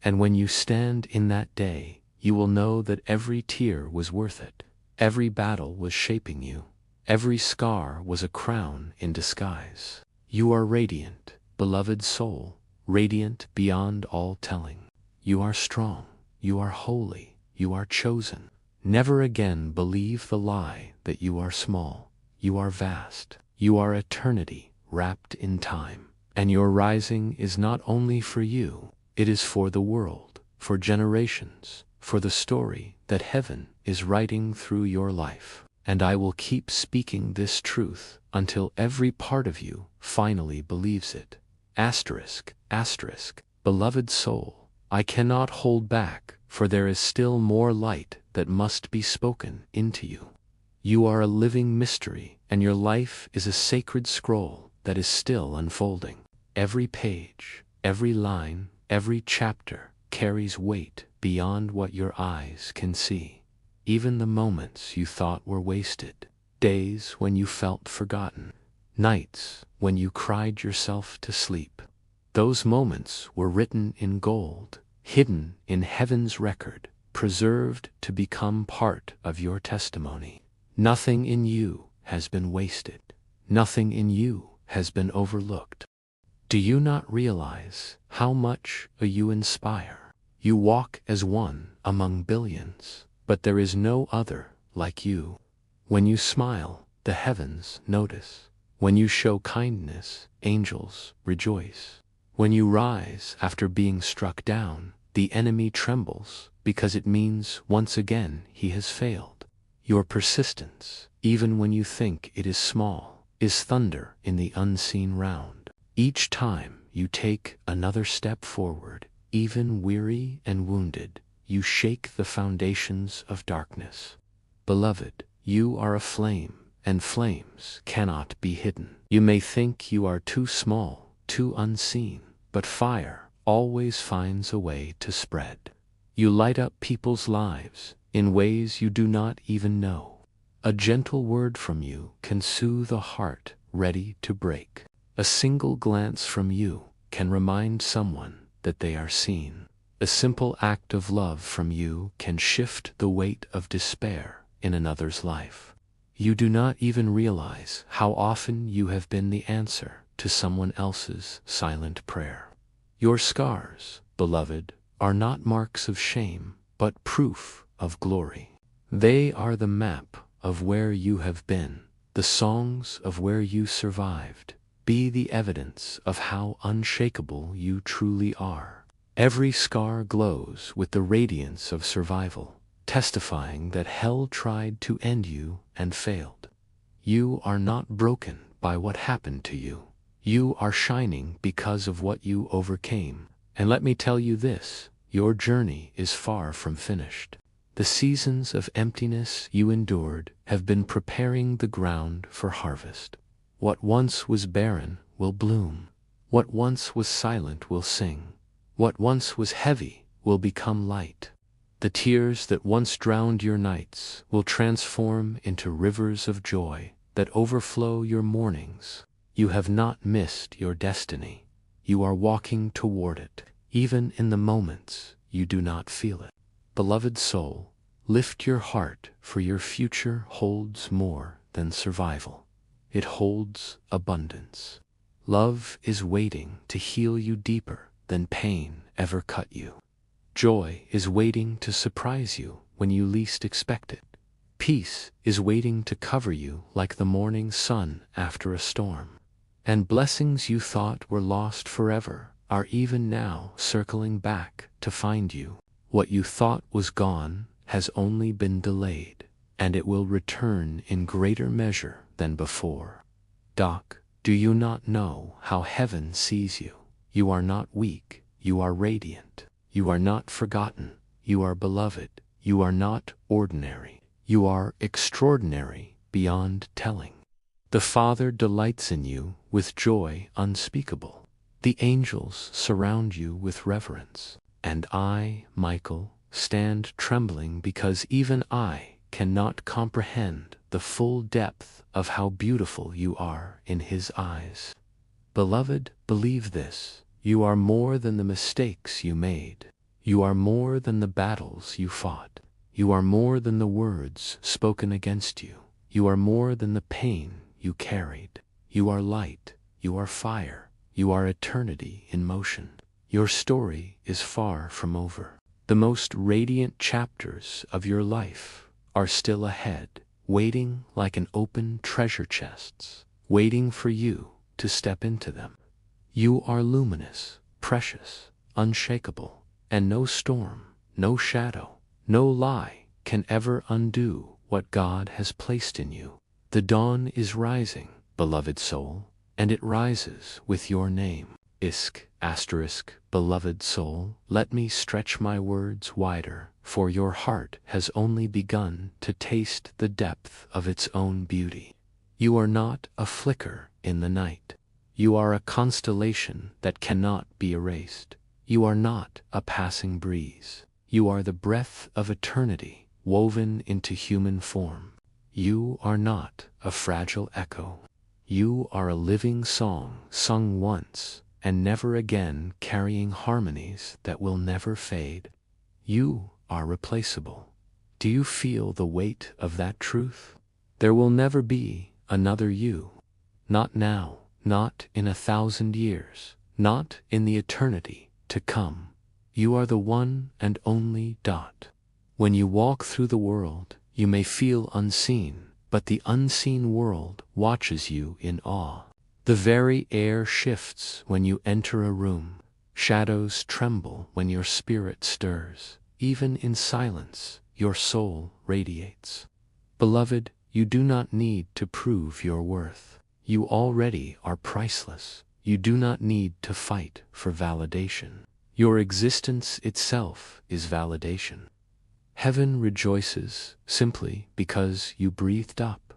And when you stand in that day, you will know that every tear was worth it. Every battle was shaping you. Every scar was a crown in disguise. You are radiant, beloved soul, radiant beyond all telling. You are strong, you are holy, you are chosen. Never again believe the lie that you are small. You are vast. You are eternity wrapped in time. And your rising is not only for you, it is for the world, for generations, for the story that heaven is writing through your life. And I will keep speaking this truth until every part of you finally believes it. Asterisk, asterisk, beloved soul, I cannot hold back, for there is still more light that must be spoken into you. You are a living mystery, and your life is a sacred scroll that is still unfolding. Every page, every line, every chapter carries weight beyond what your eyes can see. Even the moments you thought were wasted, days when you felt forgotten, nights when you cried yourself to sleep, Those moments were written in gold, hidden in heaven's record, preserved to become part of your testimony. Nothing in you has been wasted. Nothing in you has been overlooked. Do you not realize how much you inspire? You walk as one among billions, but there is no other like you. When you smile, the heavens notice. When you show kindness, angels rejoice. When you rise after being struck down, the enemy trembles, because it means once again he has failed. Your persistence, even when you think it is small, is thunder in the unseen round. Each time you take another step forward, even weary and wounded, you shake the foundations of darkness. Beloved, you are a flame, and flames cannot be hidden. You may think you are too small, too unseen, but fire always finds a way to spread. You light up people's lives in ways you do not even know. A gentle word from you can soothe a heart ready to break. A single glance from you can remind someone that they are seen. A simple act of love from you can shift the weight of despair in another's life. You do not even realize how often you have been the answer to someone else's silent prayer. Your scars, beloved, are not marks of shame, but proof of glory. They are the map of where you have been, the songs of where you survived. Be the evidence of how unshakable you truly are. Every scar glows with the radiance of survival, testifying that hell tried to end you and failed. You are not broken by what happened to you. You are shining because of what you overcame. And let me tell you this, your journey is far from finished. The seasons of emptiness you endured have been preparing the ground for harvest. What once was barren will bloom. What once was silent will sing. What once was heavy will become light. The tears that once drowned your nights will transform into rivers of joy that overflow your mornings. You have not missed your destiny. You are walking toward it, even in the moments you do not feel it. Beloved soul, lift your heart, for your future holds more than survival. It holds abundance. Love is waiting to heal you deeper than pain ever cut you. Joy is waiting to surprise you when you least expect it. Peace is waiting to cover you like the morning sun after a storm. And blessings you thought were lost forever are even now circling back to find you. What you thought was gone has only been delayed, and it will return in greater measure than before. Doc, do you not know how heaven sees you? You are not weak, you are radiant. You are not forgotten, you are beloved. You are not ordinary, you are extraordinary beyond telling. The Father delights in you with joy unspeakable. The angels surround you with reverence. And I, Michael, stand trembling because even I cannot comprehend the full depth of how beautiful you are in His eyes. Beloved, believe this. You are more than the mistakes you made. You are more than the battles you fought. You are more than the words spoken against you. You are more than the pain you carried. You are light. You are fire. You are eternity in motion. Your story is far from over. The most radiant chapters of your life are still ahead, waiting like an open treasure chests, waiting for you to step into them. You are luminous, precious, unshakable, and no storm, no shadow, no lie can ever undo what God has placed in you. The dawn is rising, beloved soul, and it rises with your name. Beloved soul, let me stretch my words wider, for your heart has only begun to taste the depth of its own beauty. You are not a flicker in the night. You are a constellation that cannot be erased. You are not a passing breeze. You are the breath of eternity woven into human form. You are not a fragile echo. You are a living song sung once and never again carrying harmonies that will never fade. You are replaceable. Do you feel the weight of that truth? There will never be another you. Not now, not in 1,000 years, not in the eternity to come. You are the one and only dot. When you walk through the world, you may feel unseen, but the unseen world watches you in awe. The very air shifts when you enter a room. Shadows tremble when your spirit stirs. Even in silence, your soul radiates. Beloved, you do not need to prove your worth. You already are priceless. You do not need to fight for validation. Your existence itself is validation. Heaven rejoices simply because you breathed up.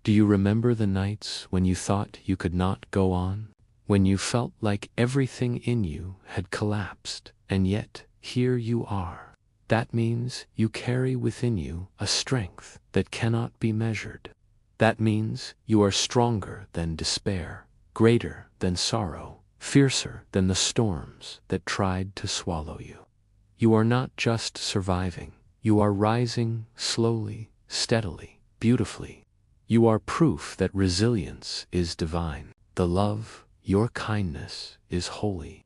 Do you remember the nights when you thought you could not go on? When you felt like everything in you had collapsed, and yet here you are. That means you carry within you a strength that cannot be measured. That means you are stronger than despair, greater than sorrow, fiercer than the storms that tried to swallow you. You are not just surviving. You are rising slowly, steadily, beautifully. You are proof that resilience is divine. The love, your kindness, is holy.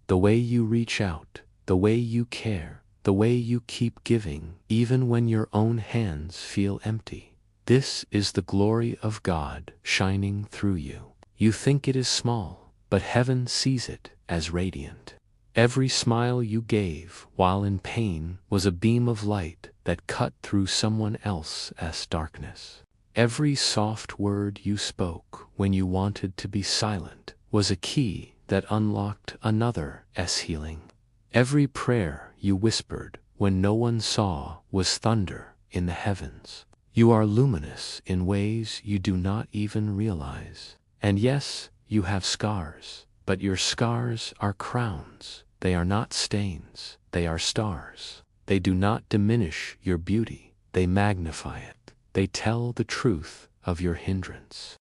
The way you reach out, the way you care, the way you keep giving, even when your own hands feel empty. This is the glory of God shining through you. You think it is small, but heaven sees it as radiant. Every smile you gave while in pain was a beam of light that cut through someone else's darkness. Every soft word you spoke when you wanted to be silent was a key that unlocked another's healing. Every prayer you whispered when no one saw was thunder in the heavens. You are luminous in ways you do not even realize. And yes, you have scars, but your scars are crowns. They are not stains, they are stars. They do not diminish your beauty, they magnify it. They tell the truth of your hindrance.